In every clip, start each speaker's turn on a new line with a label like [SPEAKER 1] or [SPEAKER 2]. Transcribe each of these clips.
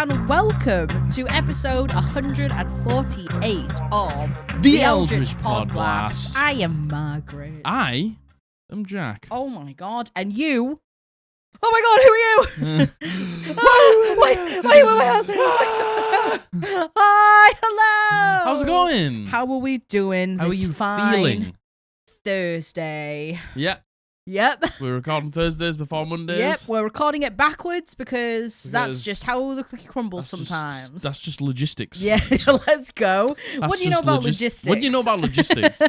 [SPEAKER 1] and welcome to episode 148 of
[SPEAKER 2] The Eldritch Podblast.
[SPEAKER 1] I am Margaret.
[SPEAKER 2] I am Jack.
[SPEAKER 1] Oh my god, and you... Oh my god, who are you? Wait, Hi, hello.
[SPEAKER 2] How's it going?
[SPEAKER 1] How are we doing?
[SPEAKER 2] How are you feeling?
[SPEAKER 1] Thursday.
[SPEAKER 2] Yeah.
[SPEAKER 1] Yep.
[SPEAKER 2] We're recording Thursdays before Mondays.
[SPEAKER 1] Yep, we're recording it backwards because that's just how the cookie crumbles sometimes.
[SPEAKER 2] That's just logistics.
[SPEAKER 1] Yeah, let's go. What do you know about logistics?
[SPEAKER 2] What do you know about logistics?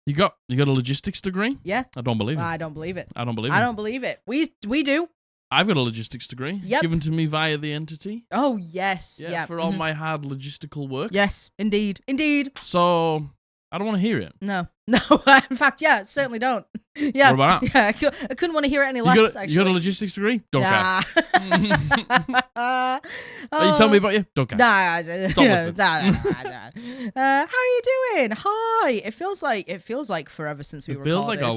[SPEAKER 2] You got a logistics degree?
[SPEAKER 1] Yeah.
[SPEAKER 2] I don't believe it.
[SPEAKER 1] I don't believe it.
[SPEAKER 2] I don't believe it.
[SPEAKER 1] I don't believe it. We do.
[SPEAKER 2] I've got a logistics degree.
[SPEAKER 1] Yep.
[SPEAKER 2] Given to me via the entity.
[SPEAKER 1] Oh, yes.
[SPEAKER 2] Yeah. For all my hard logistical work.
[SPEAKER 1] Yes, indeed. Indeed.
[SPEAKER 2] So, I don't want to hear it.
[SPEAKER 1] No. In fact, yeah, certainly don't. Yeah.
[SPEAKER 2] What about that?
[SPEAKER 1] Yeah, I couldn't want to hear it any less, actually.
[SPEAKER 2] You got a logistics degree? Don't care.
[SPEAKER 1] Are
[SPEAKER 2] you telling me about you? Don't care.
[SPEAKER 1] Nah.
[SPEAKER 2] Stop listening.
[SPEAKER 1] How are you doing? Hi. It feels like forever since we recorded.
[SPEAKER 2] It feels like a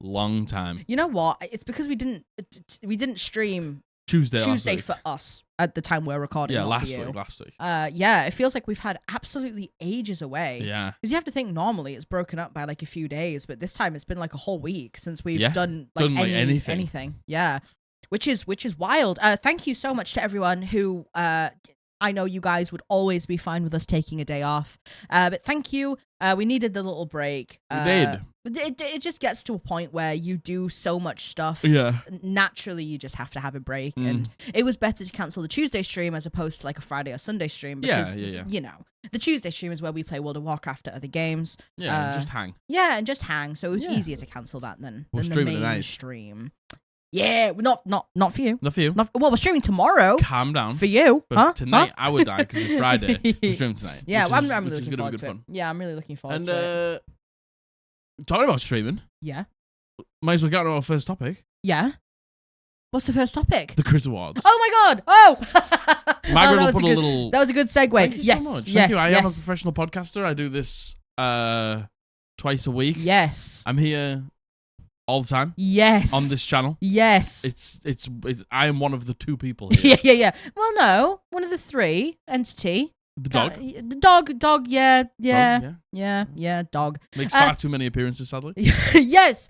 [SPEAKER 2] long time.
[SPEAKER 1] You know what? It's because we didn't stream
[SPEAKER 2] Tuesday
[SPEAKER 1] for us at the time we're recording.
[SPEAKER 2] Yeah,
[SPEAKER 1] not
[SPEAKER 2] last
[SPEAKER 1] for you.
[SPEAKER 2] week.
[SPEAKER 1] Yeah, it feels like we've had absolutely ages away.
[SPEAKER 2] Yeah.
[SPEAKER 1] Because you have to think normally it's broken up by like a few days, but this time it's been like a whole week since we've done anything. Yeah. Which is wild. Thank you so much to everyone who I know you guys would always be fine with us taking a day off. But thank you. We needed the little break.
[SPEAKER 2] We did.
[SPEAKER 1] It just gets to a point where you do so much stuff.
[SPEAKER 2] Yeah.
[SPEAKER 1] Naturally, you just have to have a break. And it was better to cancel the Tuesday stream as opposed to like a Friday or Sunday stream. Because, you know, the Tuesday stream is where we play World of Warcraft at other games.
[SPEAKER 2] Yeah, and just hang.
[SPEAKER 1] Yeah, and just hang. So it was easier to cancel that than the main stream. Yeah, not for you.
[SPEAKER 2] Not for you.
[SPEAKER 1] Well, we're streaming tomorrow.
[SPEAKER 2] Calm down.
[SPEAKER 1] For you.
[SPEAKER 2] But tonight I would die because it's Friday. We're streaming tonight.
[SPEAKER 1] Yeah, I'm really
[SPEAKER 2] which is
[SPEAKER 1] looking
[SPEAKER 2] gonna be
[SPEAKER 1] forward
[SPEAKER 2] good
[SPEAKER 1] to
[SPEAKER 2] fun.
[SPEAKER 1] it. Yeah, I'm really looking forward to it.
[SPEAKER 2] Talking about streaming.
[SPEAKER 1] Yeah.
[SPEAKER 2] Might as well get on to our first topic.
[SPEAKER 1] Yeah. What's the first topic?
[SPEAKER 2] The Crit Awards.
[SPEAKER 1] Oh my god! Oh!
[SPEAKER 2] Margaret will put a little...
[SPEAKER 1] That was a good segue.
[SPEAKER 2] Thank you
[SPEAKER 1] yes,
[SPEAKER 2] so much.
[SPEAKER 1] yes,
[SPEAKER 2] Thank you. I am a
[SPEAKER 1] yes.
[SPEAKER 2] professional podcaster. I do this twice a week.
[SPEAKER 1] Yes.
[SPEAKER 2] I'm here all the time.
[SPEAKER 1] Yes.
[SPEAKER 2] On this channel.
[SPEAKER 1] Yes.
[SPEAKER 2] It's I am one of the two people here.
[SPEAKER 1] Yeah. Well, no. One of the three. Entity.
[SPEAKER 2] The dog.
[SPEAKER 1] The dog, yeah. Dog.
[SPEAKER 2] Makes far too many appearances, sadly.
[SPEAKER 1] Yes.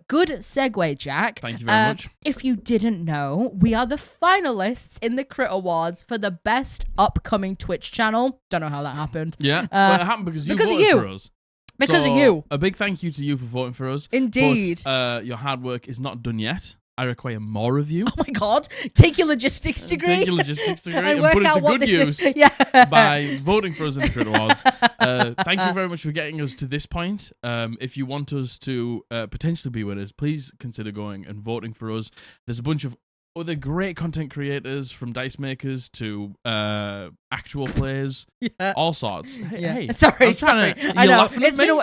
[SPEAKER 1] Good segue, Jack.
[SPEAKER 2] Thank you very much.
[SPEAKER 1] If you didn't know, we are the finalists in the Crit Awards for the best upcoming Twitch channel. Don't know how that happened.
[SPEAKER 2] Yeah. Well, it happened because you voted for us.
[SPEAKER 1] Because of you.
[SPEAKER 2] A big thank you to you for voting for us.
[SPEAKER 1] Indeed.
[SPEAKER 2] But your hard work is not done yet. I require more of you.
[SPEAKER 1] Oh my god. Take your logistics degree.
[SPEAKER 2] Take your logistics degree and
[SPEAKER 1] work
[SPEAKER 2] put it
[SPEAKER 1] out
[SPEAKER 2] to
[SPEAKER 1] what
[SPEAKER 2] good use by voting for us in the Crit Awards. Thank you very much for getting us to this point. If you want us to potentially be winners, please consider going and voting for us. There's a bunch of other great content creators, from dice makers to actual players, all sorts. Hey,
[SPEAKER 1] sorry. I know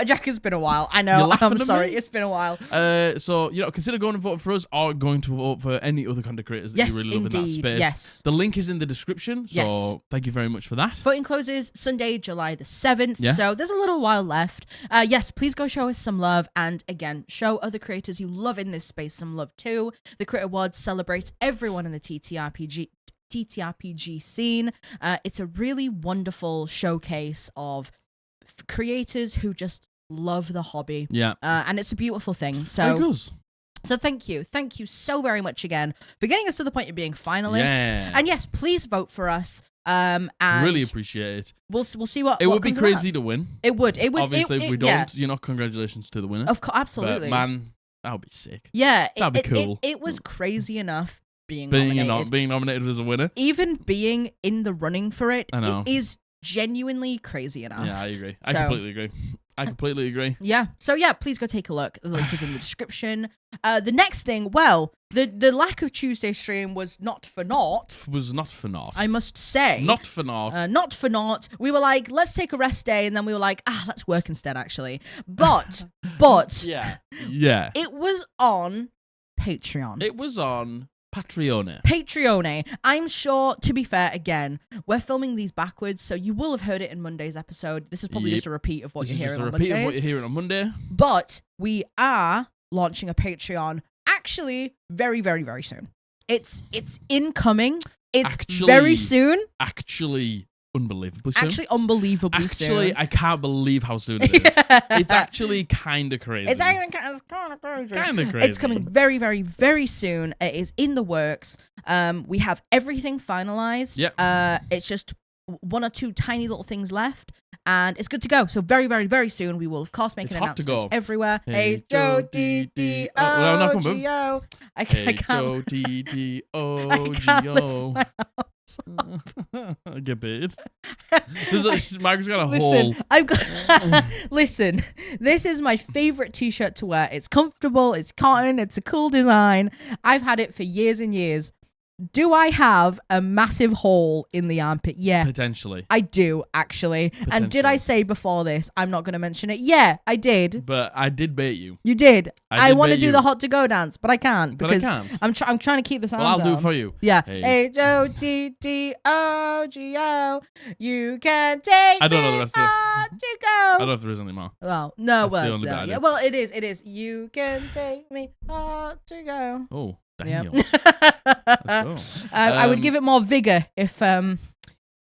[SPEAKER 1] Jack, it's been a while. I know. I'm sorry. It's been a while.
[SPEAKER 2] So consider going and voting for us, or going to vote for any other content creators that you really love in that space.
[SPEAKER 1] Yes.
[SPEAKER 2] The link is in the description. So thank you very much for that.
[SPEAKER 1] Voting closes Sunday, July the 7th.
[SPEAKER 2] Yeah.
[SPEAKER 1] So there's a little while left. Yes, please go show us some love, and again, show other creators you love in this space some love too. The Crit Awards celebrates everyone in the TTRPG scene. It's a really wonderful showcase of creators who just love the hobby.
[SPEAKER 2] Yeah.
[SPEAKER 1] And it's a beautiful thing. So thank you so very much again for getting us to the point of being finalists. Yeah. And yes, please vote for us. And
[SPEAKER 2] really appreciate it.
[SPEAKER 1] We'll see what
[SPEAKER 2] it would be crazy to win.
[SPEAKER 1] It would.
[SPEAKER 2] Obviously, if we don't, congratulations to the winner.
[SPEAKER 1] Of course, absolutely.
[SPEAKER 2] But man, that would be sick.
[SPEAKER 1] Yeah,
[SPEAKER 2] that'd be cool.
[SPEAKER 1] It was crazy enough being
[SPEAKER 2] nominated as a winner.
[SPEAKER 1] Even being in the running for it,
[SPEAKER 2] I know.
[SPEAKER 1] It is genuinely crazy enough.
[SPEAKER 2] Yeah, I agree. I completely agree.
[SPEAKER 1] Yeah. So yeah, please go take a look. The link is in the description. The next thing, well, the lack of Tuesday stream was not for naught. I must say.
[SPEAKER 2] Not for naught.
[SPEAKER 1] Not for naught. We were like, let's take a rest day, and then we were like, let's work instead, actually. But
[SPEAKER 2] yeah.
[SPEAKER 1] It was on Patreon.
[SPEAKER 2] It was on Patreon.
[SPEAKER 1] I'm sure, to be fair, again, we're filming these backwards, so you will have heard it in Monday's episode. This is probably just a repeat of what you're hearing on Mondays.
[SPEAKER 2] Of what you're hearing on Monday.
[SPEAKER 1] But we are launching a Patreon actually very, very, very soon. It's incoming. It's
[SPEAKER 2] actually,
[SPEAKER 1] very soon.
[SPEAKER 2] Actually, unbelievably soon.
[SPEAKER 1] Unbelievably soon.
[SPEAKER 2] Actually, I can't believe how soon it is. It's actually kind of crazy.
[SPEAKER 1] It's kind of crazy.
[SPEAKER 2] Kind of crazy.
[SPEAKER 1] It's coming very, very, very soon. It is in the works. We have everything finalized.
[SPEAKER 2] Yep.
[SPEAKER 1] It's just one or two tiny little things left, and it's good to go. So very, very, very soon we will, of course, make
[SPEAKER 2] It's
[SPEAKER 1] an
[SPEAKER 2] hot to
[SPEAKER 1] announcement
[SPEAKER 2] go.
[SPEAKER 1] everywhere.
[SPEAKER 2] Hey,
[SPEAKER 1] Joe,
[SPEAKER 2] D,
[SPEAKER 1] D,
[SPEAKER 2] oh, well, I'm not
[SPEAKER 1] O,
[SPEAKER 2] coming.
[SPEAKER 1] G, O. I
[SPEAKER 2] Hey,
[SPEAKER 1] can't.
[SPEAKER 2] Joe, D, D, O,
[SPEAKER 1] I
[SPEAKER 2] G,
[SPEAKER 1] can't lift
[SPEAKER 2] O.
[SPEAKER 1] my arms.
[SPEAKER 2] I get paid. Mark's got a
[SPEAKER 1] Listen,
[SPEAKER 2] hole.
[SPEAKER 1] I've got. Listen, this is my favorite T-shirt to wear. It's comfortable. It's cotton. It's a cool design. I've had it for years and years. Do I have a massive hole in the armpit? Yeah.
[SPEAKER 2] Potentially.
[SPEAKER 1] I do, actually. And did I say before this, I'm not going to mention it? Yeah, I did.
[SPEAKER 2] But I did bait you.
[SPEAKER 1] You did. I want to
[SPEAKER 2] bait
[SPEAKER 1] do
[SPEAKER 2] you.
[SPEAKER 1] the hot to go dance, but I can't
[SPEAKER 2] But I
[SPEAKER 1] because
[SPEAKER 2] can't.
[SPEAKER 1] I'm trying to keep this.
[SPEAKER 2] Well, I'll do it for you.
[SPEAKER 1] Yeah.
[SPEAKER 2] Hey.
[SPEAKER 1] H-O-T-T-O-G-O. You can take
[SPEAKER 2] I don't know the rest of it.
[SPEAKER 1] hot to go.
[SPEAKER 2] I don't know if there is anymore.
[SPEAKER 1] Well, no,
[SPEAKER 2] That's the
[SPEAKER 1] well,
[SPEAKER 2] only bit I
[SPEAKER 1] no.
[SPEAKER 2] did.
[SPEAKER 1] Yeah, well, it is. It is. You can take me hot to go.
[SPEAKER 2] Oh,
[SPEAKER 1] Yep.
[SPEAKER 2] damn. Let's go.
[SPEAKER 1] I would give it more vigor if the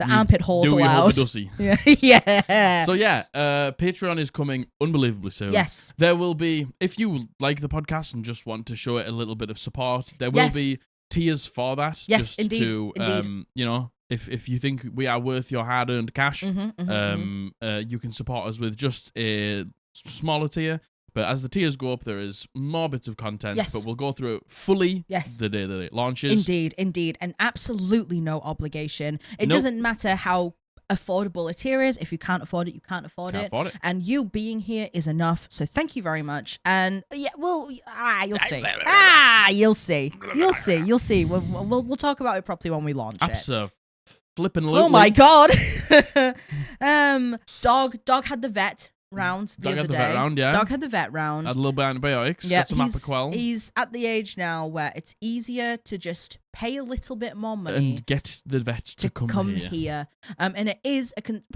[SPEAKER 1] armpit hole's
[SPEAKER 2] do your
[SPEAKER 1] allowed.
[SPEAKER 2] Dussy.
[SPEAKER 1] Yeah. Yeah.
[SPEAKER 2] So yeah, Patreon is coming unbelievably soon.
[SPEAKER 1] Yes.
[SPEAKER 2] There will be, if you like the podcast and just want to show it a little bit of support, there will be tiers for that.
[SPEAKER 1] Yes,
[SPEAKER 2] just
[SPEAKER 1] indeed.
[SPEAKER 2] To,
[SPEAKER 1] Indeed.
[SPEAKER 2] you know, if you think we are worth your hard-earned cash, you can support us with just a smaller tier. But as the tiers go up, there is more bits of content.
[SPEAKER 1] Yes.
[SPEAKER 2] But we'll go through it fully the day that it launches.
[SPEAKER 1] Indeed, indeed. And absolutely no obligation. It doesn't matter how affordable a tier is. If you can't afford it, you can't afford it. And you being here is enough. So thank you very much. And yeah, you'll see. You'll see. You'll see. You'll see. We'll talk about it properly when we launch it.
[SPEAKER 2] Flipping
[SPEAKER 1] Oh my God. Dog had the vet round the other day. Dog had the vet round.
[SPEAKER 2] Had a little bit of antibiotics.
[SPEAKER 1] Yeah,
[SPEAKER 2] got some Apoquel.
[SPEAKER 1] He's at the age now where it's easier to just pay a little bit more money
[SPEAKER 2] and get the vet to come
[SPEAKER 1] here. And it is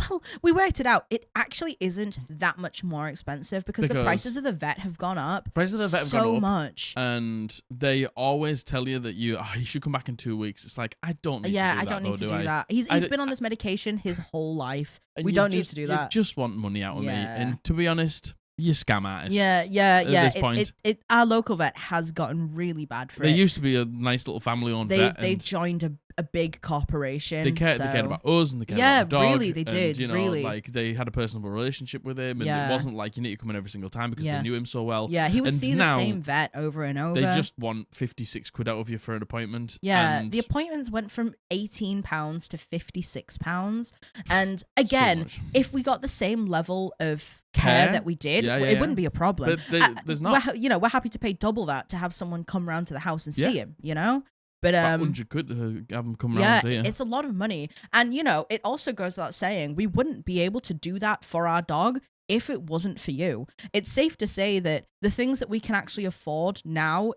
[SPEAKER 1] well, we worked it out. It actually isn't that much more expensive because the prices of the vet have gone up.
[SPEAKER 2] Prices of the vet have
[SPEAKER 1] so
[SPEAKER 2] gone up,
[SPEAKER 1] much,
[SPEAKER 2] and they always tell you that you should come back in 2 weeks. It's like I don't need.
[SPEAKER 1] Yeah,
[SPEAKER 2] to do
[SPEAKER 1] I
[SPEAKER 2] that,
[SPEAKER 1] don't need
[SPEAKER 2] though,
[SPEAKER 1] to do that. He's been on this medication his whole life. We don't need to do that.
[SPEAKER 2] You just want money out of me, and to be honest, you scam artists.
[SPEAKER 1] Yeah.
[SPEAKER 2] At this point.
[SPEAKER 1] Our local vet has gotten really bad for it.
[SPEAKER 2] They used to be a nice little family-owned vet.
[SPEAKER 1] They joined a big corporation.
[SPEAKER 2] They cared about us and they cared about the dog.
[SPEAKER 1] Yeah, really, they did.
[SPEAKER 2] You know,
[SPEAKER 1] really.
[SPEAKER 2] like they had a personal relationship with him, and it wasn't like you need to come in every single time because they knew him so well.
[SPEAKER 1] Yeah, he would see the same vet over and over.
[SPEAKER 2] They just want 56 quid out of you for an appointment.
[SPEAKER 1] Yeah,
[SPEAKER 2] and
[SPEAKER 1] the appointments went from £18 to £56. And again, if we got the same level of care that we did, it wouldn't be a problem.
[SPEAKER 2] There's not.
[SPEAKER 1] We're happy to pay double that to have someone come round to the house and see him, you know? But
[SPEAKER 2] 100 quid to have them come around here.
[SPEAKER 1] It's a lot of money. And you know, it also goes without saying, we wouldn't be able to do that for our dog if it wasn't for you. It's safe to say that the things that we can actually afford now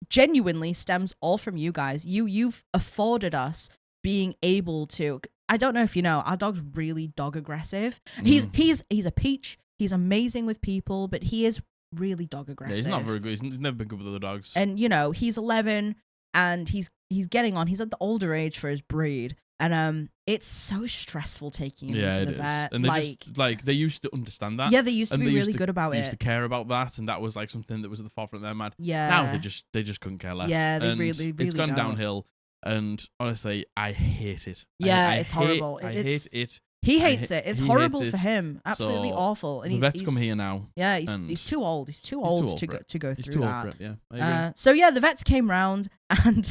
[SPEAKER 1] genuinely stems all from you guys. You've afforded us being able to. I don't know if you know, our dog's really dog aggressive. He's a peach. He's amazing with people, but he is really dog aggressive.
[SPEAKER 2] Yeah, he's not very good. He's never been good with other dogs.
[SPEAKER 1] And you know, he's 11 and he's getting on. He's at the older age for his breed. And it's so stressful taking him to the vet.
[SPEAKER 2] And they used to understand that.
[SPEAKER 1] Yeah, they used to be really good about it.
[SPEAKER 2] They used to care about that, and that was like something that was at the forefront of their mind.
[SPEAKER 1] Yeah.
[SPEAKER 2] Now they just couldn't care less.
[SPEAKER 1] Yeah, they really
[SPEAKER 2] it's gone
[SPEAKER 1] don't.
[SPEAKER 2] downhill, and honestly, I hate it.
[SPEAKER 1] Yeah, it's horrible.
[SPEAKER 2] I hate it.
[SPEAKER 1] He hates it. It's horrible for him. Absolutely awful. And
[SPEAKER 2] the vet's come here now.
[SPEAKER 1] Yeah, he's too old. He's too old to go through
[SPEAKER 2] he's too
[SPEAKER 1] that.
[SPEAKER 2] old for it, yeah. I agree.
[SPEAKER 1] So yeah, the vets came round and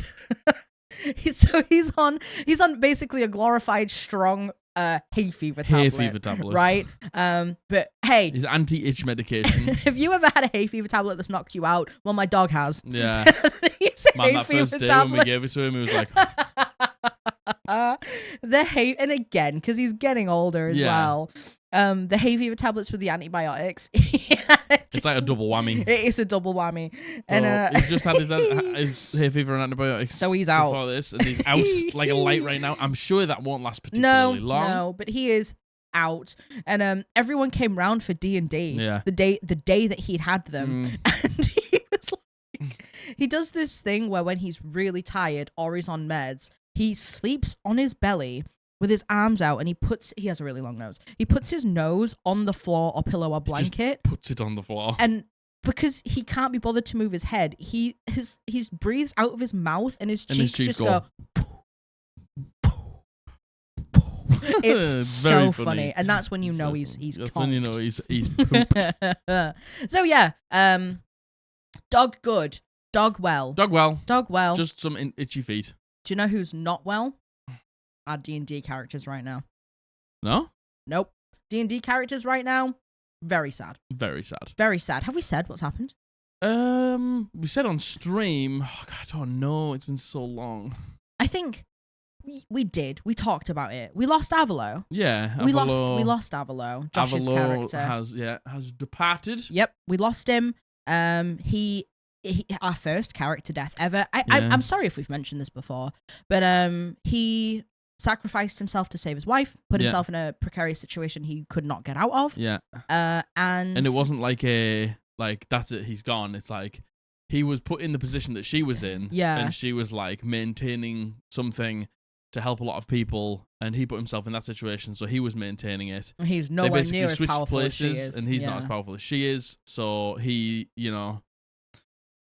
[SPEAKER 1] he's on basically a glorified strong hay fever tablet. Right? But hey,
[SPEAKER 2] his anti-itch medication.
[SPEAKER 1] If you ever had a hay fever tablet that's knocked you out, well, my dog has.
[SPEAKER 2] Yeah.
[SPEAKER 1] Man,
[SPEAKER 2] that first day when we gave it to him, he was like
[SPEAKER 1] the hay, and again, because he's getting older as well. The hay fever tablets with the antibiotics.
[SPEAKER 2] It's like a double whammy.
[SPEAKER 1] It is a double whammy.
[SPEAKER 2] So
[SPEAKER 1] and
[SPEAKER 2] he's just had his hay fever and antibiotics.
[SPEAKER 1] So he's out
[SPEAKER 2] before this, and he's out like a light right now. I'm sure that won't last particularly long.
[SPEAKER 1] No, but he is out. And everyone came round for D&D.
[SPEAKER 2] Yeah.
[SPEAKER 1] The day that he'd had them, and he was like, he does this thing where when he's really tired or he's on meds, He sleeps on his belly with his arms out, and he has a really long nose. He puts his nose on the floor or pillow or blanket.
[SPEAKER 2] Puts it on the floor.
[SPEAKER 1] And because he can't be bothered to move his head, he breathes out of his mouth, and his cheeks just go. It's so funny, and that's when you know he's
[SPEAKER 2] That's
[SPEAKER 1] conked.
[SPEAKER 2] when you know he's pooped.
[SPEAKER 1] So yeah, dog good, dog well,
[SPEAKER 2] Dog well.
[SPEAKER 1] Just
[SPEAKER 2] Just some itchy feet.
[SPEAKER 1] do you know who's not well? Our D&D characters right now.
[SPEAKER 2] No?
[SPEAKER 1] Nope. D&D characters right now. Very sad.
[SPEAKER 2] Very sad.
[SPEAKER 1] Very sad. Have we said what's happened?
[SPEAKER 2] We said on stream. Oh, God, I don't know. It's been so long.
[SPEAKER 1] I think we did. We talked about it. We lost Avalo.
[SPEAKER 2] Yeah,
[SPEAKER 1] We lost Avalo. Josh's character
[SPEAKER 2] has departed.
[SPEAKER 1] Yep, we lost him. He our first character death ever. I'm sorry if we've mentioned this before, but he sacrificed himself to save his wife, put himself in a precarious situation he could not get out of.
[SPEAKER 2] Yeah.
[SPEAKER 1] And
[SPEAKER 2] it wasn't like that's it, he's gone. It's like he was put in the position that she was in.
[SPEAKER 1] Yeah.
[SPEAKER 2] And she was like maintaining something to help a lot of people, and he put himself in that situation, so he was maintaining it.
[SPEAKER 1] He's nowhere near as
[SPEAKER 2] switched
[SPEAKER 1] powerful
[SPEAKER 2] places,
[SPEAKER 1] as she is.
[SPEAKER 2] and he's not as powerful as she is. So he,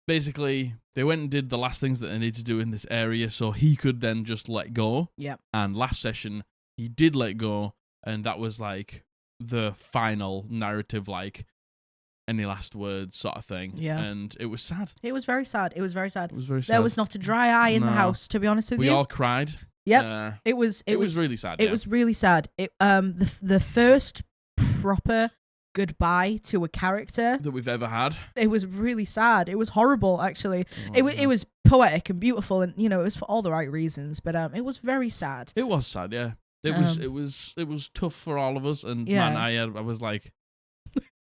[SPEAKER 2] basically they went and did the last things that they needed to do in this area, so he could then just let go.
[SPEAKER 1] Yep.
[SPEAKER 2] And last session he did let go, and that was like the final narrative, like any last words sort of thing.
[SPEAKER 1] Yeah.
[SPEAKER 2] And it was sad.
[SPEAKER 1] It was very sad.
[SPEAKER 2] It was very sad.
[SPEAKER 1] There was not a dry eye in the house, to be honest with you.
[SPEAKER 2] We all cried.
[SPEAKER 1] Yep. It was
[SPEAKER 2] really sad.
[SPEAKER 1] It was really sad. The first proper goodbye to a character
[SPEAKER 2] that we've ever had.
[SPEAKER 1] It was really sad. It was horrible, actually. It was poetic and beautiful, and it was for all the right reasons. But it was very sad.
[SPEAKER 2] It was sad, yeah. It was tough for all of us, and man, I was like,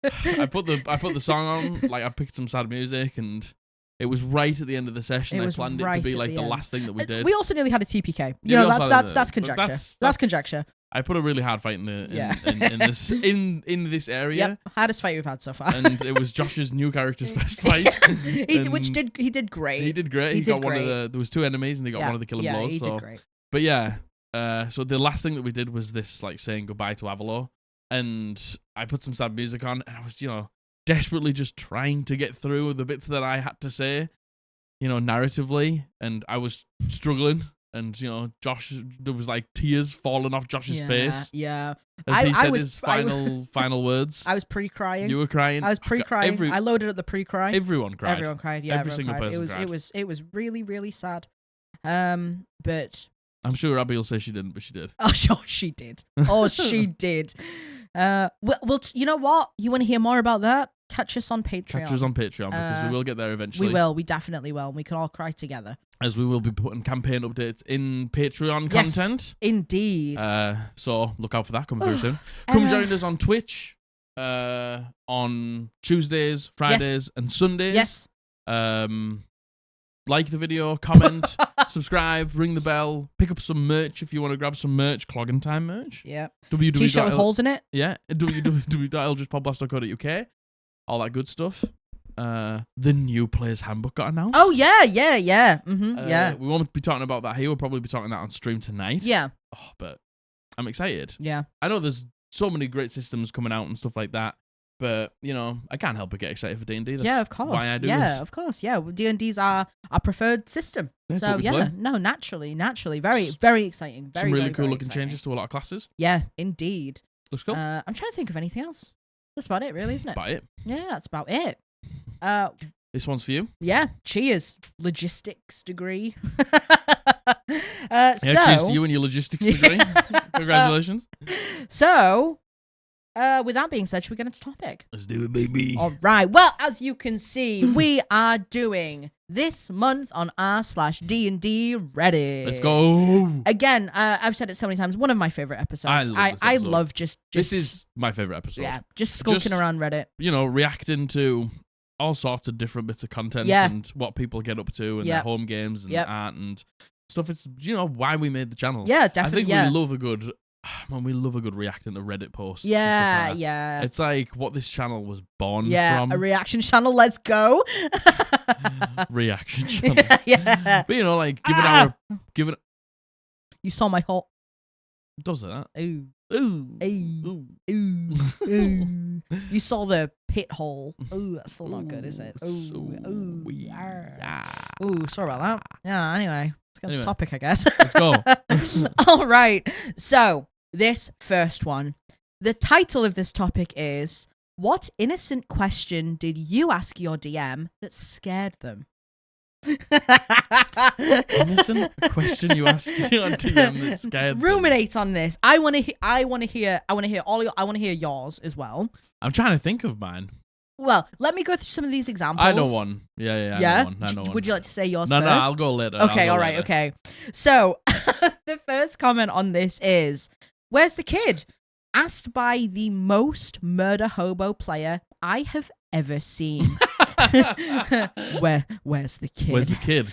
[SPEAKER 2] I put the song on, like I picked some sad music, and it was right at the end of the session. I planned it to be like the last thing that we did.
[SPEAKER 1] We also nearly had a TPK. That's conjecture. That's conjecture.
[SPEAKER 2] I put a really hard fight in this area.
[SPEAKER 1] Yep, hardest fight we've had so far.
[SPEAKER 2] And it was Josh's new character's first fight.
[SPEAKER 1] He did great.
[SPEAKER 2] He did great. He got one of the. There was two enemies, and he got one of the killing blows.
[SPEAKER 1] He did great.
[SPEAKER 2] But yeah, so the last thing that we did was this, like saying goodbye to Avalo, and I put some sad music on, and I was, desperately just trying to get through the bits that I had to say, narratively, and I was struggling. And Josh, there was like tears falling off Josh's face.
[SPEAKER 1] Yeah,
[SPEAKER 2] as he said his final words.
[SPEAKER 1] I was pre-crying.
[SPEAKER 2] You were crying.
[SPEAKER 1] I was pre-crying. I loaded up the pre-cry.
[SPEAKER 2] Everyone cried.
[SPEAKER 1] Everyone cried. Yeah,
[SPEAKER 2] every single person cried.
[SPEAKER 1] It was really, really sad. But
[SPEAKER 2] I'm sure Abby will say she didn't, but she did.
[SPEAKER 1] Oh, sure, she did. Oh, she did. Well, you know what? You want to hear more about that? Catch us on Patreon.
[SPEAKER 2] Catch us on Patreon, because we will get there eventually.
[SPEAKER 1] We will. We definitely will. And we can all cry together.
[SPEAKER 2] As we will be putting campaign updates in Patreon content.
[SPEAKER 1] Indeed.
[SPEAKER 2] So look out for that coming very soon. Come join us on Twitch on Tuesdays, Fridays, and Sundays.
[SPEAKER 1] Yes.
[SPEAKER 2] Like the video, comment, subscribe, ring the bell, pick up some merch if you want to grab some merch, Clogging Time merch.
[SPEAKER 1] Yeah.
[SPEAKER 2] T-shirt
[SPEAKER 1] with holes in it.
[SPEAKER 2] Yeah. www.eldritchpodblast.co.uk. All that good stuff. The new player's handbook got announced.
[SPEAKER 1] Oh yeah. Mm-hmm, yeah.
[SPEAKER 2] We won't be talking about that here. We'll probably be talking that on stream tonight.
[SPEAKER 1] Yeah.
[SPEAKER 2] Oh, but I'm excited.
[SPEAKER 1] Yeah.
[SPEAKER 2] I know there's so many great systems coming out and stuff like that, but I can't help but get excited for D&D.
[SPEAKER 1] Yeah, of course.
[SPEAKER 2] Why I do this.
[SPEAKER 1] Of course. Yeah, D&D's our preferred system.
[SPEAKER 2] That's
[SPEAKER 1] so
[SPEAKER 2] play.
[SPEAKER 1] No, naturally, very, very exciting. Very,
[SPEAKER 2] some really
[SPEAKER 1] very,
[SPEAKER 2] cool
[SPEAKER 1] very
[SPEAKER 2] looking
[SPEAKER 1] exciting.
[SPEAKER 2] changes to a lot of classes.
[SPEAKER 1] Yeah, indeed.
[SPEAKER 2] Looks cool.
[SPEAKER 1] I'm trying to think of anything else. That's about it, really, isn't it?
[SPEAKER 2] That's about it.
[SPEAKER 1] Yeah, that's about it.
[SPEAKER 2] This one's for you.
[SPEAKER 1] Yeah, cheers. Logistics degree.
[SPEAKER 2] Cheers to you and your logistics degree. Congratulations.
[SPEAKER 1] So, with that being said, should we get into topic?
[SPEAKER 2] Let's do it, baby.
[SPEAKER 1] All right. Well, as you can see, we are doing this month on r/D&D Reddit.
[SPEAKER 2] Let's go.
[SPEAKER 1] Again, I've said it so many times. One of my favorite episodes. I love just.
[SPEAKER 2] This is my favorite episode.
[SPEAKER 1] Yeah, just skulking around Reddit.
[SPEAKER 2] Reacting to all sorts of different bits of content and what people get up to and their home games and art and stuff. It's why we made the channel.
[SPEAKER 1] Yeah, definitely.
[SPEAKER 2] I think we love a good. We love a good reacting to Reddit posts.
[SPEAKER 1] Yeah, yeah.
[SPEAKER 2] It's like what this channel was born from.
[SPEAKER 1] Yeah, a reaction channel. Let's go.
[SPEAKER 2] Reaction channel.
[SPEAKER 1] Yeah.
[SPEAKER 2] But like giving
[SPEAKER 1] You saw my hole.
[SPEAKER 2] Does that?
[SPEAKER 1] Ooh.
[SPEAKER 2] Ooh.
[SPEAKER 1] Ooh.
[SPEAKER 2] Ooh.
[SPEAKER 1] Ooh. Ooh. You saw the pit hole. Ooh, that's still not good, is it? Ooh. Ooh. Ooh, sorry about that. Yeah, anyway. Let's get this topic, I guess.
[SPEAKER 2] Let's go.
[SPEAKER 1] All right. So, this first one. The title of this topic is, what innocent question did you ask your DM that scared them?
[SPEAKER 2] Innocent question you asked your DM that scared them.
[SPEAKER 1] Ruminate on this. I want to hear yours as well.
[SPEAKER 2] I'm trying to think of mine.
[SPEAKER 1] Well, let me go through some of these examples.
[SPEAKER 2] I know one. Yeah. I know one.
[SPEAKER 1] Would you like to say yours
[SPEAKER 2] No,
[SPEAKER 1] first?
[SPEAKER 2] No, I'll go later.
[SPEAKER 1] Okay, all right, okay. So, the first comment on this is, where's the kid? Asked by the most murder hobo player I have ever seen. Where's the kid?
[SPEAKER 2] Where's the kid?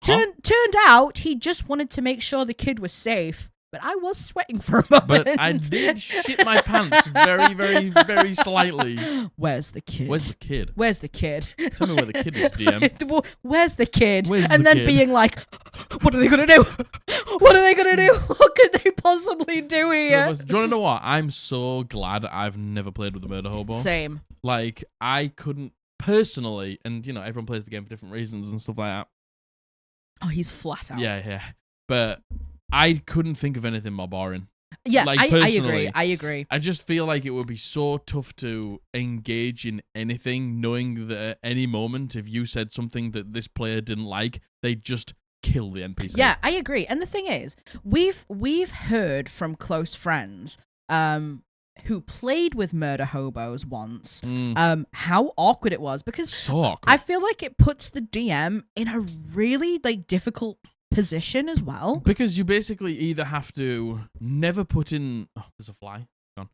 [SPEAKER 1] Turned out he just wanted to make sure the kid was safe. But I was sweating for a moment.
[SPEAKER 2] But I did shit my pants very, very, very slightly.
[SPEAKER 1] Where's the kid?
[SPEAKER 2] Where's the kid?
[SPEAKER 1] Where's the kid?
[SPEAKER 2] Tell me where the kid is, DM.
[SPEAKER 1] Where's the kid?
[SPEAKER 2] Where's
[SPEAKER 1] and
[SPEAKER 2] the
[SPEAKER 1] then
[SPEAKER 2] kid?
[SPEAKER 1] being like, what are they going to do? What are they going to do? What could they possibly do here?
[SPEAKER 2] Do you want to know what? I'm so glad I've never played with a murder hobo.
[SPEAKER 1] Same.
[SPEAKER 2] Like, I couldn't personally, and, everyone plays the game for different reasons and stuff like that.
[SPEAKER 1] Oh, he's flat out.
[SPEAKER 2] Yeah. But I couldn't think of anything more boring.
[SPEAKER 1] Yeah,
[SPEAKER 2] like,
[SPEAKER 1] I agree.
[SPEAKER 2] I just feel like it would be so tough to engage in anything, knowing that at any moment, if you said something that this player didn't like, they'd just kill the NPC.
[SPEAKER 1] Yeah, I agree. And the thing is, we've heard from close friends who played with murder hobos once how awkward it was, because
[SPEAKER 2] so awkward.
[SPEAKER 1] I feel like it puts the DM in a really difficult position as well,
[SPEAKER 2] because you basically either have to never put in there's a fly gone.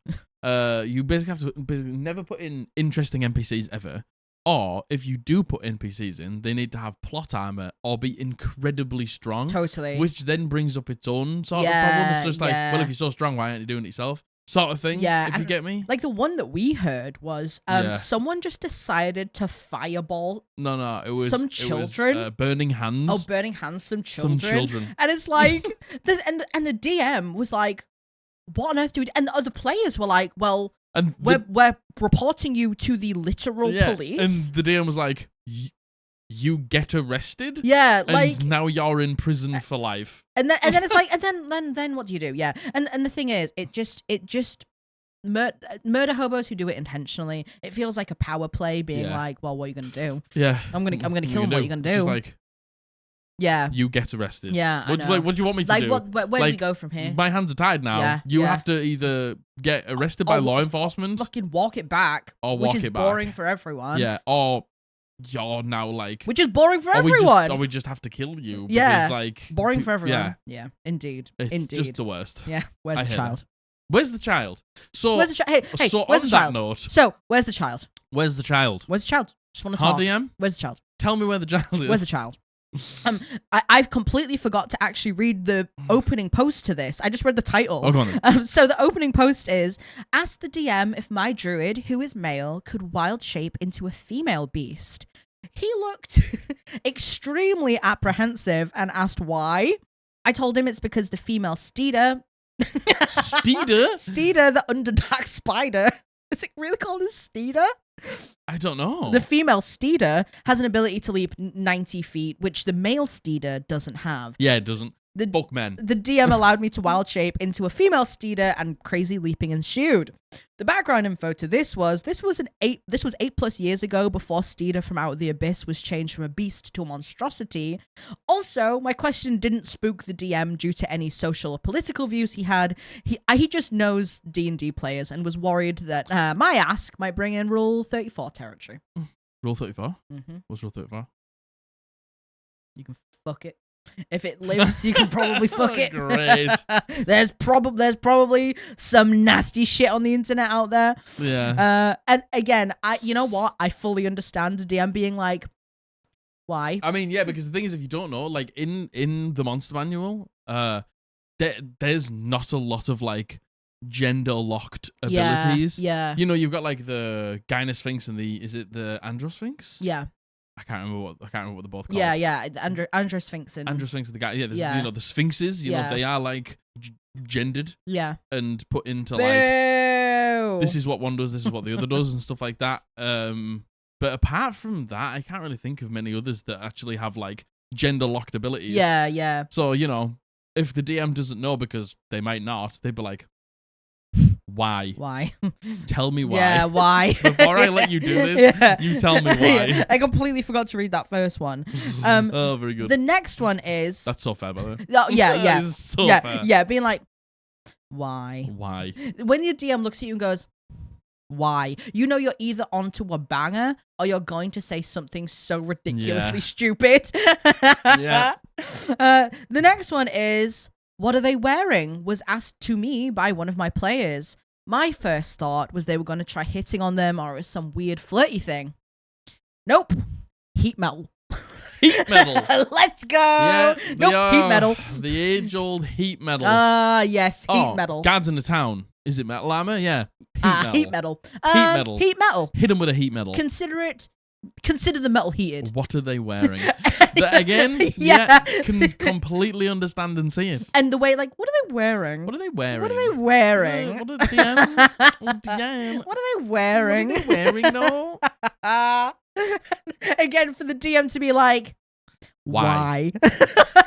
[SPEAKER 2] You basically have to never put in interesting NPCs ever, or if you do put NPCs in, they need to have plot armor or be incredibly strong,
[SPEAKER 1] totally,
[SPEAKER 2] which then brings up its own sort of problem. It's just like, well, if you're so strong, why aren't you doing it yourself, sort of thing.
[SPEAKER 1] Yeah,
[SPEAKER 2] if you get me.
[SPEAKER 1] Like the one that we heard was someone just decided to fireball
[SPEAKER 2] it was
[SPEAKER 1] some children.
[SPEAKER 2] It was, burning hands.
[SPEAKER 1] Oh, burning hands, some children. And it's like, and the DM was like, what on earth do we do? And the other players were like, well, and we're reporting you to the literal police.
[SPEAKER 2] And the DM was like, you get arrested?
[SPEAKER 1] Yeah,
[SPEAKER 2] and now you're in prison for life.
[SPEAKER 1] And then it's like, and then what do you do? Yeah. And the thing is, it just murder hobos who do it intentionally, it feels like a power play, being like, well, what are you gonna do?
[SPEAKER 2] Yeah.
[SPEAKER 1] I'm gonna kill him. What are you gonna do?
[SPEAKER 2] Just like,
[SPEAKER 1] yeah.
[SPEAKER 2] You get arrested.
[SPEAKER 1] Yeah.
[SPEAKER 2] What do you want me to do?
[SPEAKER 1] Where do we go from here?
[SPEAKER 2] My hands are tied now.
[SPEAKER 1] Yeah.
[SPEAKER 2] You have to either get arrested by law enforcement,
[SPEAKER 1] fucking walk it back,
[SPEAKER 2] or
[SPEAKER 1] which is boring for everyone.
[SPEAKER 2] Yeah. Or you're now
[SPEAKER 1] which is boring for everyone.
[SPEAKER 2] Or we just have to kill you.
[SPEAKER 1] Yeah.
[SPEAKER 2] Because,
[SPEAKER 1] boring for everyone. Yeah. Indeed.
[SPEAKER 2] It's just the worst.
[SPEAKER 1] Yeah. Where's the child?
[SPEAKER 2] Where's the child? So
[SPEAKER 1] where's the child? Hey,
[SPEAKER 2] so
[SPEAKER 1] where's
[SPEAKER 2] on
[SPEAKER 1] the child?
[SPEAKER 2] that note,
[SPEAKER 1] so where's the child?
[SPEAKER 2] Where's the child?
[SPEAKER 1] Where's the child? Just want to talk.
[SPEAKER 2] DM?
[SPEAKER 1] Where's the child?
[SPEAKER 2] Tell me where the child is.
[SPEAKER 1] Where's the child? I've completely forgot to actually read the opening post to this. I just read the title.
[SPEAKER 2] Oh, go on then.
[SPEAKER 1] So the opening post is, ask the DM if my druid, who is male, could wild shape into a female beast. He looked extremely apprehensive and asked why. I told him it's because the female Steeder, the Underdark spider. Is it really called a Steeder?
[SPEAKER 2] I don't know.
[SPEAKER 1] The female Steeder has an ability to leap 90 feet, which the male Steeder doesn't have.
[SPEAKER 2] Yeah, it doesn't. Fuck men.
[SPEAKER 1] The DM allowed me to wild shape into a female Steeder, and crazy leaping ensued. The background info to this was 8+ years ago, before Steeder from Out of the Abyss was changed from a beast to a monstrosity. Also, my question didn't spook the DM due to any social or political views he had. He just knows D&D players and was worried that my ask might bring in Rule 34 territory.
[SPEAKER 2] Rule 34?
[SPEAKER 1] Mm-hmm.
[SPEAKER 2] What's Rule 34?
[SPEAKER 1] You can fuck it. If it lives, you can probably fuck it.
[SPEAKER 2] Great.
[SPEAKER 1] There's probably some nasty shit on the internet out there.
[SPEAKER 2] Yeah.
[SPEAKER 1] And again, you know what? I fully understand the DM being like, why?
[SPEAKER 2] I mean, yeah, because the thing is, if you don't know, like in the monster manual, there's not a lot of like gender locked abilities.
[SPEAKER 1] Yeah.
[SPEAKER 2] You know, you've got like the Gynosphinx and is it the Androsphinx?
[SPEAKER 1] Yeah.
[SPEAKER 2] I can't remember what they're both called.
[SPEAKER 1] Yeah. Androsphinx and
[SPEAKER 2] Androsphinx are the guy. Yeah, there's,
[SPEAKER 1] Yeah.
[SPEAKER 2] the Sphinxes. They are like gendered
[SPEAKER 1] yeah.
[SPEAKER 2] and put into
[SPEAKER 1] Boo!
[SPEAKER 2] like this is what one does, this is what the other does, and stuff like that. But apart from that, I can't really think of many others that actually have like gender locked abilities.
[SPEAKER 1] Yeah.
[SPEAKER 2] So if the DM doesn't know, because they might not, they'd be like, why?
[SPEAKER 1] Why?
[SPEAKER 2] Tell me why.
[SPEAKER 1] Yeah, why?
[SPEAKER 2] Before I let you do this,
[SPEAKER 1] Yeah.
[SPEAKER 2] you tell me why.
[SPEAKER 1] I completely forgot to read that first one.
[SPEAKER 2] Oh, very good.
[SPEAKER 1] The next one is...
[SPEAKER 2] That's so fair, by the way.
[SPEAKER 1] Oh, yeah.
[SPEAKER 2] That is so fair.
[SPEAKER 1] Yeah, being like, why?
[SPEAKER 2] Why?
[SPEAKER 1] When your DM looks at you and goes, why? You know you're either onto a banger or you're going to say something so ridiculously stupid.
[SPEAKER 2] Yeah.
[SPEAKER 1] The next one is, what are they wearing? Was asked to me by one of my players. My first thought was they were going to try hitting on them or it was some weird flirty thing. Nope. Heat metal.
[SPEAKER 2] Heat metal.
[SPEAKER 1] Let's go.
[SPEAKER 2] Yeah,
[SPEAKER 1] Nope. Heat metal.
[SPEAKER 2] The age-old heat metal.
[SPEAKER 1] Yes. Heat metal.
[SPEAKER 2] Guards in the town. Is it metal armor? Yeah.
[SPEAKER 1] Heat metal.
[SPEAKER 2] Heat metal.
[SPEAKER 1] Heat metal.
[SPEAKER 2] Hit them with a heat metal.
[SPEAKER 1] Consider the metal heated.
[SPEAKER 2] What are they wearing? Again, can completely understand and see it.
[SPEAKER 1] And the way, like, what are they wearing?
[SPEAKER 2] What are they wearing?
[SPEAKER 1] What are they wearing?
[SPEAKER 2] What are DM? DM.
[SPEAKER 1] What are they wearing?
[SPEAKER 2] What are they wearing, no?
[SPEAKER 1] Again, for the DM to be like, why?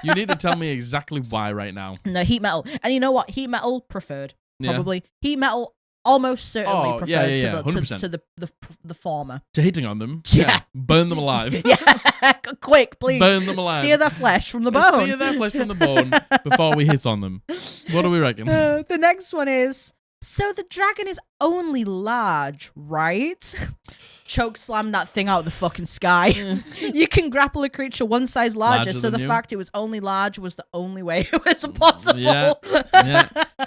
[SPEAKER 2] You need to tell me exactly why right now.
[SPEAKER 1] No, heat metal. And you know what? Heat metal preferred.
[SPEAKER 2] Yeah.
[SPEAKER 1] Probably. Heat metal almost certainly preferred to the former.
[SPEAKER 2] To hitting on them.
[SPEAKER 1] Yeah.
[SPEAKER 2] Burn them alive.
[SPEAKER 1] Yeah. Quick, please.
[SPEAKER 2] Burn them alive.
[SPEAKER 1] Sear their flesh from the bone.
[SPEAKER 2] Sear their flesh from the bone before we hit on them. What do we reckon?
[SPEAKER 1] The next one is, so the dragon is only large, right? Choke slam that thing out of the fucking sky. You can grapple a creature one size larger, so the fact it was only large was the only way it was possible.
[SPEAKER 2] Yeah.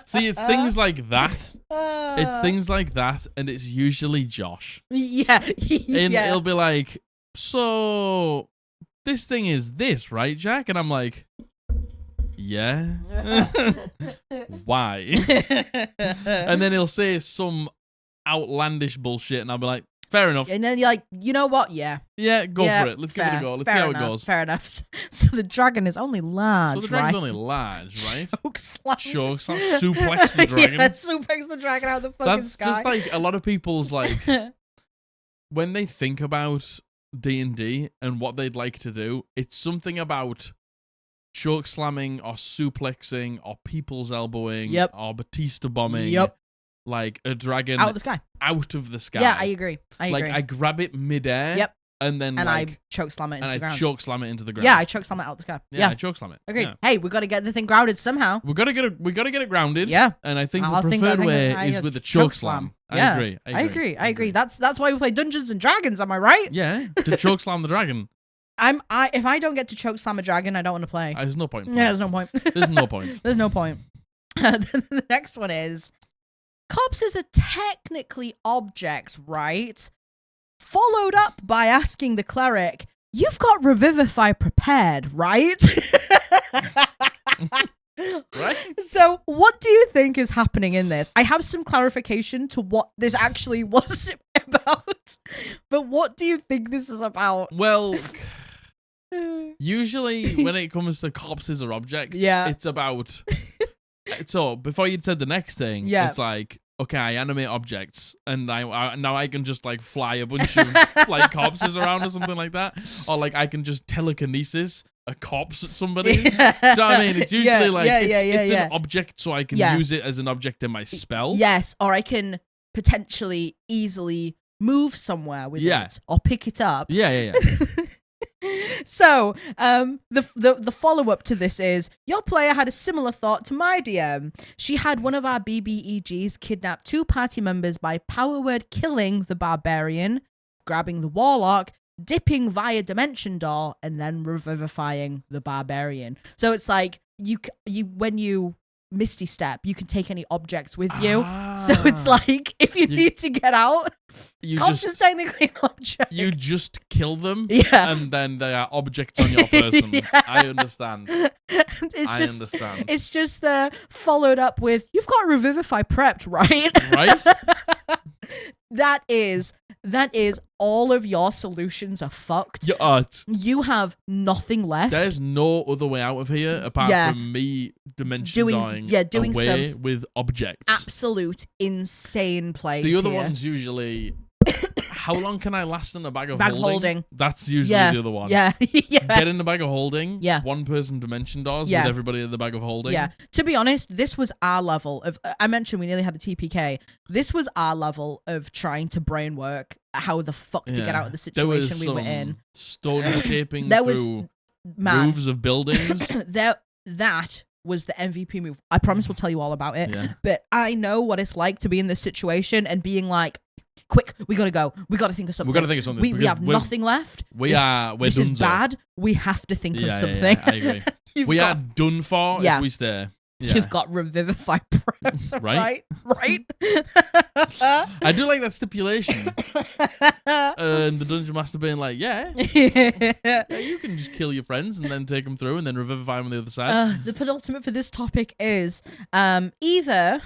[SPEAKER 2] See, it's things like that. It's things like that, and it's usually Josh.
[SPEAKER 1] Yeah.
[SPEAKER 2] And it'll be like, so this thing is this, right, Jack? And I'm like, yeah. Why? And then he'll say some outlandish bullshit, and I'll be like, fair enough.
[SPEAKER 1] And then you're like, you know what? Yeah,
[SPEAKER 2] go for it. Let's give it a go. Let's see how it goes.
[SPEAKER 1] Fair enough. So the dragon is only large,
[SPEAKER 2] So the dragon's only large, right?
[SPEAKER 1] Choke slam.
[SPEAKER 2] Suplex the dragon.
[SPEAKER 1] Yeah, suplex the dragon out of the fucking sky.
[SPEAKER 2] That's just like a lot of people's like, when they think about D&D and what they'd like to do, it's something about choke slamming or suplexing or people's elbowing or Batista bombing. Like a dragon
[SPEAKER 1] out of the sky.
[SPEAKER 2] Out of the sky.
[SPEAKER 1] Yeah, I agree.
[SPEAKER 2] Like I grab it midair.
[SPEAKER 1] Yep.
[SPEAKER 2] And then
[SPEAKER 1] I choke slam it into the ground.
[SPEAKER 2] choke slam it into the ground.
[SPEAKER 1] Yeah, I choke slam it out of the sky.
[SPEAKER 2] Yeah, I choke slam it.
[SPEAKER 1] Agreed.
[SPEAKER 2] Yeah.
[SPEAKER 1] Hey, we got to get the thing grounded somehow.
[SPEAKER 2] We gotta get it grounded.
[SPEAKER 1] Yeah.
[SPEAKER 2] And I think the preferred way is with the choke slam.
[SPEAKER 1] Yeah.
[SPEAKER 2] I agree.
[SPEAKER 1] That's why we play Dungeons and Dragons. Am I right?
[SPEAKER 2] Yeah. To choke slam the dragon.
[SPEAKER 1] If I don't get to choke slam a dragon, I don't want to play.
[SPEAKER 2] There's no point.
[SPEAKER 1] Yeah, there's no point.
[SPEAKER 2] There's no point.
[SPEAKER 1] There's no point. The next one is, corpses are technically objects, right? Followed up by asking the cleric, you've got Revivify prepared, right?
[SPEAKER 2] Right?
[SPEAKER 1] So what do you think is happening in this? I have some clarification to what this actually was about, but what do you think this is about?
[SPEAKER 2] Well, usually when it comes to corpses or objects, it's about... So before you'd said the next thing, it's like, okay, I animate objects, and now I can just like fly a bunch of like corpses around or something like that, or like I can just telekinesis a corpse at somebody. Do you know what I mean? It's usually it's an object, so I can use it as an object in my spell.
[SPEAKER 1] Yes, or I can potentially easily move somewhere with it or pick it up.
[SPEAKER 2] Yeah.
[SPEAKER 1] So, the follow-up to this is, your player had a similar thought to my DM. She had one of our BBEGs kidnap 2 party members by power word killing the barbarian, grabbing the warlock, dipping via dimension door, and then revivifying the barbarian. So it's like, you when you Misty Step, you can take any objects with you. So it's like, if you need to get out, corpse is technically an object.
[SPEAKER 2] You just kill them, and then they are objects on your person. I understand.
[SPEAKER 1] It's just followed up with, you've got Revivify prepped, right?
[SPEAKER 2] Right?
[SPEAKER 1] That is That is all of your solutions are fucked.
[SPEAKER 2] You aren't.
[SPEAKER 1] You have nothing left.
[SPEAKER 2] There's no other way out of here apart from me dimension doing away with objects.
[SPEAKER 1] Absolute insane plays.
[SPEAKER 2] The other
[SPEAKER 1] here.
[SPEAKER 2] one's usually how long can I last in a bag of
[SPEAKER 1] Bag
[SPEAKER 2] holding?
[SPEAKER 1] holding.
[SPEAKER 2] That's usually the other one.
[SPEAKER 1] Yeah. Yeah.
[SPEAKER 2] Get in the bag of holding.
[SPEAKER 1] Yeah.
[SPEAKER 2] One person dimension doors with everybody in the bag of holding.
[SPEAKER 1] Yeah. To be honest, this was our level of. I mentioned we nearly had a TPK. This was our level of trying to brain work how the fuck to get out of the situation we were in.
[SPEAKER 2] Stone shaping
[SPEAKER 1] there
[SPEAKER 2] through
[SPEAKER 1] was
[SPEAKER 2] roofs of buildings.
[SPEAKER 1] That was the MVP move. I promise we'll tell you all about it.
[SPEAKER 2] Yeah.
[SPEAKER 1] But I know what it's like to be in this situation and being like, quick, we gotta go. We gotta think of something.
[SPEAKER 2] We gotta think of something.
[SPEAKER 1] We have nothing left.
[SPEAKER 2] We're
[SPEAKER 1] this is bad. We have to think of something.
[SPEAKER 2] Yeah, I agree. We are done for if we stay. Yeah.
[SPEAKER 1] You've got Revivify Predator, right? Right?
[SPEAKER 2] I do like that stipulation. And the Dungeon Master being like, yeah, you can just kill your friends and then take them through and then revivify them on the other side.
[SPEAKER 1] The penultimate for this topic is either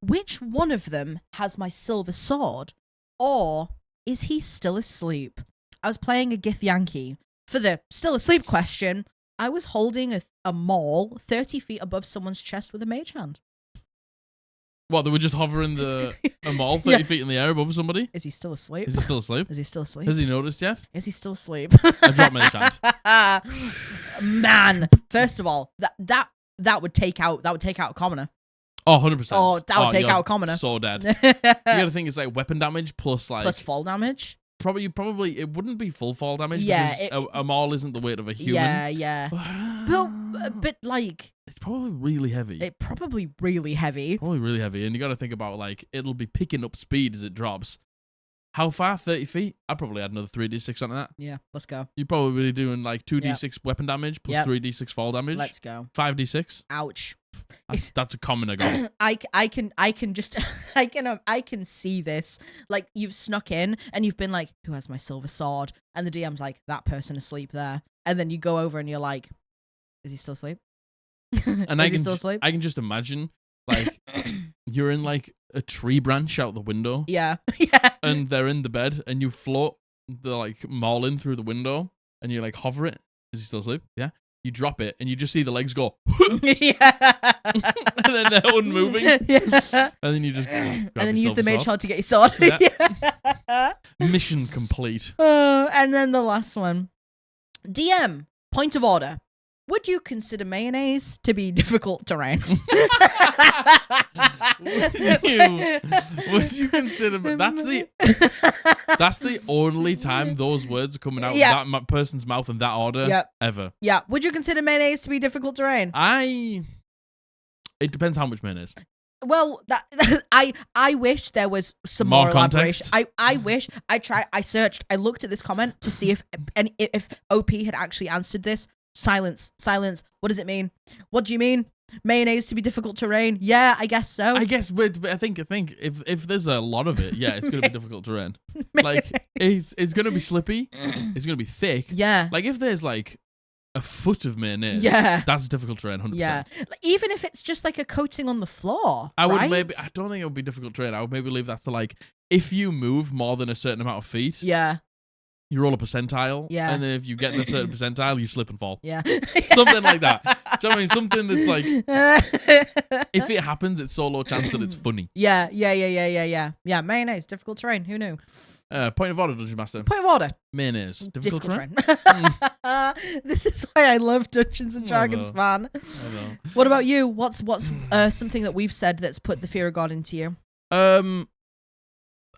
[SPEAKER 1] which one of them has my silver sword or is he still asleep? I was playing a Gith Yankee. For the still asleep question, I was holding a maul 30 feet above someone's chest with a mage hand.
[SPEAKER 2] What, they were just hovering a maul 30 feet in the air above somebody?
[SPEAKER 1] Is he still asleep?
[SPEAKER 2] Is he still asleep?
[SPEAKER 1] Is he still asleep?
[SPEAKER 2] Has he noticed yet?
[SPEAKER 1] Is he still asleep?
[SPEAKER 2] I dropped mage hand.
[SPEAKER 1] Man, first of all, that would take out a commoner.
[SPEAKER 2] Oh, 100%.
[SPEAKER 1] Oh, that would take out a commoner.
[SPEAKER 2] So dead. You gotta think it's like weapon damage plus
[SPEAKER 1] fall damage.
[SPEAKER 2] Probably it wouldn't be full fall damage.
[SPEAKER 1] Yeah,
[SPEAKER 2] because a maul isn't the weight of a human.
[SPEAKER 1] Yeah. but like
[SPEAKER 2] it's probably really heavy.
[SPEAKER 1] Probably really heavy,
[SPEAKER 2] and you got to think about like it'll be picking up speed as it drops. How far? 30 feet? I'd probably add another 3d6 on that.
[SPEAKER 1] Yeah, let's go.
[SPEAKER 2] You're probably doing like 2d6 weapon damage plus 3d6 fall damage.
[SPEAKER 1] Let's go.
[SPEAKER 2] 5d6.
[SPEAKER 1] Ouch.
[SPEAKER 2] That's a commoner goal.
[SPEAKER 1] I can see this. Like you've snuck in and you've been like, who has my silver sword? And the DM's like, that person asleep there. And then you go over and you're like, is he still asleep?
[SPEAKER 2] And
[SPEAKER 1] is he still asleep?
[SPEAKER 2] I can just imagine like you're in like a tree branch out the window.
[SPEAKER 1] Yeah.
[SPEAKER 2] And they're in the bed and you float the like maul in through the window and you like hover it. Is he still asleep? Yeah. You drop it and you just see the legs go.
[SPEAKER 1] Yeah.
[SPEAKER 2] And then they're unmoving.
[SPEAKER 1] Yeah.
[SPEAKER 2] And then you just
[SPEAKER 1] and then you use the mage hand to get your sword.
[SPEAKER 2] Yeah. Mission complete.
[SPEAKER 1] And then the last one. DM, point of order. Would you consider mayonnaise to be difficult terrain?
[SPEAKER 2] Would you consider? That's the only time those words are coming out of that person's mouth in that order ever.
[SPEAKER 1] Yeah. Would you consider mayonnaise to be difficult terrain?
[SPEAKER 2] It depends how much mayonnaise.
[SPEAKER 1] Well, I wish there was some more elaboration. I wish I searched. I looked at this comment to see if OP had actually answered this. Silence. What does it mean? What do you mean? Mayonnaise to be difficult terrain? Yeah, I guess so.
[SPEAKER 2] I guess, but I think if there's a lot of it, yeah, it's gonna be difficult terrain. Like it's gonna be slippy. It's gonna be thick.
[SPEAKER 1] Yeah.
[SPEAKER 2] Like if there's like a foot of mayonnaise, that's difficult terrain. 100%.
[SPEAKER 1] Yeah. Even if it's just like a coating on the floor.
[SPEAKER 2] I don't think it would be difficult terrain. I would maybe leave that to like if you move more than a certain amount of feet.
[SPEAKER 1] Yeah.
[SPEAKER 2] You roll a percentile,
[SPEAKER 1] and
[SPEAKER 2] then if you get a certain percentile, you slip and fall.
[SPEAKER 1] Yeah.
[SPEAKER 2] Something like that. Do you know what I mean? Something that's like, if it happens, it's so low chance that it's funny.
[SPEAKER 1] Yeah, mayonnaise, difficult terrain. Who knew?
[SPEAKER 2] Point of order, Dungeon Master.
[SPEAKER 1] Point of order.
[SPEAKER 2] Mayonnaise, difficult terrain.
[SPEAKER 1] This is why I love Dungeons and Dragons, man.
[SPEAKER 2] I know.
[SPEAKER 1] What about you? What's something that we've said that's put the fear of God into you?
[SPEAKER 2] I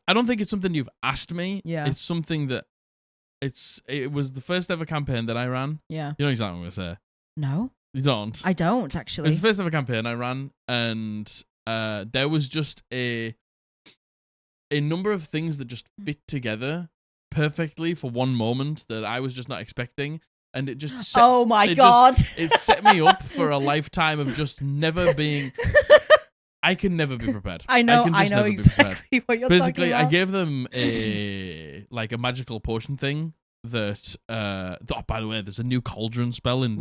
[SPEAKER 2] don't think it's something you've asked me.
[SPEAKER 1] Yeah.
[SPEAKER 2] It's something that it was the first ever campaign that I ran.
[SPEAKER 1] Yeah.
[SPEAKER 2] You know exactly what I'm going to say.
[SPEAKER 1] No.
[SPEAKER 2] You don't?
[SPEAKER 1] I don't, actually.
[SPEAKER 2] It was the first ever campaign I ran, and there was just a number of things that just fit together perfectly for one moment that I was just not expecting. And it just set,
[SPEAKER 1] oh my God.
[SPEAKER 2] It set me up for a lifetime of just never being... I can never be prepared.
[SPEAKER 1] I know exactly what you're
[SPEAKER 2] Basically,
[SPEAKER 1] talking about.
[SPEAKER 2] I gave them a magical potion thing that by the way, there's a new cauldron spell in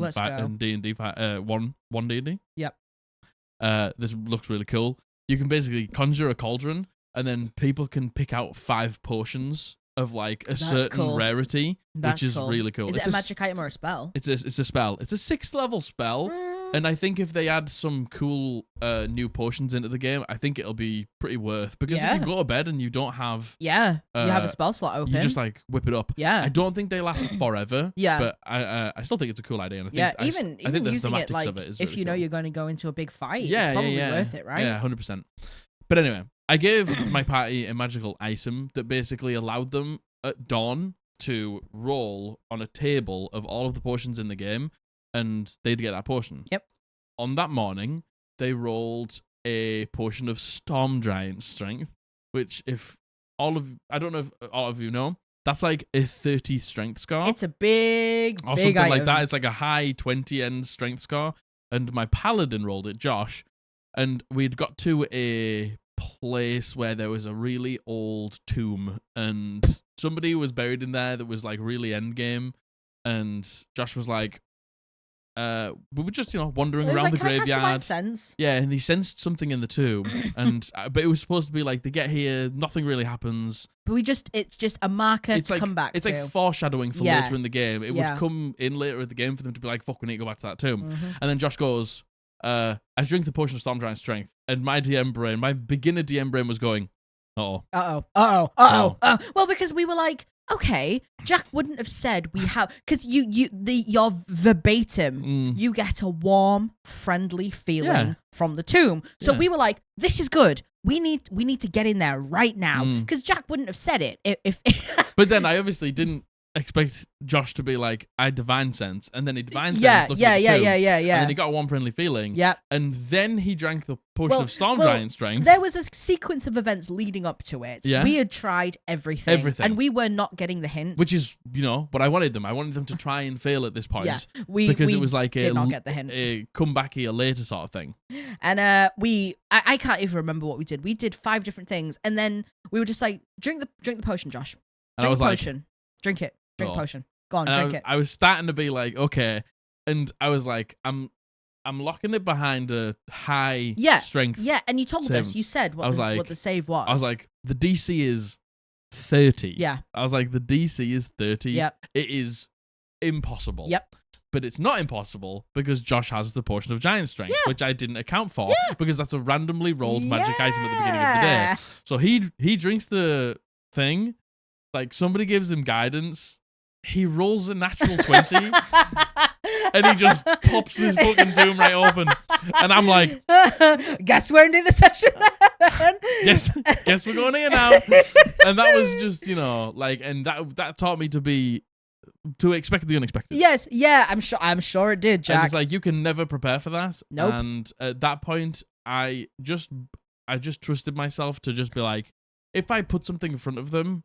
[SPEAKER 2] D&D 1 D&D.
[SPEAKER 1] Yep.
[SPEAKER 2] This looks really cool. You can basically conjure a cauldron and then people can pick out 5 potions of like a
[SPEAKER 1] That's
[SPEAKER 2] certain
[SPEAKER 1] cool.
[SPEAKER 2] rarity,
[SPEAKER 1] That's
[SPEAKER 2] which is
[SPEAKER 1] cool.
[SPEAKER 2] really cool.
[SPEAKER 1] Is
[SPEAKER 2] It's
[SPEAKER 1] it a magic item or a spell?
[SPEAKER 2] It's a spell. It's a 6th level spell. And I think if they add some cool new potions into the game, I think it'll be pretty worth. Because if you go to bed and you don't have...
[SPEAKER 1] Yeah, you have a spell slot open.
[SPEAKER 2] You just like whip it up.
[SPEAKER 1] Yeah.
[SPEAKER 2] I don't think they last forever.
[SPEAKER 1] Yeah.
[SPEAKER 2] But I still think it's a cool idea. And I think,
[SPEAKER 1] even
[SPEAKER 2] I think the
[SPEAKER 1] using it
[SPEAKER 2] thematics
[SPEAKER 1] like
[SPEAKER 2] of it is
[SPEAKER 1] if
[SPEAKER 2] really
[SPEAKER 1] you know
[SPEAKER 2] cool.
[SPEAKER 1] you're going to go into a big fight, it's probably worth it, right?
[SPEAKER 2] Yeah, 100%. But anyway, I gave my party a magical item that basically allowed them at dawn to roll on a table of all of the potions in the game, and they'd get that potion.
[SPEAKER 1] Yep.
[SPEAKER 2] On that morning, they rolled a potion of Storm Giant Strength, which I don't know if all of you know, that's like a 30 strength score.
[SPEAKER 1] It's a big
[SPEAKER 2] or
[SPEAKER 1] big
[SPEAKER 2] something
[SPEAKER 1] item.
[SPEAKER 2] like that. It's like a high 20 end strength score. And my paladin rolled it, Josh, and we'd got to a place where there was a really old tomb, and somebody was buried in there that was like really end game. And Josh was like, we were just, wandering around the graveyard.
[SPEAKER 1] Sense?
[SPEAKER 2] Yeah, and he sensed something in the tomb, and but it was supposed to be like they get here, nothing really happens.
[SPEAKER 1] But it's just a marker to come back
[SPEAKER 2] It's
[SPEAKER 1] to.
[SPEAKER 2] like foreshadowing for later in the game. It would come in later in the game for them to be like, fuck, we need to go back to that tomb. And then Josh goes, I drink the potion of Storm Giant Strength, and my beginner DM brain was going, Well,
[SPEAKER 1] because we were like, okay, Jack wouldn't have said we have, because your verbatim, you get a warm, friendly feeling from the tomb. So we were like, this is good. We need to get in there right now, because Jack wouldn't have said it if.
[SPEAKER 2] But then I obviously didn't expect Josh to be like, I divine sense, and then he divine sense.
[SPEAKER 1] Yeah.
[SPEAKER 2] And then he got a warm, friendly feeling.
[SPEAKER 1] Yeah.
[SPEAKER 2] And then he drank the potion of Storm Giant Strength.
[SPEAKER 1] There was a sequence of events leading up to it.
[SPEAKER 2] Yeah.
[SPEAKER 1] We had tried everything. And we were not getting the hint.
[SPEAKER 2] Which is, what I wanted them. I wanted them to try and fail at this point.
[SPEAKER 1] Yeah.
[SPEAKER 2] Because it was like
[SPEAKER 1] did not get the hint.
[SPEAKER 2] A come back here later sort of thing.
[SPEAKER 1] And I can't even remember what we did. We did 5 different things, and then we were just like, drink the potion, Josh.
[SPEAKER 2] And I was like,
[SPEAKER 1] drink it. Drink the potion. Go on, drink it.
[SPEAKER 2] I was starting to be like, okay. And I was like, I'm locking it behind a high strength.
[SPEAKER 1] Yeah, and you told
[SPEAKER 2] save.
[SPEAKER 1] us, you said what the save was.
[SPEAKER 2] I was like, the DC is 30.
[SPEAKER 1] Yeah.
[SPEAKER 2] I was like, the DC is 30.
[SPEAKER 1] Yep.
[SPEAKER 2] It is impossible.
[SPEAKER 1] Yep.
[SPEAKER 2] But it's not impossible because Josh has the potion of giant strength, which I didn't account for because that's a randomly rolled magic item at the beginning of the day. So he drinks the thing, like somebody gives him guidance, he rolls a natural 20, and he just pops this fucking doom right open. And I'm like,
[SPEAKER 1] guess we're ending the session then.
[SPEAKER 2] Guess we're going here now. And that was just, and that taught me to expect the unexpected.
[SPEAKER 1] Yes, yeah, I'm sure it did, Jack.
[SPEAKER 2] And it's like you can never prepare for that.
[SPEAKER 1] Nope.
[SPEAKER 2] And at that point, I just trusted myself to just be like, if I put something in front of them,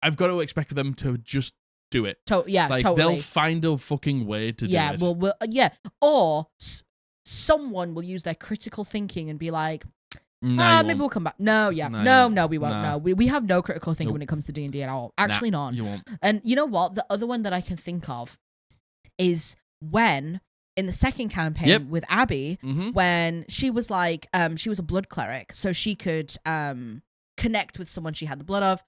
[SPEAKER 2] I've got to expect them to just do it.
[SPEAKER 1] Totally.
[SPEAKER 2] They'll find a fucking way to do it.
[SPEAKER 1] Or someone will use their critical thinking and be like, maybe we'll come back. No, we won't. No, we have no critical thinking when it comes to D&D at all. Actually, none.
[SPEAKER 2] You won't.
[SPEAKER 1] And you know what? The other one that I can think of is when in the second campaign with Abby, when she was like, she was a blood cleric, so she could connect with someone she had the blood of.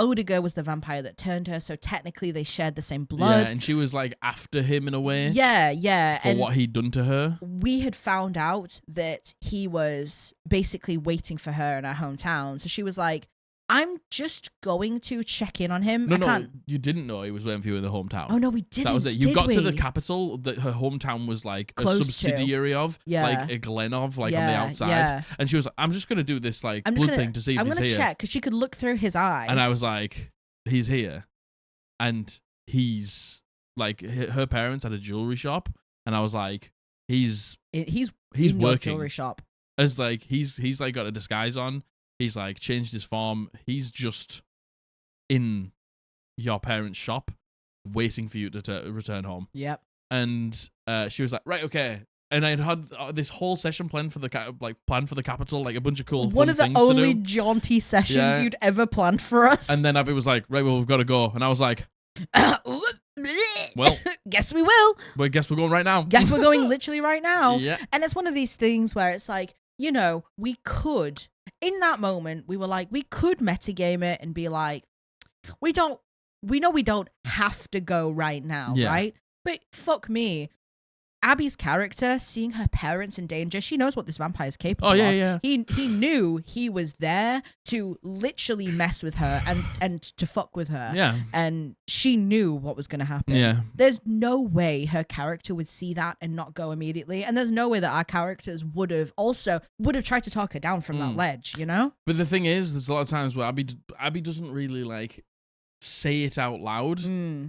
[SPEAKER 1] Odiger was the vampire that turned her, so technically they shared the same blood.
[SPEAKER 2] Yeah, and she was like after him in a way.
[SPEAKER 1] Yeah.
[SPEAKER 2] For what he'd done to her.
[SPEAKER 1] We had found out that he was basically waiting for her in her hometown. So she was like, I'm just going to check in on him.
[SPEAKER 2] No, you didn't know he was waiting for you in the hometown.
[SPEAKER 1] Oh, no, we didn't.
[SPEAKER 2] That was it. You got to the capital that her hometown was like
[SPEAKER 1] close
[SPEAKER 2] a subsidiary of, like a glen of, like on the outside. Yeah. And she was like, I'm just going to do this like blood thing to see if he's here.
[SPEAKER 1] I'm going to check, because she could look through his eyes.
[SPEAKER 2] And I was like, he's here. And he's like, her parents had a jewelry shop. And I was like, he's working.
[SPEAKER 1] Your jewelry shop.
[SPEAKER 2] As like, he's like got a disguise on. He's like changed his form. He's just in your parents' shop waiting for you to return home.
[SPEAKER 1] Yep.
[SPEAKER 2] And she was like, right, okay. And I had this whole session planned for the capital, like a bunch of cool
[SPEAKER 1] one
[SPEAKER 2] fun
[SPEAKER 1] of the
[SPEAKER 2] things
[SPEAKER 1] only
[SPEAKER 2] to do.
[SPEAKER 1] jaunty sessions you'd ever planned for us.
[SPEAKER 2] And then Abby was like, right, well, we've got to go. And I was like, well,
[SPEAKER 1] guess we will.
[SPEAKER 2] Well, guess we're going right now.
[SPEAKER 1] Guess we're going literally right now.
[SPEAKER 2] Yeah.
[SPEAKER 1] And it's one of these things where it's like, we could, in that moment, we were like, we could metagame it and be like, we know we don't have to go right now,
[SPEAKER 2] Yeah.
[SPEAKER 1] right? But fuck me. Abby's character, seeing her parents in danger, she knows what this vampire is capable of.
[SPEAKER 2] Yeah.
[SPEAKER 1] He knew he was there to literally mess with her and to fuck with her.
[SPEAKER 2] Yeah.
[SPEAKER 1] And she knew what was going to happen.
[SPEAKER 2] Yeah.
[SPEAKER 1] There's no way her character would see that and not go immediately. And there's no way that our characters would have tried to talk her down from that ledge, you know?
[SPEAKER 2] But the thing is, there's a lot of times where Abby doesn't really like say it out loud.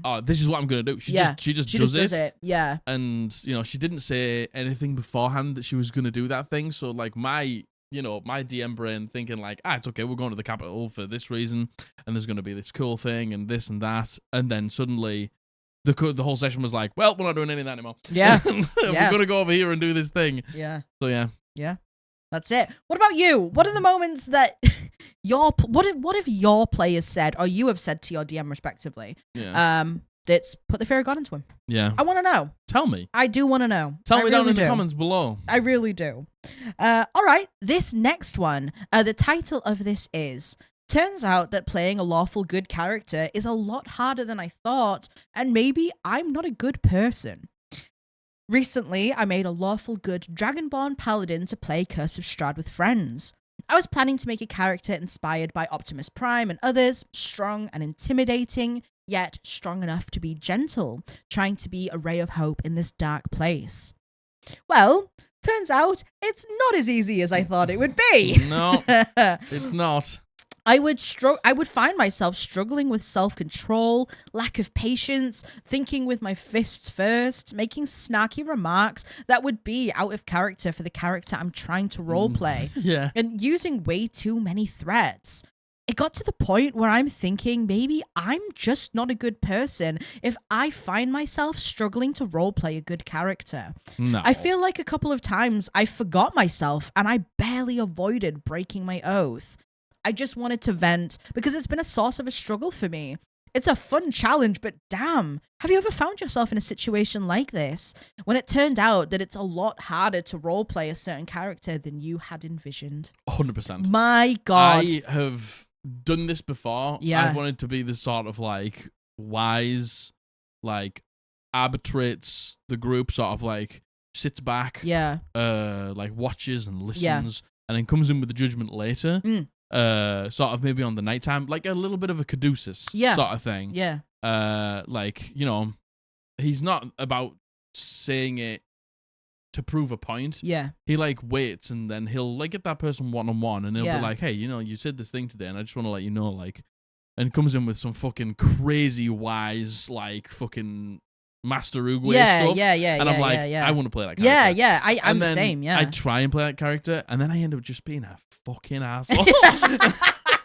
[SPEAKER 2] Oh, this is what I'm gonna do. She just does it.
[SPEAKER 1] Yeah.
[SPEAKER 2] And she didn't say anything beforehand that she was gonna do that thing. So like my DM brain thinking like, it's okay, we're going to the capital for this reason, and there's gonna be this cool thing and this and that, and then suddenly the whole session was like, well, we're not doing any of that anymore.
[SPEAKER 1] Yeah.
[SPEAKER 2] We're gonna go over here and do this thing.
[SPEAKER 1] Yeah.
[SPEAKER 2] So yeah.
[SPEAKER 1] Yeah. That's it. What about you? What are the moments that what have your players said or you have said to your DM respectively?
[SPEAKER 2] Yeah.
[SPEAKER 1] That's put the fear of God into him.
[SPEAKER 2] Yeah.
[SPEAKER 1] I want to know.
[SPEAKER 2] Tell me.
[SPEAKER 1] I do want to know.
[SPEAKER 2] Tell me down in the comments below.
[SPEAKER 1] I really do. All right. This next one, the title of this is, turns out that playing a lawful good character is a lot harder than I thought, and maybe I'm not a good person. Recently, I made a lawful good Dragonborn Paladin to play Curse of Strahd with friends. I was planning to make a character inspired by Optimus Prime and others, strong and intimidating, yet strong enough to be gentle, trying to be a ray of hope in this dark place. Well, turns out it's not as easy as I thought it would be.
[SPEAKER 2] No, it's not.
[SPEAKER 1] I would find myself struggling with self-control, lack of patience, thinking with my fists first, making snarky remarks that would be out of character for the character I'm trying to roleplay,
[SPEAKER 2] Yeah.
[SPEAKER 1] and using way too many threats. It got to the point where I'm thinking maybe I'm just not a good person if I find myself struggling to roleplay a good character.
[SPEAKER 2] No.
[SPEAKER 1] I feel like a couple of times I forgot myself and I barely avoided breaking my oath. I just wanted to vent because it's been a source of a struggle for me. It's a fun challenge, but damn, have you ever found yourself in a situation like this when it turned out that it's a lot harder to roleplay a certain character than you had envisioned?
[SPEAKER 2] 100%.
[SPEAKER 1] My God.
[SPEAKER 2] I have done this before.
[SPEAKER 1] Yeah.
[SPEAKER 2] I've wanted to be the sort of like wise, like arbitrates the group, sort of like sits back, like watches and listens, and then comes in with the judgment later. Sort of maybe on the nighttime, like a little bit of a caduceus sort of thing.
[SPEAKER 1] Yeah.
[SPEAKER 2] Like, he's not about saying it to prove a point.
[SPEAKER 1] Yeah.
[SPEAKER 2] He like waits and then he'll like get that person one-on-one and he'll be like, hey, you said this thing today and I just want to let you know, like, and comes in with some fucking crazy wise, like fucking Master Uguay stuff. And I'm like, I want to play that character.
[SPEAKER 1] I'm the same,
[SPEAKER 2] I try and play that character and then I end up just being a fucking asshole.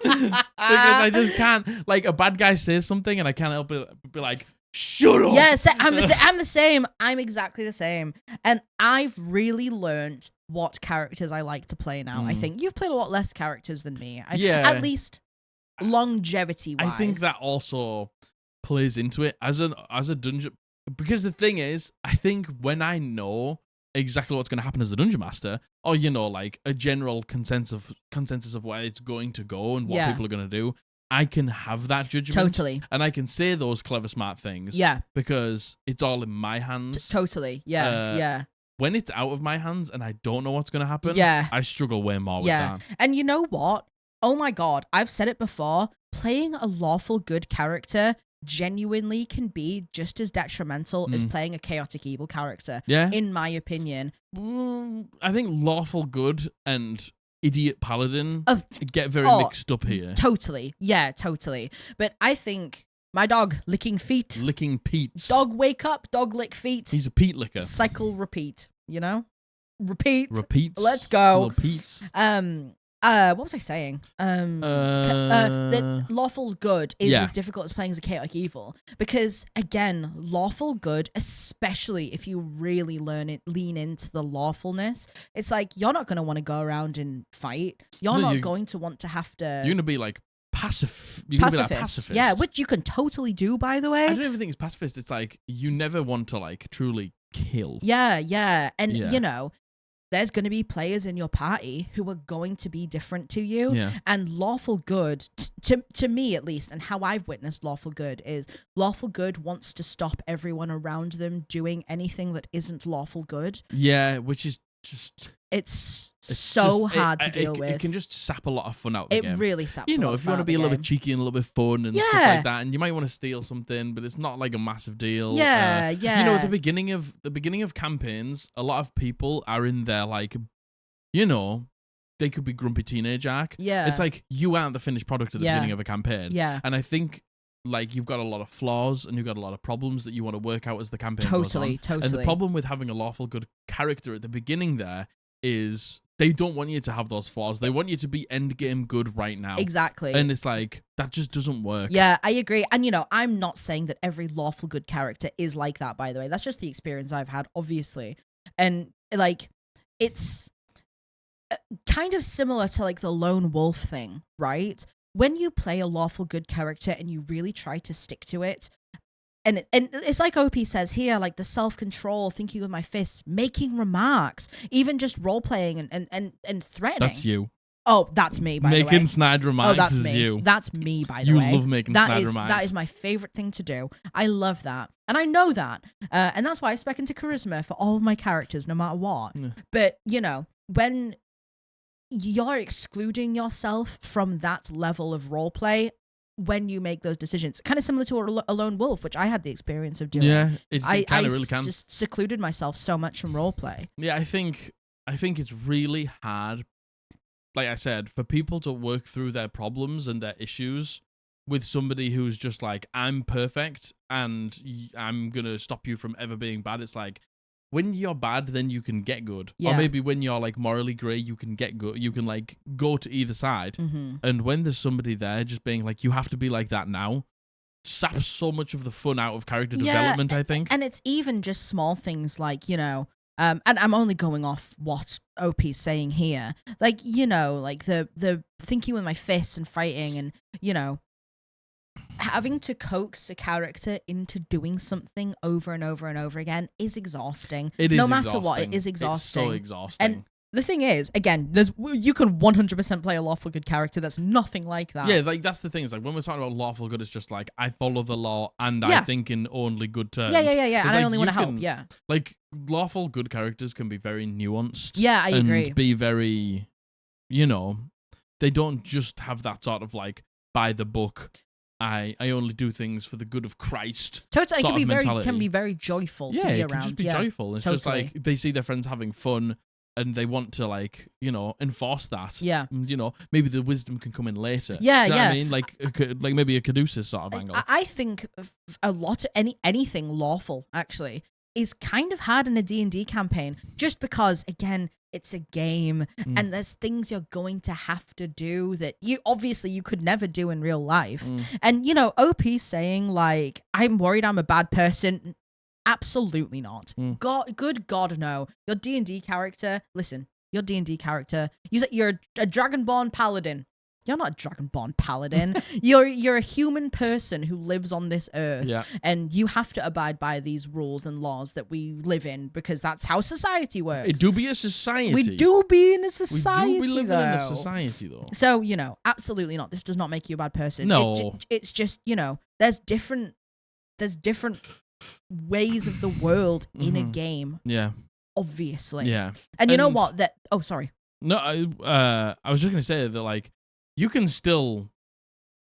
[SPEAKER 2] Because I just can't, like, a bad guy says something and I can't help it be like, shut up.
[SPEAKER 1] Yeah, I'm the same. I'm exactly the same. And I've really learned what characters I like to play now. I think you've played a lot less characters than me. At least longevity-wise.
[SPEAKER 2] I think that also plays into it as a dungeon. Because the thing is, I think when I know exactly what's going to happen as a dungeon master, or like a general consensus of where it's going to go and what people are going to do, I can have that judgment.
[SPEAKER 1] Totally.
[SPEAKER 2] And I can say those clever, smart things.
[SPEAKER 1] Yeah.
[SPEAKER 2] Because it's all in my hands.
[SPEAKER 1] Totally. Yeah.
[SPEAKER 2] When it's out of my hands and I don't know what's going to happen, I struggle way more with that.
[SPEAKER 1] And you know what? Oh my God, I've said it before. Playing a lawful good character genuinely can be just as detrimental as playing a chaotic evil character.
[SPEAKER 2] Yeah.
[SPEAKER 1] In my opinion.
[SPEAKER 2] I think lawful good and idiot paladin get very mixed up here.
[SPEAKER 1] Totally. Yeah, totally. But I think my dog licking feet.
[SPEAKER 2] Licking Pete's.
[SPEAKER 1] Dog wake up, dog lick feet.
[SPEAKER 2] He's a Pete licker.
[SPEAKER 1] Cycle repeat, Repeat.
[SPEAKER 2] Repeats.
[SPEAKER 1] Let's go.
[SPEAKER 2] Little Pete's.
[SPEAKER 1] What was I saying? That lawful good is as difficult as playing as a chaotic evil because, again, lawful good, especially if you really lean into the lawfulness, it's like you're not going to want to go around and fight. You're not going to want to have to.
[SPEAKER 2] You're going to be like pacifist. You're going to be like pacifist.
[SPEAKER 1] Yeah, which you can totally do, by the way.
[SPEAKER 2] I don't even think it's pacifist. It's like you never want to like truly kill.
[SPEAKER 1] Yeah, and there's going to be players in your party who are going to be different to you.
[SPEAKER 2] Yeah.
[SPEAKER 1] And lawful good, to me at least, and how I've witnessed lawful good is lawful good wants to stop everyone around them doing anything that isn't lawful good.
[SPEAKER 2] Yeah, which is just...
[SPEAKER 1] It's so hard to deal with.
[SPEAKER 2] It can just sap a lot of fun out of the game.
[SPEAKER 1] It really saps
[SPEAKER 2] You
[SPEAKER 1] a
[SPEAKER 2] know,
[SPEAKER 1] lot
[SPEAKER 2] if
[SPEAKER 1] of
[SPEAKER 2] you want to
[SPEAKER 1] fun
[SPEAKER 2] be a
[SPEAKER 1] out of
[SPEAKER 2] little
[SPEAKER 1] the
[SPEAKER 2] bit
[SPEAKER 1] game.
[SPEAKER 2] cheeky and a little bit fun and stuff like that, and you might want to steal something, but it's not like a massive deal.
[SPEAKER 1] Yeah,
[SPEAKER 2] You know, at
[SPEAKER 1] yeah.
[SPEAKER 2] the beginning of campaigns, a lot of people are in their like, you know, they could be grumpy teenage arc.
[SPEAKER 1] Yeah.
[SPEAKER 2] It's like you aren't the finished product at the
[SPEAKER 1] Yeah.
[SPEAKER 2] beginning of a campaign.
[SPEAKER 1] Yeah.
[SPEAKER 2] And I think like you've got a lot of flaws and you've got a lot of problems that you want to work out as the campaign goes on.
[SPEAKER 1] Totally.
[SPEAKER 2] And the problem with having a lawful good character at the beginning there is they don't want you to have those flaws. They want you to be endgame good right now.
[SPEAKER 1] Exactly.
[SPEAKER 2] And it's like, that just doesn't work.
[SPEAKER 1] Yeah, I agree. And, you know, I'm not saying that every lawful good character is like that, by the way. That's just the experience I've had, obviously. And, like, it's kind of similar to, like, the lone wolf thing, right? When you play a lawful good character and you really try to stick to it, and it's like OP says here, like the self-control, thinking with my fists, making remarks, even just role-playing and threatening.
[SPEAKER 2] That's you.
[SPEAKER 1] Oh, that's me, by the way.
[SPEAKER 2] Making snide remarks
[SPEAKER 1] that's
[SPEAKER 2] is
[SPEAKER 1] me.
[SPEAKER 2] you.
[SPEAKER 1] That's me, by the
[SPEAKER 2] You
[SPEAKER 1] way.
[SPEAKER 2] love making snide remarks.
[SPEAKER 1] That is my favorite thing to do. I love that. And I know that. And that's why I spec into charisma for all of my characters, no matter what.
[SPEAKER 2] Yeah.
[SPEAKER 1] But, you know, when you're excluding yourself from that level of roleplay, when you make those decisions, kind of similar to a lone wolf, which I had the experience of doing.
[SPEAKER 2] Yeah, it kind of really
[SPEAKER 1] I
[SPEAKER 2] can.
[SPEAKER 1] just secluded myself so much from roleplay.
[SPEAKER 2] Yeah, I think it's really hard, like I said, for people to work through their problems and their issues with somebody who's just like, I'm perfect and I'm gonna stop you from ever being bad. It's like, when you're bad, then you can get good.
[SPEAKER 1] Yeah.
[SPEAKER 2] Or maybe when you're like morally grey, you can get good. You can like go to either side.
[SPEAKER 1] Mm-hmm.
[SPEAKER 2] And when there's somebody there just being like, you have to be like that now, saps so much of the fun out of character development, I think.
[SPEAKER 1] And it's even just small things like, you know, and I'm only going off what OP's saying here. Like, you know, like the thinking with my fists and fighting and, you know, having to coax a character into doing something over and over and over again is exhausting.
[SPEAKER 2] It is
[SPEAKER 1] no matter
[SPEAKER 2] exhausting.
[SPEAKER 1] what, it is exhausting.
[SPEAKER 2] It's so exhausting.
[SPEAKER 1] And the thing is, again, you can 100% play a lawful good character that's nothing like that.
[SPEAKER 2] Yeah, like that's the thing. Is like when we're talking about lawful good, it's just like I follow the law and I think in only good terms.
[SPEAKER 1] Yeah.
[SPEAKER 2] It's
[SPEAKER 1] And
[SPEAKER 2] like
[SPEAKER 1] I only want to
[SPEAKER 2] you
[SPEAKER 1] help.
[SPEAKER 2] can-
[SPEAKER 1] Yeah.
[SPEAKER 2] Like lawful good characters can be very nuanced.
[SPEAKER 1] Yeah, I
[SPEAKER 2] and
[SPEAKER 1] agree.
[SPEAKER 2] be very, you know, they don't just have that sort of like by the book. I only do things for the good of Christ.
[SPEAKER 1] Totally, it
[SPEAKER 2] sort of mentality.
[SPEAKER 1] can be very joyful to
[SPEAKER 2] Yeah,
[SPEAKER 1] be
[SPEAKER 2] it can
[SPEAKER 1] around.
[SPEAKER 2] just be
[SPEAKER 1] yeah.
[SPEAKER 2] joyful. It's just
[SPEAKER 1] totally.
[SPEAKER 2] like they see their friends having fun and they want to like, you know, enforce that.
[SPEAKER 1] Yeah.
[SPEAKER 2] And, you know, maybe the wisdom can come in later.
[SPEAKER 1] Yeah,
[SPEAKER 2] Do you know what I
[SPEAKER 1] yeah.
[SPEAKER 2] mean? Like maybe a caduceus sort of angle.
[SPEAKER 1] I think a lot of anything lawful actually is kind of hard in a D&D campaign, just because again it's a game and there's things you're going to have to do that you could never do in real life. And you know, OP saying like, I'm worried I'm a bad person. Absolutely not. Good God, no. Your D&D character, listen, your D&D character, you're a Dragonborn paladin. You're not a Dragonborn paladin. You're a human person who lives on this earth.
[SPEAKER 2] Yeah.
[SPEAKER 1] And you have to abide by these rules and laws that we live in because that's how society works.
[SPEAKER 2] It do be a society.
[SPEAKER 1] We do be in a society,
[SPEAKER 2] We do be living
[SPEAKER 1] though.
[SPEAKER 2] in a society, though.
[SPEAKER 1] So, you know, absolutely not. This does not make you a bad person.
[SPEAKER 2] No.
[SPEAKER 1] It's just, you know, there's different ways of the world in a game,
[SPEAKER 2] Yeah.
[SPEAKER 1] obviously.
[SPEAKER 2] Yeah.
[SPEAKER 1] And you know
[SPEAKER 2] And-
[SPEAKER 1] what? Oh, sorry.
[SPEAKER 2] No, I was just gonna say that like you can still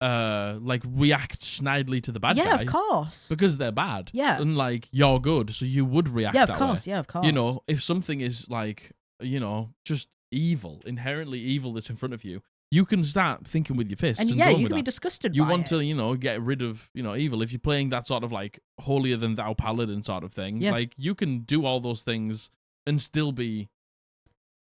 [SPEAKER 2] like react snidely to the bad guy.
[SPEAKER 1] Yeah, of course.
[SPEAKER 2] Because they're bad.
[SPEAKER 1] Yeah.
[SPEAKER 2] And like you're good, so you would react
[SPEAKER 1] Yeah, of
[SPEAKER 2] that
[SPEAKER 1] course.
[SPEAKER 2] way.
[SPEAKER 1] Yeah, of course.
[SPEAKER 2] You know, if something is like, you know, just evil, inherently evil that's in front of you, you can start thinking with your fists.
[SPEAKER 1] And
[SPEAKER 2] And
[SPEAKER 1] yeah,
[SPEAKER 2] going
[SPEAKER 1] you
[SPEAKER 2] with
[SPEAKER 1] can be
[SPEAKER 2] that.
[SPEAKER 1] disgusted
[SPEAKER 2] You
[SPEAKER 1] by
[SPEAKER 2] want
[SPEAKER 1] it.
[SPEAKER 2] to, you know, get rid of, you know, evil. If you're playing that sort of like holier than thou paladin sort of thing,
[SPEAKER 1] Yeah.
[SPEAKER 2] like you can do all those things and still be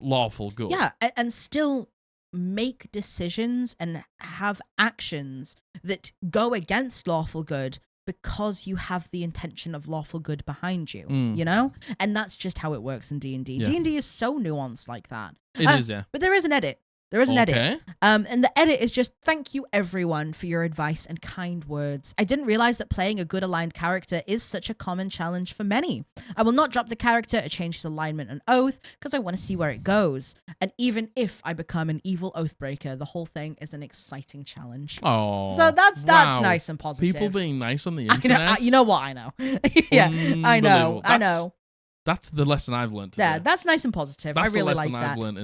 [SPEAKER 2] lawful good.
[SPEAKER 1] Yeah, and still make decisions and have actions that go against lawful good because you have the intention of lawful good behind you, you know? And that's just how it works in D&D.
[SPEAKER 2] Yeah.
[SPEAKER 1] D&D is so nuanced like that.
[SPEAKER 2] It is, yeah.
[SPEAKER 1] But there is an edit. There is an edit.
[SPEAKER 2] Okay.
[SPEAKER 1] And the edit is just, thank you everyone for your advice and kind words. I didn't realize that playing a good aligned character is such a common challenge for many. I will not drop the character or change his alignment and oath because I want to see where it goes. And even if I become an evil oath breaker, the whole thing is an exciting challenge.
[SPEAKER 2] Oh.
[SPEAKER 1] So that's
[SPEAKER 2] wow.
[SPEAKER 1] nice and positive.
[SPEAKER 2] People being nice on the
[SPEAKER 1] I
[SPEAKER 2] internet.
[SPEAKER 1] know, you know what? I know. Yeah, I know. I know.
[SPEAKER 2] That's the lesson I've learned today.
[SPEAKER 1] Yeah, that's nice and positive.
[SPEAKER 2] That's
[SPEAKER 1] I really
[SPEAKER 2] the lesson
[SPEAKER 1] like that.
[SPEAKER 2] I've learned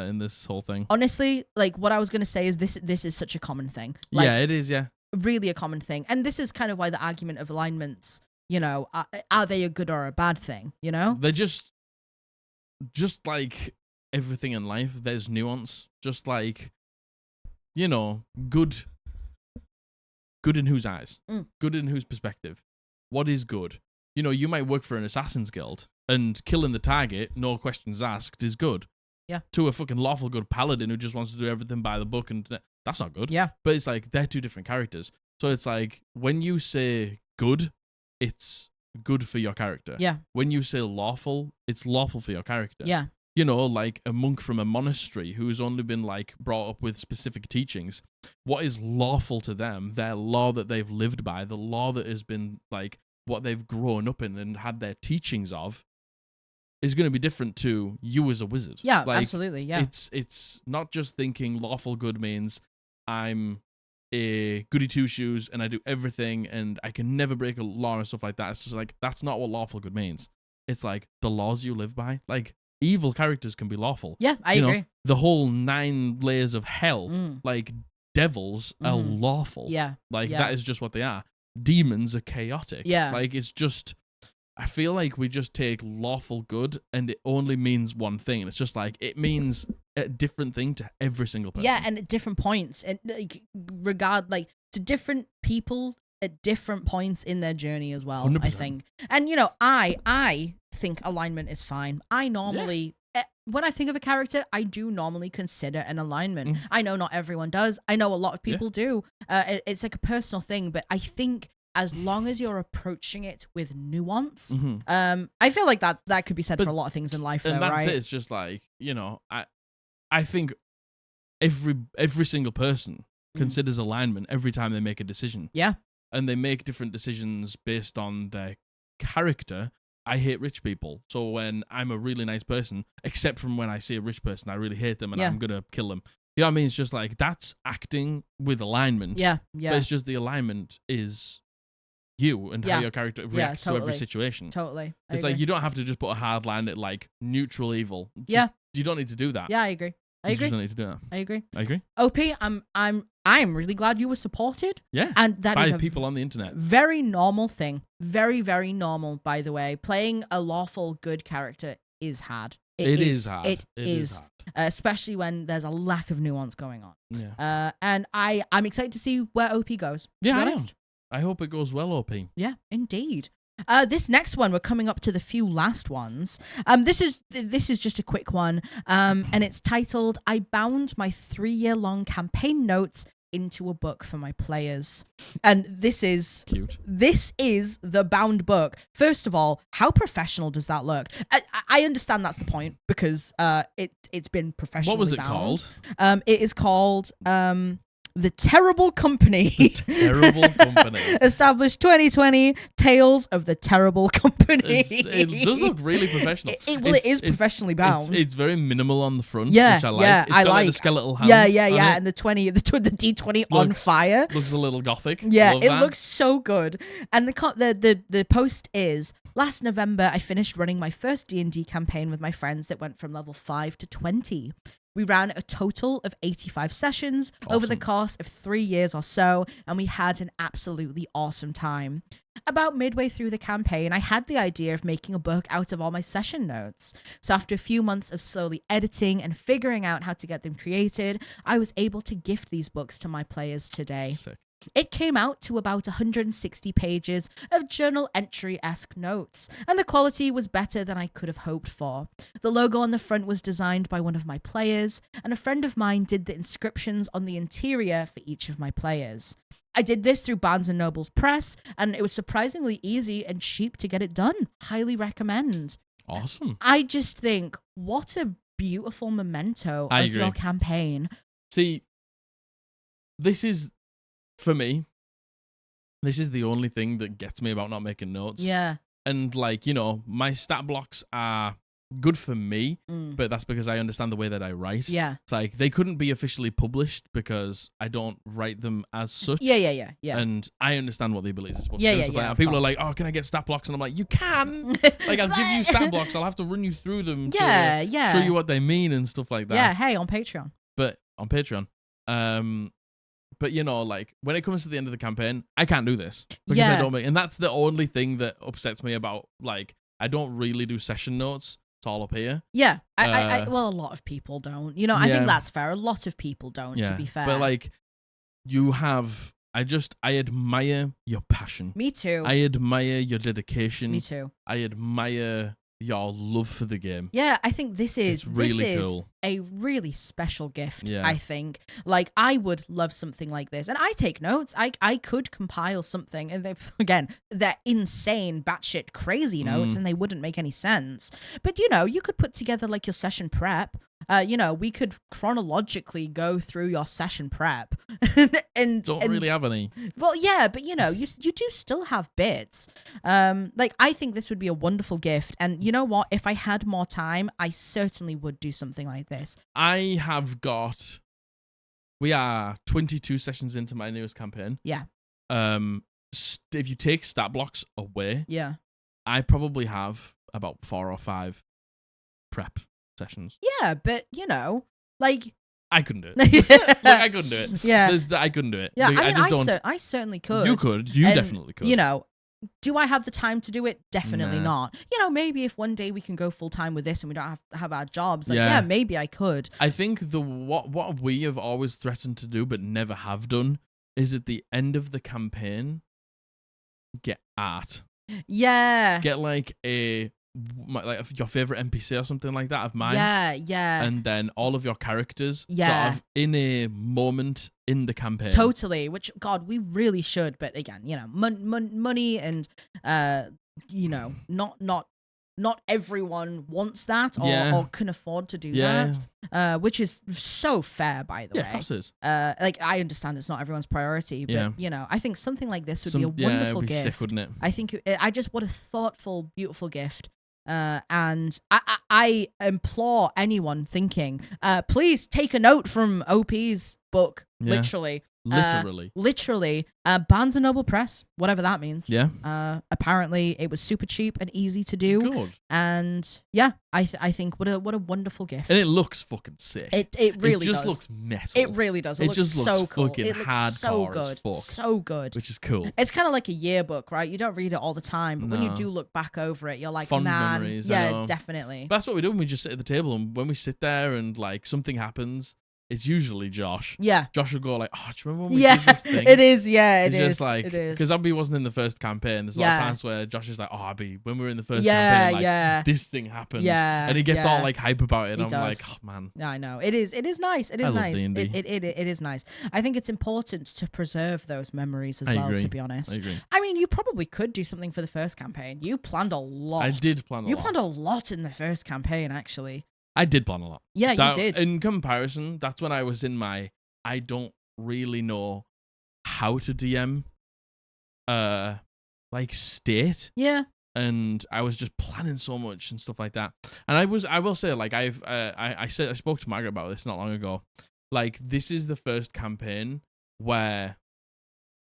[SPEAKER 2] in this whole thing.
[SPEAKER 1] Honestly, like what I was gonna say is this is such a common thing. Like,
[SPEAKER 2] yeah, it is. Yeah,
[SPEAKER 1] really a common thing, and this is kind of why the argument of alignments. You know, are they a good or a bad thing? You know,
[SPEAKER 2] they're just like everything in life. There's nuance. Just like, you know, good in whose eyes? Good in whose perspective? What is good? You know, you might work for an assassin's guild, and killing the target, no questions asked, is good.
[SPEAKER 1] Yeah.
[SPEAKER 2] To a fucking lawful good paladin who just wants to do everything by the book, and that's not good.
[SPEAKER 1] Yeah.
[SPEAKER 2] But it's like, they're two different characters. So it's like, when you say good, it's good for your character.
[SPEAKER 1] Yeah.
[SPEAKER 2] When you say lawful, it's lawful for your character.
[SPEAKER 1] Yeah.
[SPEAKER 2] You know, like a monk from a monastery who's only been like brought up with specific teachings. What is lawful to them, their law that they've lived by, the law that has been like what they've grown up in and had their teachings of, is going to be different to you as a wizard.
[SPEAKER 1] Yeah,
[SPEAKER 2] like,
[SPEAKER 1] absolutely. Yeah.
[SPEAKER 2] It's not just thinking lawful good means I'm a goody two shoes and I do everything and I can never break a law and stuff like that. It's just like, that's not what lawful good means. It's like the laws you live by. Like, evil characters can be lawful.
[SPEAKER 1] Yeah, I
[SPEAKER 2] you
[SPEAKER 1] agree.
[SPEAKER 2] know, the whole 9 layers of hell, like devils are lawful.
[SPEAKER 1] Yeah.
[SPEAKER 2] Like,
[SPEAKER 1] yeah.
[SPEAKER 2] that is just what they are. Demons are chaotic.
[SPEAKER 1] Yeah.
[SPEAKER 2] Like, it's just, I feel like we just take lawful good and it only means one thing. And it's just like, it means a different thing to every single person.
[SPEAKER 1] Yeah, and at different points, and like to different people at different points in their journey as well.
[SPEAKER 2] 100%.
[SPEAKER 1] I think, and you know, I think alignment is fine. I normally. When I think of a character, I do normally consider an alignment. I know not everyone does. I know a lot of people do. It's like a personal thing, but I think as long as you're approaching it with nuance, I feel like that could be said for a lot of things in life, though,
[SPEAKER 2] and that's
[SPEAKER 1] right?
[SPEAKER 2] it. It's just like, you know, I think every single person considers alignment every time they make a decision.
[SPEAKER 1] Yeah.
[SPEAKER 2] And they make different decisions based on their character. I hate rich people. So when I'm a really nice person, except from when I see a rich person, I really hate them and I'm going to kill them. You know what I mean? It's just like, that's acting with alignment.
[SPEAKER 1] Yeah, yeah.
[SPEAKER 2] But it's just the alignment is you and how your character reacts to every situation.
[SPEAKER 1] Totally.
[SPEAKER 2] It's like, you don't have to just put a hard line at like neutral evil. You don't need to do that.
[SPEAKER 1] Yeah, I agree.
[SPEAKER 2] You just don't need to do that.
[SPEAKER 1] I agree.
[SPEAKER 2] I agree.
[SPEAKER 1] OP, I'm really glad you were supported.
[SPEAKER 2] Yeah.
[SPEAKER 1] And that is
[SPEAKER 2] by people on the internet.
[SPEAKER 1] Very normal thing. Very, very normal, by the way. Playing a lawful good character is hard.
[SPEAKER 2] It is hard.
[SPEAKER 1] It is hard. Especially when there's a lack of nuance going on.
[SPEAKER 2] Yeah.
[SPEAKER 1] And I'm excited to see where OP goes.
[SPEAKER 2] Yeah, I hope it goes well, OP.
[SPEAKER 1] Yeah, indeed. This next one, we're coming up to the few last ones. This is just a quick one, and it's titled, I bound my 3-year-long campaign notes into a book for my players. And this is
[SPEAKER 2] cute.
[SPEAKER 1] This is the bound book. First of all, how professional does that look? I understand that's the point because it's been professionally bound.
[SPEAKER 2] What was it called?
[SPEAKER 1] It is called The Terrible Company.
[SPEAKER 2] The Terrible Company.
[SPEAKER 1] Established 2020, Tales of the Terrible Company.
[SPEAKER 2] It does look really professional.
[SPEAKER 1] It is professionally bound.
[SPEAKER 2] It's very minimal on the front,
[SPEAKER 1] yeah,
[SPEAKER 2] which I like.
[SPEAKER 1] Yeah,
[SPEAKER 2] It's got like the skeletal hands.
[SPEAKER 1] Yeah. And the D20 on fire.
[SPEAKER 2] Looks a little gothic.
[SPEAKER 1] Yeah, it looks so good. And the post is, last November, I finished running my first D&D campaign with my friends that went from level 5 to 20. We ran a total of 85 sessions over the course of 3 years or so, and we had an absolutely awesome time. About midway through the campaign, I had the idea of making a book out of all my session notes. So after a few months of slowly editing and figuring out how to get them created, I was able to gift these books to my players today.
[SPEAKER 2] Sick.
[SPEAKER 1] It came out to about 160 pages of journal entry-esque notes, and the quality was better than I could have hoped for. The logo on the front was designed by one of my players, and a friend of mine did the inscriptions on the interior for each of my players. I did this through Barnes & Noble's press, and it was surprisingly easy and cheap to get it done. Highly recommend.
[SPEAKER 2] Awesome.
[SPEAKER 1] I just think, what a beautiful memento
[SPEAKER 2] I
[SPEAKER 1] of
[SPEAKER 2] agree.
[SPEAKER 1] your campaign.
[SPEAKER 2] See, this is, for me, this is the only thing that gets me about not making notes.
[SPEAKER 1] Yeah.
[SPEAKER 2] And, like, you know, my stat blocks are good for me, but that's because I understand the way that I write.
[SPEAKER 1] Yeah.
[SPEAKER 2] It's like, they couldn't be officially published because I don't write them as such.
[SPEAKER 1] Yeah.
[SPEAKER 2] And I understand what the abilities are supposed
[SPEAKER 1] Yeah,
[SPEAKER 2] to do.
[SPEAKER 1] yeah,
[SPEAKER 2] Stuff
[SPEAKER 1] yeah,
[SPEAKER 2] like that.
[SPEAKER 1] of
[SPEAKER 2] People are
[SPEAKER 1] course.
[SPEAKER 2] like, oh, can I get stat blocks? And I'm like, you can. Like, I'll give you stat blocks. I'll have to run you through them
[SPEAKER 1] Yeah,
[SPEAKER 2] to
[SPEAKER 1] yeah.
[SPEAKER 2] show you what they mean and stuff like that.
[SPEAKER 1] Yeah, hey, on Patreon.
[SPEAKER 2] But on Patreon. But, you know, like, when it comes to the end of the campaign, I can't do this. Because I
[SPEAKER 1] Yeah.
[SPEAKER 2] don't make... And that's the only thing that upsets me about, like, I don't really do session notes. It's all up here.
[SPEAKER 1] Yeah. Well, a lot of people don't. You know, I think that's fair. A lot of people don't, to be fair.
[SPEAKER 2] But, like, you have... I admire your passion.
[SPEAKER 1] Me too.
[SPEAKER 2] I admire your dedication.
[SPEAKER 1] Me too.
[SPEAKER 2] I admire your love for the game.
[SPEAKER 1] Yeah, I think this is
[SPEAKER 2] cool.
[SPEAKER 1] a really special gift,
[SPEAKER 2] Yeah.
[SPEAKER 1] I think. Like, I would love something like this. And I take notes. I could compile something. And they're insane, batshit crazy notes, and they wouldn't make any sense. But, you know, you could put together, like, your session prep. You know, we could chronologically go through your session prep. and
[SPEAKER 2] Really have any.
[SPEAKER 1] Well, yeah, but you know, you do still have bits. Like, I think this would be a wonderful gift. And you know what? If I had more time, I certainly would do something like this.
[SPEAKER 2] I have got... We are 22 sessions into my newest campaign.
[SPEAKER 1] Yeah.
[SPEAKER 2] If you take stat blocks away,
[SPEAKER 1] Yeah.
[SPEAKER 2] I probably have about 4 or 5 prep sessions.
[SPEAKER 1] Yeah, but you know, like...
[SPEAKER 2] I couldn't do it. Like, I couldn't do it.
[SPEAKER 1] Yeah.
[SPEAKER 2] I couldn't do it.
[SPEAKER 1] Yeah,
[SPEAKER 2] Like,
[SPEAKER 1] I mean,
[SPEAKER 2] just don't...
[SPEAKER 1] I certainly could.
[SPEAKER 2] You could. You
[SPEAKER 1] And,
[SPEAKER 2] definitely could.
[SPEAKER 1] You know, do I have the time to do it? Definitely
[SPEAKER 2] Nah.
[SPEAKER 1] not. You know, maybe if one day we can go full time with this and we don't have our jobs, like,
[SPEAKER 2] Yeah.
[SPEAKER 1] yeah, maybe I could.
[SPEAKER 2] I think what we have always threatened to do but never have done is at the end of the campaign, get art.
[SPEAKER 1] Yeah.
[SPEAKER 2] Get like your favorite NPC or something like that of mine.
[SPEAKER 1] Yeah.
[SPEAKER 2] And then all of your characters
[SPEAKER 1] Yeah.
[SPEAKER 2] sort of in a moment in the campaign.
[SPEAKER 1] Totally, which, God, we really should. But again, you know, money and, you know, not everyone wants that or can afford to do that, which is so fair, by the way.
[SPEAKER 2] Yeah, of course it is.
[SPEAKER 1] Like, I understand it's not everyone's priority, but, you know, I think something like this would be a
[SPEAKER 2] Yeah,
[SPEAKER 1] wonderful
[SPEAKER 2] it'd be
[SPEAKER 1] gift.
[SPEAKER 2] sick, wouldn't it?
[SPEAKER 1] I think I just, what a thoughtful, beautiful gift. And I implore anyone thinking, please take a note from OP's book.
[SPEAKER 2] Yeah.
[SPEAKER 1] Literally. Barnes and Noble Press, whatever that means.
[SPEAKER 2] Yeah.
[SPEAKER 1] Apparently it was super cheap and easy to do.
[SPEAKER 2] Good.
[SPEAKER 1] And yeah, I think what a wonderful gift.
[SPEAKER 2] And it looks fucking sick.
[SPEAKER 1] It really does.
[SPEAKER 2] It just looks metal.
[SPEAKER 1] It really does. It looks
[SPEAKER 2] just
[SPEAKER 1] so
[SPEAKER 2] looks
[SPEAKER 1] cool.
[SPEAKER 2] fucking
[SPEAKER 1] It looks
[SPEAKER 2] hardcore
[SPEAKER 1] so
[SPEAKER 2] as
[SPEAKER 1] good.
[SPEAKER 2] fuck.
[SPEAKER 1] So good.
[SPEAKER 2] Which is cool.
[SPEAKER 1] It's kind of like a yearbook, right? You don't read it all the time, but when you
[SPEAKER 2] No.
[SPEAKER 1] do look back over it, you're like,
[SPEAKER 2] Fond
[SPEAKER 1] man,
[SPEAKER 2] memories, I
[SPEAKER 1] yeah,
[SPEAKER 2] know.
[SPEAKER 1] definitely.
[SPEAKER 2] But that's what we do when we just sit at the table, and when we sit there and like something happens, it's usually Josh.
[SPEAKER 1] Yeah.
[SPEAKER 2] Josh will go like, "Oh, do you remember when we
[SPEAKER 1] Yeah,
[SPEAKER 2] did this thing?"
[SPEAKER 1] it is. Yeah, it
[SPEAKER 2] It's
[SPEAKER 1] is.
[SPEAKER 2] just like,
[SPEAKER 1] it is.
[SPEAKER 2] because Abby wasn't in the first campaign. There's a lot
[SPEAKER 1] Yeah.
[SPEAKER 2] of times where Josh is like, "Oh, Abby, when we were in the first
[SPEAKER 1] Yeah,
[SPEAKER 2] campaign, like
[SPEAKER 1] yeah.
[SPEAKER 2] this thing happened."
[SPEAKER 1] Yeah,
[SPEAKER 2] and he gets
[SPEAKER 1] yeah.
[SPEAKER 2] all like hype about it. And
[SPEAKER 1] He
[SPEAKER 2] I'm like,
[SPEAKER 1] does.
[SPEAKER 2] "Oh man."
[SPEAKER 1] Yeah, I know. It is nice. It is
[SPEAKER 2] I love
[SPEAKER 1] nice.
[SPEAKER 2] D&D.
[SPEAKER 1] It is nice. I think it's important to preserve those memories as
[SPEAKER 2] I
[SPEAKER 1] well,
[SPEAKER 2] agree.
[SPEAKER 1] to be honest.
[SPEAKER 2] I agree.
[SPEAKER 1] I mean, you probably could do something for the first campaign. You planned a lot.
[SPEAKER 2] I did plan a lot.
[SPEAKER 1] You planned a lot in the first campaign, actually.
[SPEAKER 2] I did plan a lot.
[SPEAKER 1] Yeah, you did.
[SPEAKER 2] In comparison, that's when I was in my I don't really know how to DM like state.
[SPEAKER 1] Yeah.
[SPEAKER 2] And I was just planning so much and stuff like that. And I will say, like, I spoke to Margaret about this not long ago. Like, this is the first campaign where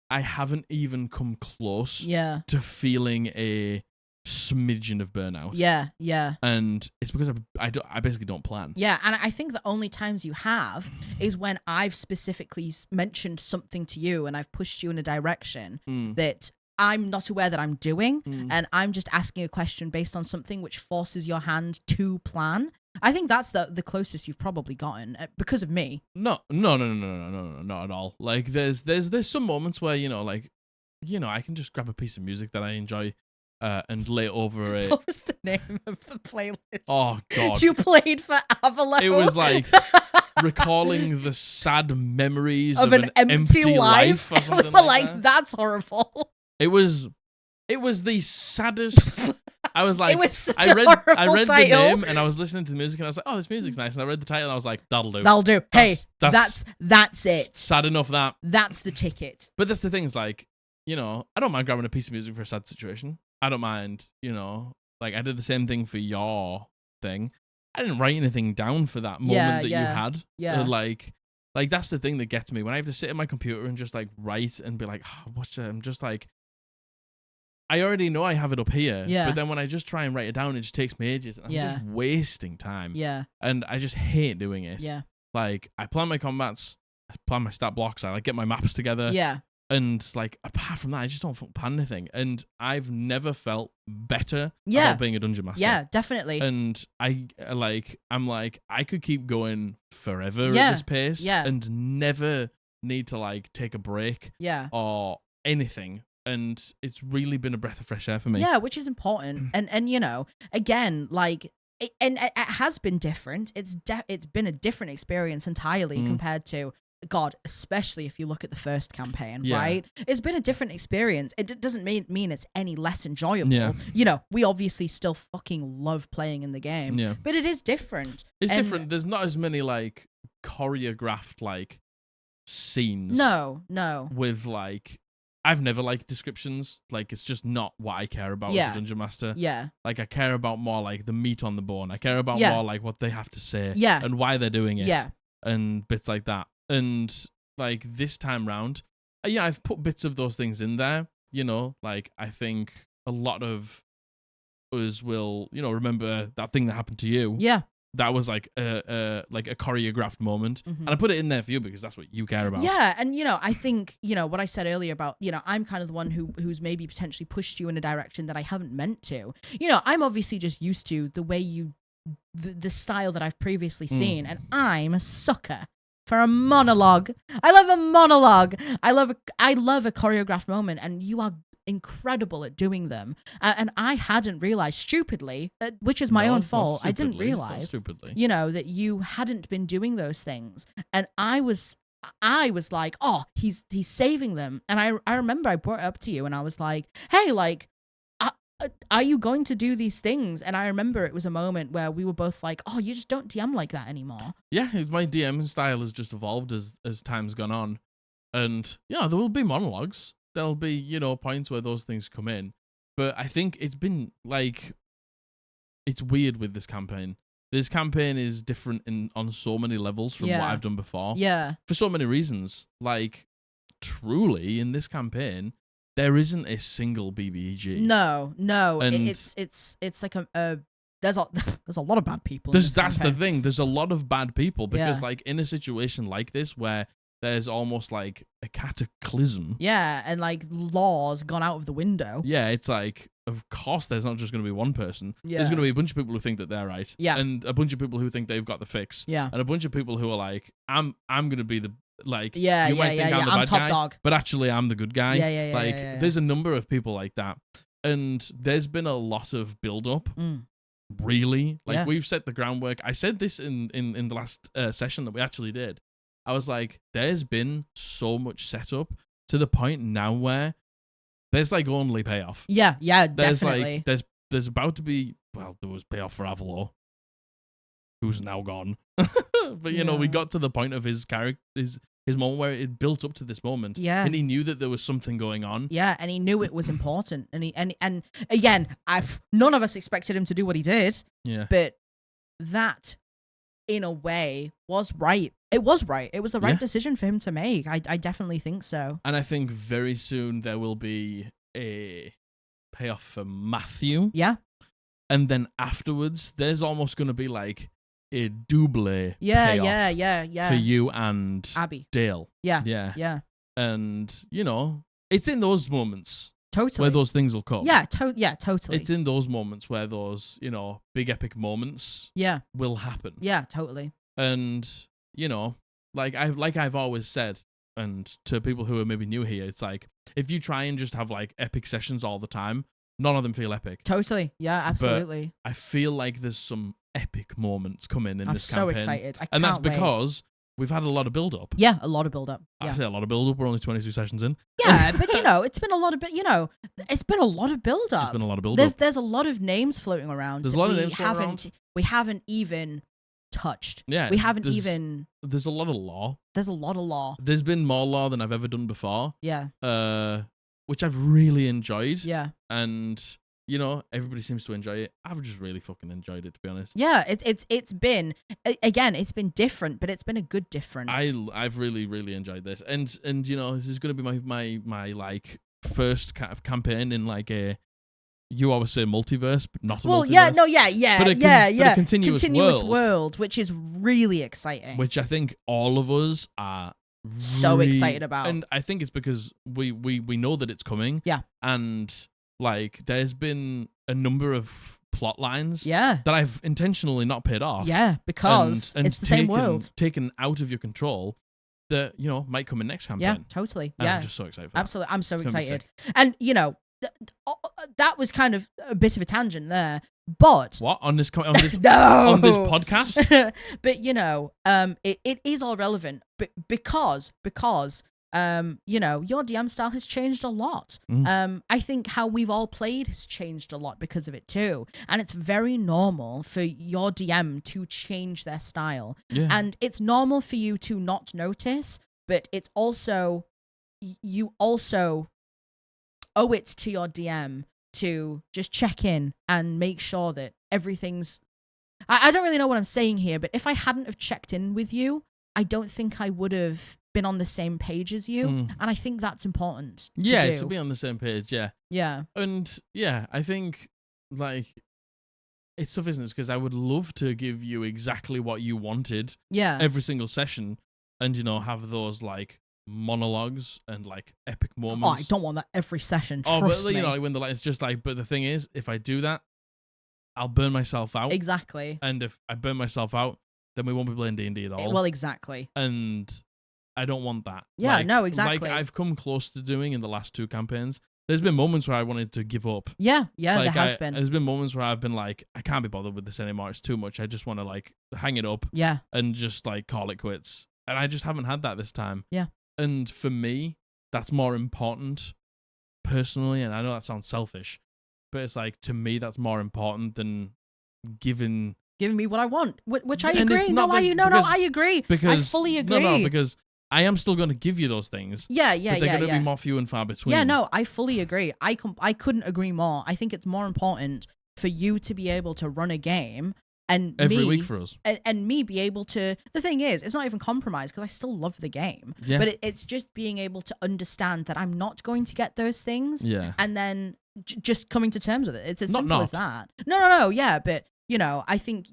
[SPEAKER 2] I haven't even come close to feeling a smidgen of burnout.
[SPEAKER 1] Yeah.
[SPEAKER 2] And it's because I basically don't plan.
[SPEAKER 1] Yeah, and I think the only times you have is when I've specifically mentioned something to you and I've pushed you in a direction that I'm not aware that I'm doing, and I'm just asking a question based on something which forces your hand to plan. I think that's the closest you've probably gotten because of me.
[SPEAKER 2] No, not at all. Like, there's some moments where, I can just grab a piece of music that I enjoy and lay over it.
[SPEAKER 1] What was the name of the playlist?
[SPEAKER 2] Oh, God.
[SPEAKER 1] You played for Avalo.
[SPEAKER 2] It was like recalling the sad memories
[SPEAKER 1] of an empty life.
[SPEAKER 2] or something
[SPEAKER 1] We were
[SPEAKER 2] like that.
[SPEAKER 1] that's horrible.
[SPEAKER 2] It was the saddest I was like,
[SPEAKER 1] it was such
[SPEAKER 2] I
[SPEAKER 1] a
[SPEAKER 2] read
[SPEAKER 1] horrible
[SPEAKER 2] the
[SPEAKER 1] title.
[SPEAKER 2] name and I was listening to the music and I was like, oh, this music's nice. And I read the title and I was like, that'll do.
[SPEAKER 1] That'll do. Hey, that's it.
[SPEAKER 2] Sad enough that.
[SPEAKER 1] That's the ticket.
[SPEAKER 2] But that's the thing is like, you know, I don't mind grabbing a piece of music for a sad situation. I don't mind, you know, like I did the same thing for your thing. I didn't write anything down for that moment that you had.
[SPEAKER 1] Yeah.
[SPEAKER 2] Like that's the thing that gets me when I have to sit at my computer and just like write and be like, oh, what's I'm just like, I already know I have it up here.
[SPEAKER 1] Yeah.
[SPEAKER 2] But then when I just try and write it down, it just takes me ages. And I'm just wasting time.
[SPEAKER 1] Yeah.
[SPEAKER 2] And I just hate doing it.
[SPEAKER 1] Yeah.
[SPEAKER 2] Like I plan my combats, I plan my stat blocks, I like get my maps together.
[SPEAKER 1] Yeah.
[SPEAKER 2] And like apart from that, I just don't plan anything. And I've never felt better
[SPEAKER 1] Yeah.
[SPEAKER 2] about being a dungeon master.
[SPEAKER 1] Yeah, definitely.
[SPEAKER 2] And I'm like, I could keep going forever
[SPEAKER 1] Yeah.
[SPEAKER 2] at this pace.
[SPEAKER 1] Yeah.
[SPEAKER 2] And never need to like take a break.
[SPEAKER 1] Yeah.
[SPEAKER 2] Or anything. And it's really been a breath of fresh air for me.
[SPEAKER 1] Yeah, which is important. And you know, again, like it has been different. It's been a different experience entirely compared to God, especially if you look at the first campaign, right? It's been a different experience. It doesn't mean it's any less enjoyable.
[SPEAKER 2] Yeah.
[SPEAKER 1] You know, we obviously still fucking love playing in the game.
[SPEAKER 2] Yeah.
[SPEAKER 1] But it is different.
[SPEAKER 2] It's different. There's not as many like choreographed like scenes.
[SPEAKER 1] No.
[SPEAKER 2] With like I've never liked descriptions. Like it's just not what I care about as a dungeon master.
[SPEAKER 1] Yeah.
[SPEAKER 2] Like I care about more like the meat on the bone. I care about more like what they have to say.
[SPEAKER 1] Yeah.
[SPEAKER 2] And why they're doing it.
[SPEAKER 1] Yeah.
[SPEAKER 2] And bits like that. And like this time round, I've put bits of those things in there. You know, like I think a lot of us will, you know, remember that thing that happened to you.
[SPEAKER 1] Yeah.
[SPEAKER 2] That was like a choreographed moment. And I put it in there for you because that's what you care about.
[SPEAKER 1] Yeah, and you know, I think, you know, what I said earlier about, you know, I'm kind of the one who's maybe potentially pushed you in a direction that I haven't meant to. You know, I'm obviously just used to the way the style that I've previously seen, and I'm a sucker for a monologue. I love a monologue. I love a choreographed moment, and you are incredible at doing them. And I hadn't realized stupidly, which is my own fault. I didn't realize, you know, that you hadn't been doing those things. And I was like, oh, he's saving them. And I remember I brought it up to you and I was like, hey, like, are you going to do these things? And I remember it was a moment where we were both like, oh, you just don't DM like that anymore. Yeah,
[SPEAKER 2] my DM style has just evolved as time's gone on. And yeah, there will be monologues. There'll be, you know, points where those things come in. But I think it's been like, it's weird with this campaign. This campaign is different on so many levels from what I've done before. Yeah. For so many reasons. Like, truly, in this campaign, there isn't a single BBEG.
[SPEAKER 1] No.
[SPEAKER 2] And
[SPEAKER 1] it's like there's a lot of bad people. That's
[SPEAKER 2] the thing. There's a lot of bad people because like in a situation like this where there's almost like a cataclysm.
[SPEAKER 1] Yeah, and like laws gone out of the window.
[SPEAKER 2] Yeah, it's like, of course there's not just going to be one person. Yeah. There's going to be a bunch of people who think that they're right. Yeah. And a bunch of people who think they've got the fix. Yeah. And a bunch of people who are like, I'm going to be the, like, you might think I'm the bad
[SPEAKER 1] top
[SPEAKER 2] guy,
[SPEAKER 1] dog.
[SPEAKER 2] but actually I'm the good guy.
[SPEAKER 1] Yeah.
[SPEAKER 2] Like, there's a number of people like that. And there's been a lot of build-up. Really. Like, we've set the groundwork. I said this in the last session that we actually did. I was like, there's been so much setup to the point now where there's like only payoff. Yeah,
[SPEAKER 1] there's definitely.
[SPEAKER 2] Like, there's about to be, well, there was payoff for Avalo, who's now gone. But you know, we got to the point of his character, his moment where it built up to this moment. Yeah. And he knew that there was something going on.
[SPEAKER 1] Yeah, and he knew it was important. And again, none of us expected him to do what he did. Yeah. But that, in a way, was right. It was right. It was the right decision for him to make. I definitely think so.
[SPEAKER 2] And I think very soon there will be a payoff for Matthew. Yeah. And then afterwards, there's almost going to be like a double payoff for you and
[SPEAKER 1] Abby.
[SPEAKER 2] Dale. Yeah. And, you know, it's in those moments. Totally. Where those things will come.
[SPEAKER 1] Yeah, totally.
[SPEAKER 2] It's in those moments where those, you know, big epic moments will happen.
[SPEAKER 1] Yeah, totally.
[SPEAKER 2] And, you know, like I've always said, and to people who are maybe new here, it's like, if you try and just have like epic sessions all the time, none of them feel epic.
[SPEAKER 1] Totally. Yeah, absolutely.
[SPEAKER 2] But I feel like there's some epic moments coming in this campaign.
[SPEAKER 1] I'm so excited.
[SPEAKER 2] And that's because we've had a lot of build up.
[SPEAKER 1] Yeah, a lot of build up.
[SPEAKER 2] I
[SPEAKER 1] Yeah.
[SPEAKER 2] say a lot of build up. We're only 22 sessions in.
[SPEAKER 1] Yeah, but it's been a lot of it's been a lot of build up.
[SPEAKER 2] There's been a lot of build up.
[SPEAKER 1] There's a lot of names floating around.
[SPEAKER 2] There's a lot of names floating around.
[SPEAKER 1] We haven't even touched.
[SPEAKER 2] Yeah,
[SPEAKER 1] we haven't
[SPEAKER 2] there's
[SPEAKER 1] even.
[SPEAKER 2] There's a lot of lore.
[SPEAKER 1] There's a lot of lore.
[SPEAKER 2] There's been more lore than I've ever done before.
[SPEAKER 1] Yeah.
[SPEAKER 2] Which I've really enjoyed.
[SPEAKER 1] Yeah.
[SPEAKER 2] And everybody seems to enjoy it. I've just really fucking enjoyed it, to be honest.
[SPEAKER 1] Yeah, it's been it's been different, but it's been a good different.
[SPEAKER 2] I've really, really enjoyed this, and this is gonna be my like first kind of campaign in like a. You always say multiverse, but not a multiverse.
[SPEAKER 1] But
[SPEAKER 2] a continuous
[SPEAKER 1] world, which is really exciting.
[SPEAKER 2] Which I think all of us are
[SPEAKER 1] so excited about.
[SPEAKER 2] And I think it's because we know that it's coming.
[SPEAKER 1] Yeah.
[SPEAKER 2] And like there's been a number of plot lines
[SPEAKER 1] that
[SPEAKER 2] I've intentionally not paid off.
[SPEAKER 1] Yeah, because
[SPEAKER 2] and
[SPEAKER 1] it's the same world.
[SPEAKER 2] Taken out of your control that, might come in next campaign.
[SPEAKER 1] Yeah, totally.
[SPEAKER 2] And
[SPEAKER 1] yeah.
[SPEAKER 2] I'm just so excited for
[SPEAKER 1] Absolutely. I'm so
[SPEAKER 2] It's gonna be
[SPEAKER 1] excited. And that was kind of a bit of a tangent there, but
[SPEAKER 2] what on this
[SPEAKER 1] no!
[SPEAKER 2] on this podcast?
[SPEAKER 1] But it is all relevant, because your DM style has changed a lot. I think how we've all played has changed a lot because of it too, and it's very normal for your DM to change their style, and it's normal for you to not notice, but it's also you also owe it to your DM to just check in and make sure that everything's... I don't really know what I'm saying here, but if I hadn't have checked in with you, I don't think I would have been on the same page as you. And I think that's important to do.
[SPEAKER 2] To be on the same page, yeah.
[SPEAKER 1] Yeah.
[SPEAKER 2] And, I think, like, it's tough, isn't it? Because I would love to give you exactly what you wanted every single session and, have those, like, monologues and like epic moments.
[SPEAKER 1] I don't want that every session. Trust me.
[SPEAKER 2] Like when it's just like, but the thing is, if I do that, I'll burn myself out.
[SPEAKER 1] Exactly.
[SPEAKER 2] And if I burn myself out, then we won't be playing D&D at all.
[SPEAKER 1] Well, exactly.
[SPEAKER 2] And I don't want that.
[SPEAKER 1] Yeah, no, exactly.
[SPEAKER 2] Like I've come close to doing in the last 2 campaigns. There's been moments where I wanted to give up.
[SPEAKER 1] Yeah, there has been.
[SPEAKER 2] There's been moments where I've been like, I can't be bothered with this anymore. It's too much. I just want to like hang it up.
[SPEAKER 1] Yeah.
[SPEAKER 2] And just like call it quits. And I just haven't had that this time.
[SPEAKER 1] Yeah.
[SPEAKER 2] And for me, that's more important personally. And I know that sounds selfish, but it's like, to me, that's more important than giving
[SPEAKER 1] me what I want, which I agree. I agree.
[SPEAKER 2] Because,
[SPEAKER 1] I fully agree.
[SPEAKER 2] No, because I am still going to give you those things.
[SPEAKER 1] Yeah,
[SPEAKER 2] but they're going to be more few and far between.
[SPEAKER 1] Yeah, no, I fully agree. I couldn't agree more. I think it's more important for you to be able to run a game and
[SPEAKER 2] every week for us,
[SPEAKER 1] and me be able to. The thing is, it's not even compromise because I still love the game.
[SPEAKER 2] Yeah.
[SPEAKER 1] But it's just being able to understand that I'm not going to get those things.
[SPEAKER 2] Yeah.
[SPEAKER 1] And then just coming to terms with it. It's as simple as that. No. Yeah, but I think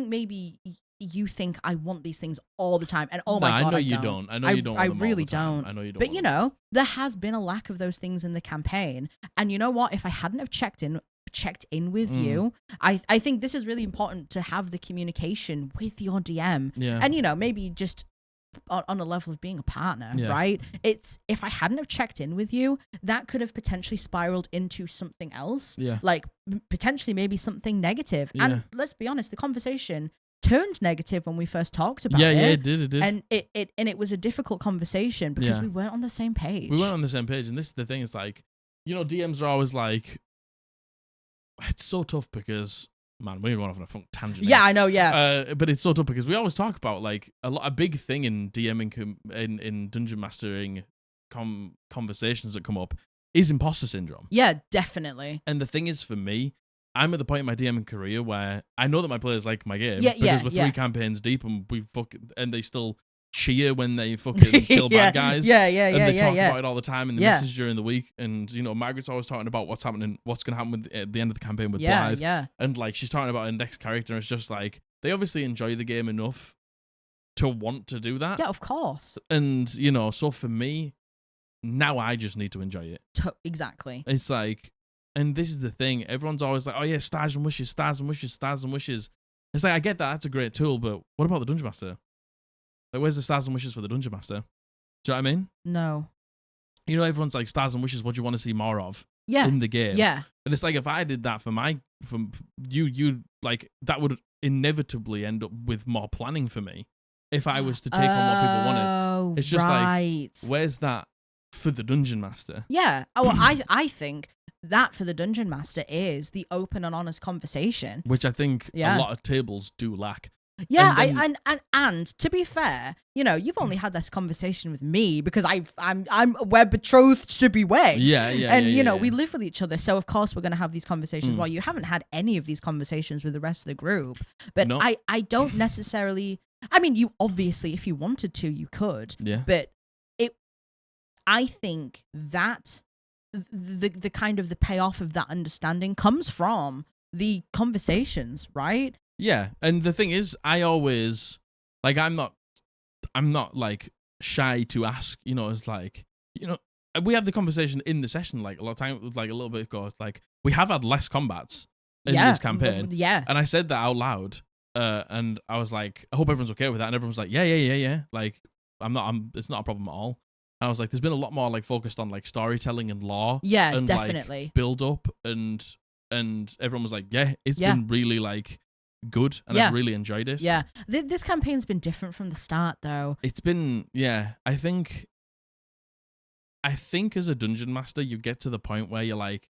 [SPEAKER 1] maybe you think I want these things all the time, and my god,
[SPEAKER 2] I know you don't. I know you don't.
[SPEAKER 1] I really don't.
[SPEAKER 2] I know you don't.
[SPEAKER 1] But there has been a lack of those things in the campaign, and you know what? If I hadn't have checked in with you, I think this is really important to have the communication with your DM.
[SPEAKER 2] Yeah.
[SPEAKER 1] And maybe just on a level of being a partner, right? It's if I hadn't have checked in with you, that could have potentially spiraled into something else.
[SPEAKER 2] Yeah.
[SPEAKER 1] Like potentially maybe something negative.
[SPEAKER 2] Yeah.
[SPEAKER 1] And let's be honest, the conversation turned negative when we first talked about it.
[SPEAKER 2] Yeah, it did.
[SPEAKER 1] And it was a difficult conversation because we weren't on the same page.
[SPEAKER 2] We weren't on the same page, and this is the thing. It's like, DMs are always like, it's so tough because, man, we're going off on a funk tangent.
[SPEAKER 1] Yeah, I know. Yeah.
[SPEAKER 2] But it's so tough because we always talk about like a big thing in DMing in dungeon mastering conversations that come up is imposter syndrome.
[SPEAKER 1] Yeah, definitely.
[SPEAKER 2] And the thing is, for me, I'm at the point in my DMing career where I know that my players like my game because we're 3 campaigns deep and and they still cheer when they fucking kill bad guys. And they talk about it all the time in the message during the week. And Margaret's always talking about what's going to happen with at the end of the campaign with Blythe. And like she's talking about her next character. And it's just like they obviously enjoy the game enough to want to do that.
[SPEAKER 1] Yeah, of course.
[SPEAKER 2] And so for me, now I just need to enjoy it.
[SPEAKER 1] Exactly.
[SPEAKER 2] It's like. And this is the thing. Everyone's always like, oh, yeah, stars and wishes, stars and wishes, stars and wishes. It's like, I get that. That's a great tool. But what about the Dungeon Master? Like, where's the stars and wishes for the Dungeon Master? Do you know what I mean?
[SPEAKER 1] No.
[SPEAKER 2] Everyone's like, stars and wishes, what do you want to see more of in the game?
[SPEAKER 1] Yeah.
[SPEAKER 2] And it's like, if I did that from you, like, that would inevitably end up with more planning for me. if I was to take on what people wanted.
[SPEAKER 1] Oh,
[SPEAKER 2] It's just
[SPEAKER 1] right.
[SPEAKER 2] like, where's that for the Dungeon Master?
[SPEAKER 1] Yeah. Oh, well, I think that for the Dungeon Master is the open and honest conversation.
[SPEAKER 2] Which I think
[SPEAKER 1] Yeah.
[SPEAKER 2] a lot of tables do lack.
[SPEAKER 1] Yeah,
[SPEAKER 2] And then-
[SPEAKER 1] and to be fair, you know, you've only had this conversation with me because we're betrothed to be wed.
[SPEAKER 2] Yeah,
[SPEAKER 1] and
[SPEAKER 2] yeah,
[SPEAKER 1] you know,
[SPEAKER 2] yeah.
[SPEAKER 1] we live with each other, so of course we're going to have these conversations.
[SPEAKER 2] Mm.
[SPEAKER 1] While you haven't had any of these conversations with the rest of the group, but
[SPEAKER 2] No.
[SPEAKER 1] I don't necessarily. I mean, you obviously, if you wanted to, you could.
[SPEAKER 2] Yeah.
[SPEAKER 1] But I think that the kind of the payoff of that understanding comes from the conversations, right?
[SPEAKER 2] Yeah, and the thing is, I always like I'm not like shy to ask. You know, it's like, you know, we had the conversation in the session like a lot of time, like a little bit ago. It's like we have had less combats in this campaign,
[SPEAKER 1] Yeah,
[SPEAKER 2] and I said that out loud, and I was like, I hope everyone's okay with that, and everyone was like, yeah. Like it's not a problem at all. And I was like, there's been a lot more like focused on like storytelling and lore.
[SPEAKER 1] yeah,
[SPEAKER 2] and,
[SPEAKER 1] definitely.
[SPEAKER 2] Like, build up and everyone was like, yeah, it's been really like good, and I've really enjoyed it.
[SPEAKER 1] Yeah, this campaign's been different from the start, though.
[SPEAKER 2] It's been, yeah. I think as a dungeon master, you get to the point where you're like,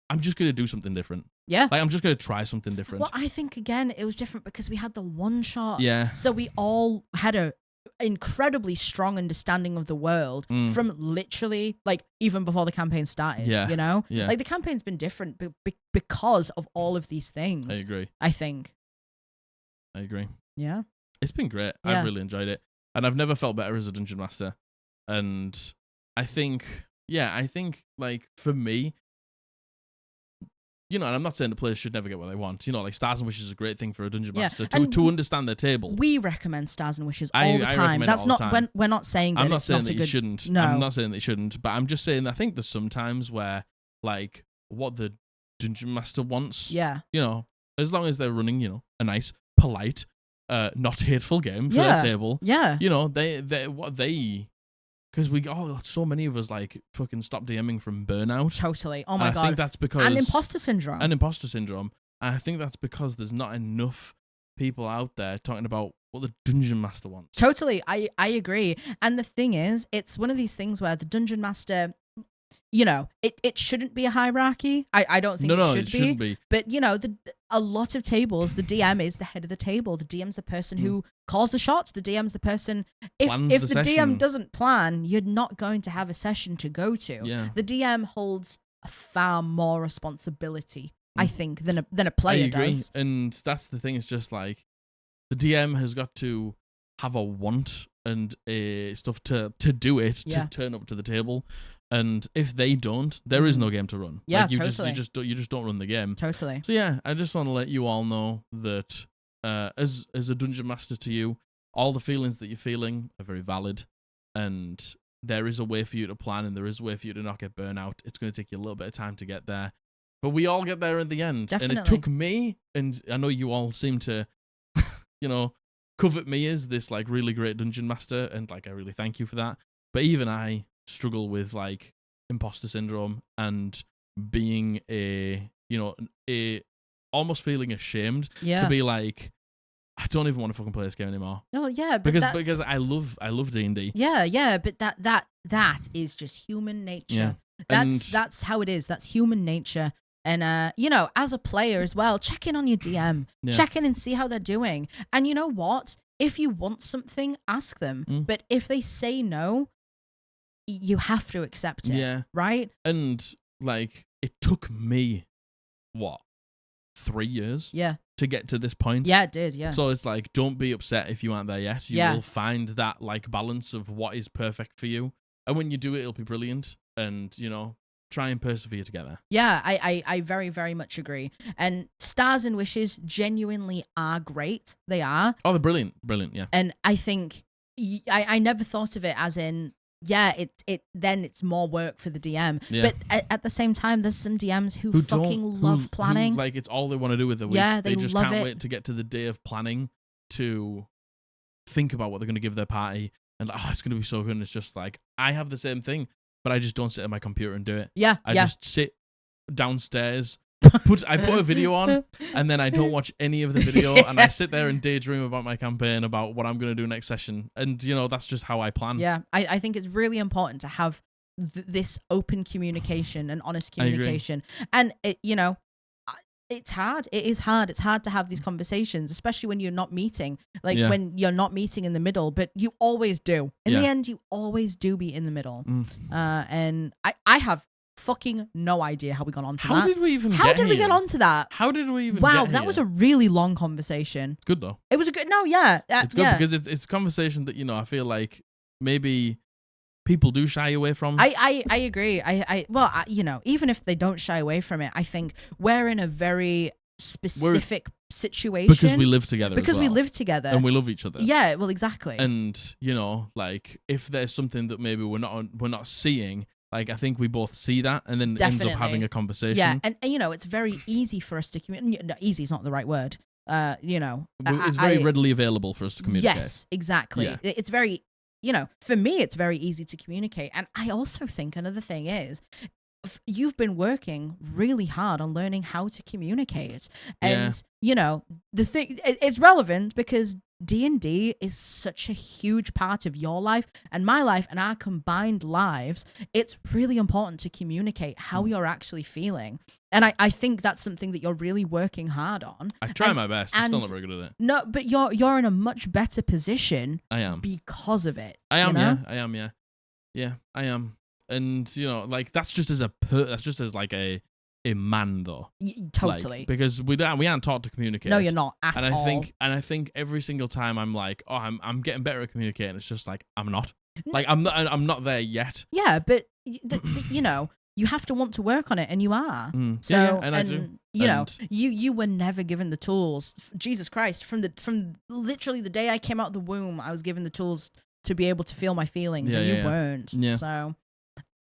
[SPEAKER 2] I'm just gonna do something different.
[SPEAKER 1] Yeah,
[SPEAKER 2] Like I'm just gonna try something different.
[SPEAKER 1] well, I think again it was different because we had the one shot.
[SPEAKER 2] Yeah.
[SPEAKER 1] So we all had a incredibly strong understanding of the world from literally like even before the campaign started.
[SPEAKER 2] Yeah.
[SPEAKER 1] You know,
[SPEAKER 2] Yeah.
[SPEAKER 1] like the campaign's been different because of all of these things.
[SPEAKER 2] I agree.
[SPEAKER 1] I think. Yeah.
[SPEAKER 2] It's been great.
[SPEAKER 1] Yeah.
[SPEAKER 2] I've really enjoyed it, and I've never felt better as a dungeon master. And I think like for me, you know, and I'm not saying the players should never get what they want. You know, like Stars and Wishes is a great thing for a dungeon master to understand their table.
[SPEAKER 1] We recommend Stars and Wishes all
[SPEAKER 2] I
[SPEAKER 1] the time.
[SPEAKER 2] recommend
[SPEAKER 1] That's
[SPEAKER 2] it all
[SPEAKER 1] not
[SPEAKER 2] the time.
[SPEAKER 1] we're not saying that
[SPEAKER 2] I'm not
[SPEAKER 1] it's
[SPEAKER 2] saying
[SPEAKER 1] not
[SPEAKER 2] that
[SPEAKER 1] a
[SPEAKER 2] you
[SPEAKER 1] good.
[SPEAKER 2] shouldn't.
[SPEAKER 1] No.
[SPEAKER 2] I'm not saying that you shouldn't, but I'm just saying I think there's some times where like what the dungeon master wants.
[SPEAKER 1] Yeah.
[SPEAKER 2] You know, as long as they're running, you know, a nice, polite, not hateful game for their table.
[SPEAKER 1] Yeah.
[SPEAKER 2] You know, because so many of us like fucking stop DMing from burnout.
[SPEAKER 1] Totally. Oh my
[SPEAKER 2] And
[SPEAKER 1] god.
[SPEAKER 2] I think that's because
[SPEAKER 1] and imposter syndrome.
[SPEAKER 2] And I think that's because there's not enough people out there talking about what the dungeon master wants.
[SPEAKER 1] Totally. I agree. And the thing is, it's one of these things where the dungeon master, you know, it shouldn't be a hierarchy. I don't think it shouldn't be. But, you know, a lot of tables, the DM is the head of the table. The DM's the person who calls the shots. The DM's the person. If the DM doesn't plan, you're not going to have a session to go to.
[SPEAKER 2] Yeah.
[SPEAKER 1] The DM holds a far more responsibility, I think, than a player
[SPEAKER 2] I agree.
[SPEAKER 1] does.
[SPEAKER 2] And that's the thing. It's just like the DM has got to have a want and stuff to do it, to turn up to the table. And if they don't, there is no game to run.
[SPEAKER 1] Yeah,
[SPEAKER 2] like you
[SPEAKER 1] totally.
[SPEAKER 2] you just don't run the game.
[SPEAKER 1] Totally.
[SPEAKER 2] So yeah, I just want to let you all know that as a dungeon master to you, all the feelings that you're feeling are very valid, and there is a way for you to plan, and there is a way for you to not get burnout. It's going to take you a little bit of time to get there, but we all get there in the end.
[SPEAKER 1] Definitely.
[SPEAKER 2] And it took me, and I know you all seem to, you know, covet me as this like really great dungeon master, and like I really thank you for that. But even I struggle with like imposter syndrome and being almost feeling ashamed to be like, I don't even want to fucking play this game anymore.
[SPEAKER 1] Oh yeah, but
[SPEAKER 2] because I love D&D.
[SPEAKER 1] Yeah, but that is just human nature.
[SPEAKER 2] Yeah.
[SPEAKER 1] That's how it is. That's human nature. And you know, as a player as well, check in on your DM.
[SPEAKER 2] Yeah.
[SPEAKER 1] Check in and see how they're doing. And you know what? If you want something, ask them. But if they say no, you have to accept it.
[SPEAKER 2] Yeah.
[SPEAKER 1] Right?
[SPEAKER 2] And like it took me 3 years?
[SPEAKER 1] Yeah.
[SPEAKER 2] To get to this point.
[SPEAKER 1] Yeah, it did, yeah.
[SPEAKER 2] So it's like, don't be upset if you aren't there yet. You will find that like balance of what is perfect for you. And when you do it, it'll be brilliant. And, you know, try and persevere together.
[SPEAKER 1] Yeah, I very, very much agree. And Stars and Wishes genuinely are great. They are.
[SPEAKER 2] Oh, they're brilliant. Brilliant, yeah.
[SPEAKER 1] And I think, I never thought of it as in, then it's more work for the DM.
[SPEAKER 2] Yeah.
[SPEAKER 1] But at the same time, there's some DMs who fucking love planning.
[SPEAKER 2] Like it's all they want to do with the week.
[SPEAKER 1] Yeah,
[SPEAKER 2] they just
[SPEAKER 1] love
[SPEAKER 2] can't
[SPEAKER 1] it.
[SPEAKER 2] wait to get to the day of planning to think about what they're going to give their party. And it's going to be so good. And it's just like, I have the same thing, but I just don't sit at my computer and do it.
[SPEAKER 1] Yeah,
[SPEAKER 2] I just sit downstairs put a video on, and then I don't watch any of the video, and I sit there and daydream about my campaign, about what I'm going to do next session. And, that's just how I plan.
[SPEAKER 1] Yeah, I think it's really important to have this open communication and honest communication. And, it's hard. It is hard. It's hard to have these conversations, especially when you're not meeting, when you're not meeting in the middle, but you always do. In the end, you always do be in the middle. And I have fucking no idea how we got onto that.
[SPEAKER 2] How did we even
[SPEAKER 1] get onto that?
[SPEAKER 2] How did we even
[SPEAKER 1] Wow,
[SPEAKER 2] get
[SPEAKER 1] that
[SPEAKER 2] here?
[SPEAKER 1] was a really long conversation.
[SPEAKER 2] It's good, though.
[SPEAKER 1] It was a good... No, yeah.
[SPEAKER 2] It's good because it's a conversation that, I feel like maybe people do shy away from.
[SPEAKER 1] I agree. Even if they don't shy away from it, I think we're in a very specific situation.
[SPEAKER 2] Because we live together.
[SPEAKER 1] Because we live together.
[SPEAKER 2] And we love each other.
[SPEAKER 1] Yeah, well, exactly.
[SPEAKER 2] And, if there's something that maybe we're not seeing... Like, I think we both see that and then ends up having a conversation.
[SPEAKER 1] Yeah, and it's very easy for us to communicate. No, easy is not the right word.
[SPEAKER 2] It's very readily available for us to communicate.
[SPEAKER 1] Yes, exactly.
[SPEAKER 2] Yeah.
[SPEAKER 1] It's very, for me, it's very easy to communicate. And I also think another thing is, you've been working really hard on learning how to communicate. And, the thing, it's relevant because D&D is such a huge part of your life and my life and our combined lives. It's really important to communicate how you're actually feeling. And I think that's something that you're really working hard on.
[SPEAKER 2] I try my best. I'm still not very good at it.
[SPEAKER 1] No, but you're in a much better position.
[SPEAKER 2] I am.
[SPEAKER 1] Because of it.
[SPEAKER 2] I am, yeah. I am, yeah. Yeah, I am. And, that's just as a man, though.
[SPEAKER 1] Totally.
[SPEAKER 2] Because we aren't taught to communicate.
[SPEAKER 1] No, you're not at all.
[SPEAKER 2] I think every single time I'm like, oh, I'm getting better at communicating. It's just like, I'm not. Like, I'm not there yet.
[SPEAKER 1] Yeah, but, you have to want to work on it, and you are. So,
[SPEAKER 2] yeah, and I do.
[SPEAKER 1] You were never given the tools. Jesus Christ, from literally the day I came out of the womb, I was given the tools to be able to feel my feelings, and you weren't.
[SPEAKER 2] Yeah.
[SPEAKER 1] So,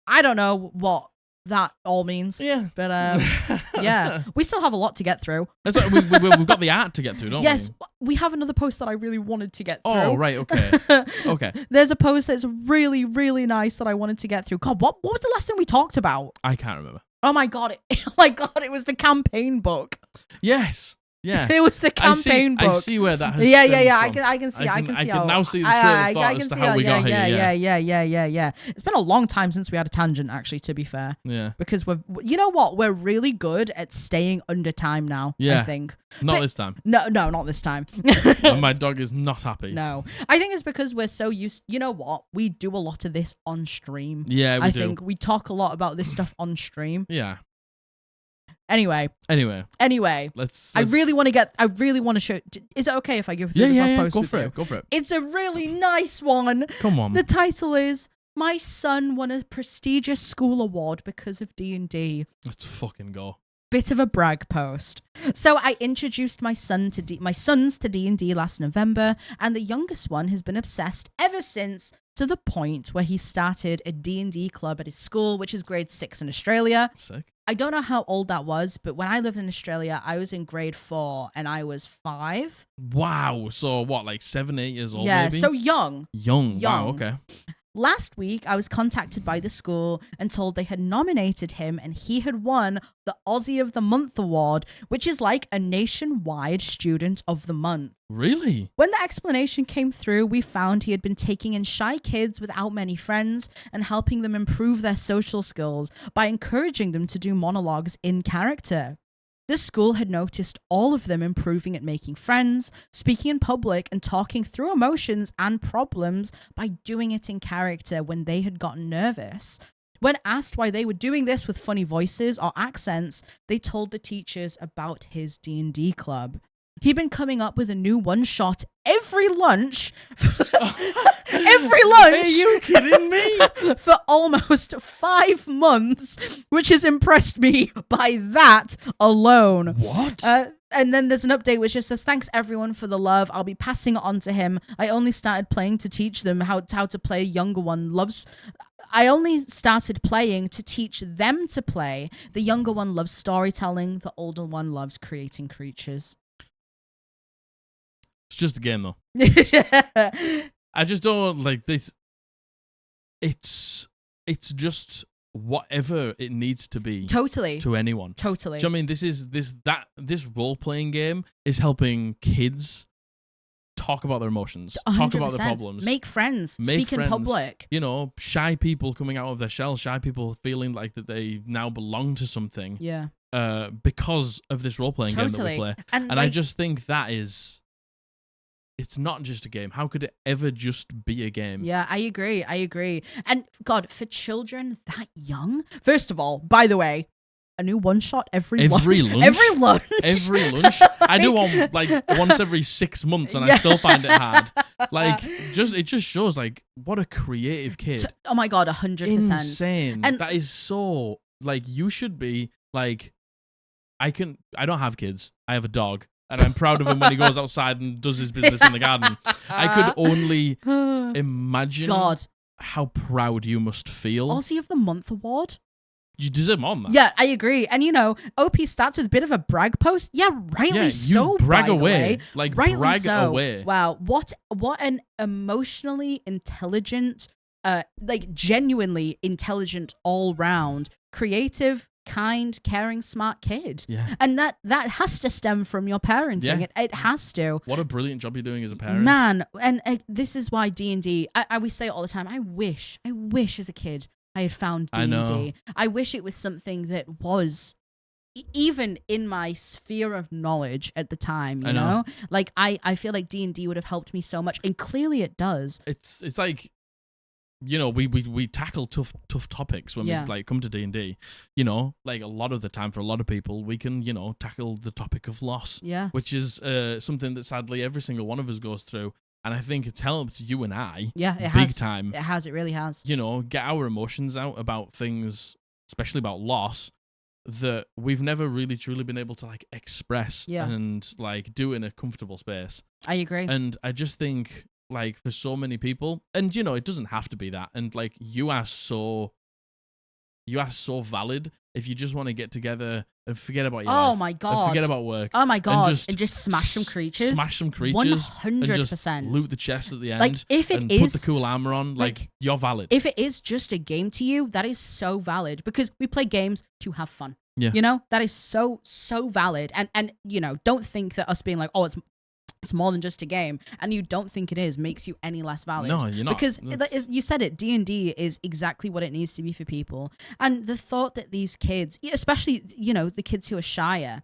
[SPEAKER 1] I don't know what that all means.
[SPEAKER 2] Yeah.
[SPEAKER 1] But, yeah, we still have a lot to get through.
[SPEAKER 2] That's right. We've got the art to get through, don't we?
[SPEAKER 1] Yes, we have another post that I really wanted to get through.
[SPEAKER 2] Oh, right, okay. Okay.
[SPEAKER 1] There's a post that's really, really nice that I wanted to get through. God, what was the last thing we talked about?
[SPEAKER 2] I can't remember.
[SPEAKER 1] Oh my god, it was the campaign book.
[SPEAKER 2] Yes. Yeah.
[SPEAKER 1] It was the campaign book.
[SPEAKER 2] I see where that has
[SPEAKER 1] Yeah.
[SPEAKER 2] from.
[SPEAKER 1] I can see.
[SPEAKER 2] I can now see the trail of thought as to how we got here.
[SPEAKER 1] Yeah. It's been a long time since we had a tangent, actually, to be fair.
[SPEAKER 2] Yeah.
[SPEAKER 1] Because we're really good at staying under time now,
[SPEAKER 2] yeah.
[SPEAKER 1] I think.
[SPEAKER 2] Not this time.
[SPEAKER 1] No, not this time.
[SPEAKER 2] And my dog is not happy.
[SPEAKER 1] No. I think it's because we're so used. You know what? We do a lot of this on stream.
[SPEAKER 2] Yeah, we do.
[SPEAKER 1] I think we talk a lot about this stuff on stream.
[SPEAKER 2] Yeah.
[SPEAKER 1] Anyway.
[SPEAKER 2] Let's
[SPEAKER 1] I really want to show. Is it okay if I give through this last post?
[SPEAKER 2] Go for it.
[SPEAKER 1] It's a really nice one.
[SPEAKER 2] Come on.
[SPEAKER 1] The title is "My son won a prestigious school award because of D&D."
[SPEAKER 2] Let's fucking go.
[SPEAKER 1] Bit of a brag post. So I introduced my sons to D&D last November, and the youngest one has been obsessed ever since, to the point where he started a D&D club at his school, which is grade 6 in Australia.
[SPEAKER 2] Sick.
[SPEAKER 1] I don't know how old that was, but when I lived in Australia, I was in grade 4 and I was 5.
[SPEAKER 2] Wow. So what, like 7, 8 years old?
[SPEAKER 1] Yeah,
[SPEAKER 2] maybe?
[SPEAKER 1] so young.
[SPEAKER 2] Wow, okay.
[SPEAKER 1] Last week, I was contacted by the school and told they had nominated him and he had won the Aussie of the Month award, which is like a nationwide Student of the Month.
[SPEAKER 2] Really?
[SPEAKER 1] When the explanation came through, we found he had been taking in shy kids without many friends and helping them improve their social skills by encouraging them to do monologues in character. The school had noticed all of them improving at making friends, speaking in public, and talking through emotions and problems by doing it in character when they had gotten nervous. When asked why they were doing this with funny voices or accents, they told the teachers about his D&D club. He'd been coming up with a new one-shot every lunch. Every lunch.
[SPEAKER 2] Are you kidding me?
[SPEAKER 1] For almost 5 months, which has impressed me by that alone.
[SPEAKER 2] What?
[SPEAKER 1] And then there's an update which just says, "Thanks everyone for the love. I'll be passing it on to him. I only started playing to teach them how to play. Younger one loves... I only started playing to teach them to play. The younger one loves storytelling. The older one loves creating creatures."
[SPEAKER 2] It's just a game, though. I just don't like this. It's just whatever it needs to be
[SPEAKER 1] Totally.
[SPEAKER 2] to anyone.
[SPEAKER 1] Totally.
[SPEAKER 2] Do you know what I mean? This role-playing game is helping kids talk about their emotions,
[SPEAKER 1] 100%.
[SPEAKER 2] talk about their problems,
[SPEAKER 1] make friends,
[SPEAKER 2] make
[SPEAKER 1] speak
[SPEAKER 2] friends.
[SPEAKER 1] in public.
[SPEAKER 2] You know, shy people coming out of their shell, shy people feeling like that they now belong to something.
[SPEAKER 1] Yeah.
[SPEAKER 2] Because of this role-playing game that we play.
[SPEAKER 1] And
[SPEAKER 2] I just think that is, it's not just a game. How could it ever just be a game?
[SPEAKER 1] Yeah, I agree. And God, for children that young, first of all, by the way, a new one shot every lunch. Every lunch.
[SPEAKER 2] Every lunch. I do one like once every 6 months, and I still find it hard. Like, it just shows like what a creative kid.
[SPEAKER 1] Oh my God, 100%.
[SPEAKER 2] Insane.
[SPEAKER 1] And
[SPEAKER 2] that is so like, you should be like, I don't have kids. I have a dog. And I'm proud of him when he goes outside and does his business in the garden. I could only imagine how proud you must feel.
[SPEAKER 1] Aussie of the Month award.
[SPEAKER 2] You deserve more than that.
[SPEAKER 1] Yeah, I agree. And OP starts with a bit of a brag post. Yeah, rightly so.
[SPEAKER 2] Brag
[SPEAKER 1] by the
[SPEAKER 2] away.
[SPEAKER 1] way.
[SPEAKER 2] Like,
[SPEAKER 1] rightly
[SPEAKER 2] brag
[SPEAKER 1] so.
[SPEAKER 2] away.
[SPEAKER 1] Wow, what an emotionally intelligent, like genuinely intelligent, all round, creative, kind, caring, smart kid.
[SPEAKER 2] Yeah.
[SPEAKER 1] And that has to stem from your parenting.
[SPEAKER 2] Yeah.
[SPEAKER 1] It has to.
[SPEAKER 2] What a brilliant job you're doing as a parent.
[SPEAKER 1] Man, and this is why D&D, we say it all the time, I wish as a kid I had found D&D. I wish it was something that was even in my sphere of knowledge at the time, you know? Like, I feel like D&D would have helped me so much, and clearly it does.
[SPEAKER 2] It's like, we tackle tough topics when we like come to D&D. Like, a lot of the time for a lot of people, we can, tackle the topic of loss.
[SPEAKER 1] Yeah.
[SPEAKER 2] Which is something that sadly every single one of us goes through. And I think it's helped you and I big time.
[SPEAKER 1] It has. It really has.
[SPEAKER 2] Get our emotions out about things, especially about loss, that we've never really truly been able to like express and like do in a comfortable space.
[SPEAKER 1] I agree.
[SPEAKER 2] And I just think like for so many people, and it doesn't have to be that. And like you are so valid if you just want to get together and forget about your life.
[SPEAKER 1] Oh my God.
[SPEAKER 2] And forget about work.
[SPEAKER 1] Oh my God. And just smash some creatures.
[SPEAKER 2] 100%. And just loot the chest at the end.
[SPEAKER 1] Like, if it
[SPEAKER 2] and
[SPEAKER 1] is,
[SPEAKER 2] put the cool armor on, like you're valid.
[SPEAKER 1] If it is just a game to you, that is so valid, because we play games to have fun.
[SPEAKER 2] Yeah.
[SPEAKER 1] That is so valid. And don't think that us being like, oh, it's more than just a game, and you don't think it is, makes you any less valid.
[SPEAKER 2] No, you're not.
[SPEAKER 1] Because you said it, D&D is exactly what it needs to be for people. And the thought that these kids, especially, the kids who are shyer,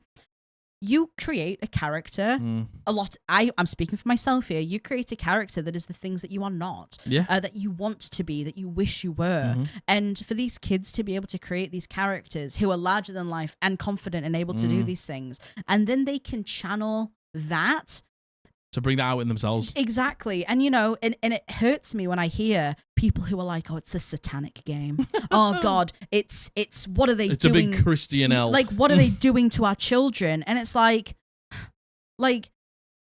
[SPEAKER 1] you create a character a lot. I'm speaking for myself here. You create a character that is the things that you are not, that you want to be, that you wish you were. And for these kids to be able to create these characters who are larger than life and confident and able to do these things, and then they can channel that
[SPEAKER 2] to bring that out in themselves.
[SPEAKER 1] Exactly. And and it hurts me when I hear people who are like, oh, it's a satanic game. Oh God, it's what are they doing?
[SPEAKER 2] It's a big Christian L.
[SPEAKER 1] Like, what are they doing to our children? And it's like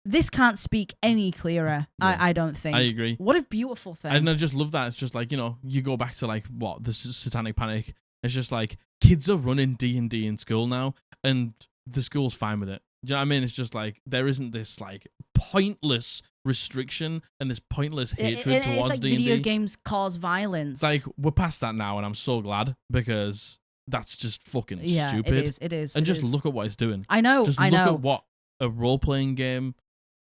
[SPEAKER 1] this can't speak any clearer. Yeah. I don't think.
[SPEAKER 2] I agree.
[SPEAKER 1] What a beautiful thing.
[SPEAKER 2] And I just love that. It's just like, you go back to like what the satanic panic. It's just like kids are running D&D in school now, and the school's fine with it. Do you know what I mean? It's just like there isn't this like pointless restriction and this pointless hatred towards
[SPEAKER 1] it's like
[SPEAKER 2] D&D.
[SPEAKER 1] Video games cause violence.
[SPEAKER 2] Like, we're past that now, and I'm so glad, because that's just fucking stupid.
[SPEAKER 1] It is.
[SPEAKER 2] And just look at what it's doing.
[SPEAKER 1] I know.
[SPEAKER 2] Just look at what a role-playing game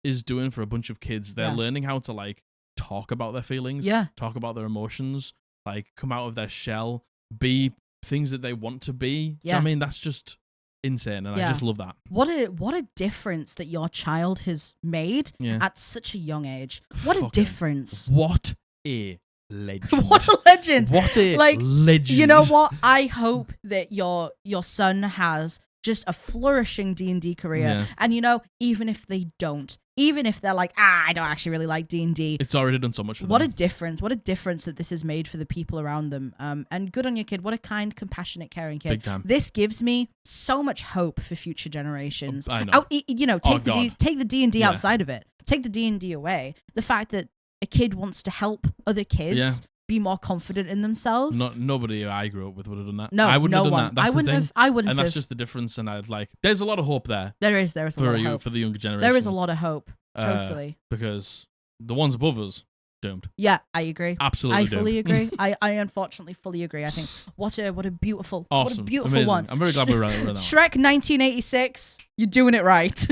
[SPEAKER 2] is doing for a bunch of kids. They're learning how to like talk about their feelings, talk about their emotions, like come out of their shell, be things that they want to be.
[SPEAKER 1] Yeah.
[SPEAKER 2] I mean, that's just insane, and I just love that.
[SPEAKER 1] What a difference that your child has made at such a young age. What a difference.
[SPEAKER 2] What a legend.
[SPEAKER 1] What a legend.
[SPEAKER 2] What a legend.
[SPEAKER 1] You know what? I hope that your son has just a flourishing D&D career. And even if they don't, even if they're like, I don't actually really like D&D.
[SPEAKER 2] It's already done so much for them.
[SPEAKER 1] What a difference. What a difference that this has made for the people around them. And good on your kid. What a kind, compassionate, caring kid.
[SPEAKER 2] Big time.
[SPEAKER 1] This gives me so much hope for future generations.
[SPEAKER 2] I know.
[SPEAKER 1] Take the D&D outside of it. Take the D&D away. The fact that a kid wants to help other kids be more confident in themselves.
[SPEAKER 2] Nobody I grew up with would have done that.
[SPEAKER 1] No,
[SPEAKER 2] I wouldn't
[SPEAKER 1] no
[SPEAKER 2] have done
[SPEAKER 1] one.
[SPEAKER 2] that. That's
[SPEAKER 1] I wouldn't
[SPEAKER 2] the thing.
[SPEAKER 1] have. I wouldn't
[SPEAKER 2] and
[SPEAKER 1] have.
[SPEAKER 2] that's just the difference. And I'd like, there's a lot of hope there.
[SPEAKER 1] There is a lot of hope
[SPEAKER 2] for the younger generation.
[SPEAKER 1] There is a lot of hope. Totally.
[SPEAKER 2] Because the ones above us, doomed.
[SPEAKER 1] Yeah, I agree.
[SPEAKER 2] Absolutely
[SPEAKER 1] I fully
[SPEAKER 2] doomed.
[SPEAKER 1] agree. I unfortunately fully agree. I think what a beautiful
[SPEAKER 2] Awesome.
[SPEAKER 1] what a beautiful
[SPEAKER 2] Amazing.
[SPEAKER 1] one.
[SPEAKER 2] I'm very glad we read that one.
[SPEAKER 1] Shrek 1986. You're doing it right.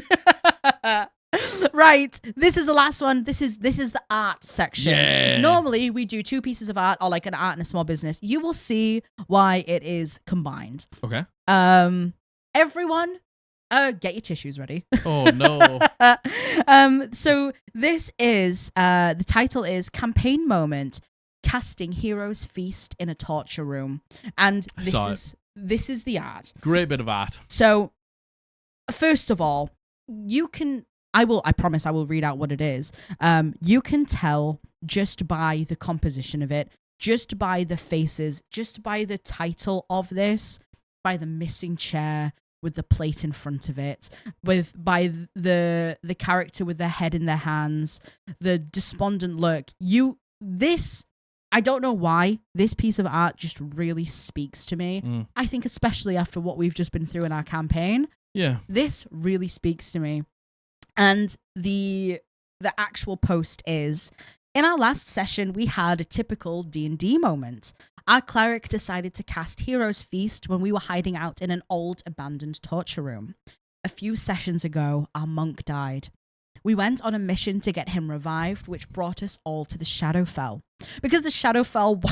[SPEAKER 1] Right. This is the last one. This is the art section.
[SPEAKER 2] Yeah.
[SPEAKER 1] Normally we do 2 pieces of art or like an art and a small business. You will see why it is combined.
[SPEAKER 2] Okay.
[SPEAKER 1] Everyone, get your tissues ready.
[SPEAKER 2] Oh no.
[SPEAKER 1] So this is the title is Campaign Moment: Casting Hero's Feast in a Torture Room, and this is the art.
[SPEAKER 2] Great bit of art.
[SPEAKER 1] So, first of all, I promise I will read out what it is. You can tell just by the composition of it, just by the faces, just by the title of this, by the missing chair with the plate in front of it, by the character with their head in their hands, the despondent look. I don't know why this piece of art just really speaks to me. I think especially after what we've just been through in our campaign.
[SPEAKER 2] Yeah.
[SPEAKER 1] This really speaks to me. And the actual post is, in our last session, we had a typical D&D moment. Our cleric decided to cast Hero's Feast when we were hiding out in an old abandoned torture room. A few sessions ago, our monk died. We went on a mission to get him revived, which brought us all to the Shadowfell. Because the Shadowfell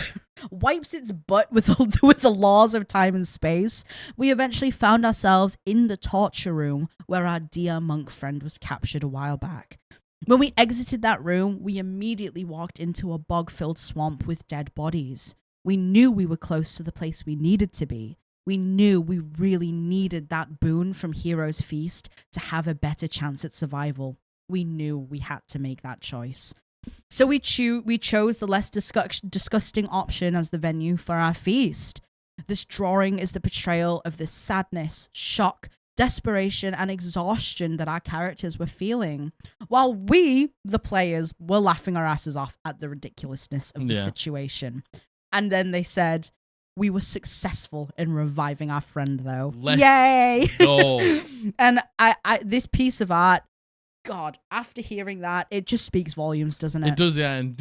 [SPEAKER 1] wipes its butt with the laws of time and space, we eventually found ourselves in the torture room where our dear monk friend was captured a while back. When we exited that room, we immediately walked into a bog-filled swamp with dead bodies. We knew we were close to the place we needed to be. We knew we really needed that boon from Hero's Feast to have a better chance at survival. We knew we had to make that choice. So we chose the less disgusting option as the venue for our feast. This drawing is the portrayal of the sadness, shock, desperation, and exhaustion that our characters were feeling, while we, the players, were laughing our asses off at the ridiculousness of the situation. And then they said, we were successful in reviving our friend, though. Yay!
[SPEAKER 2] Go.
[SPEAKER 1] And I this piece of art, God, after hearing that, it just speaks volumes, doesn't it?
[SPEAKER 2] It does, yeah. And,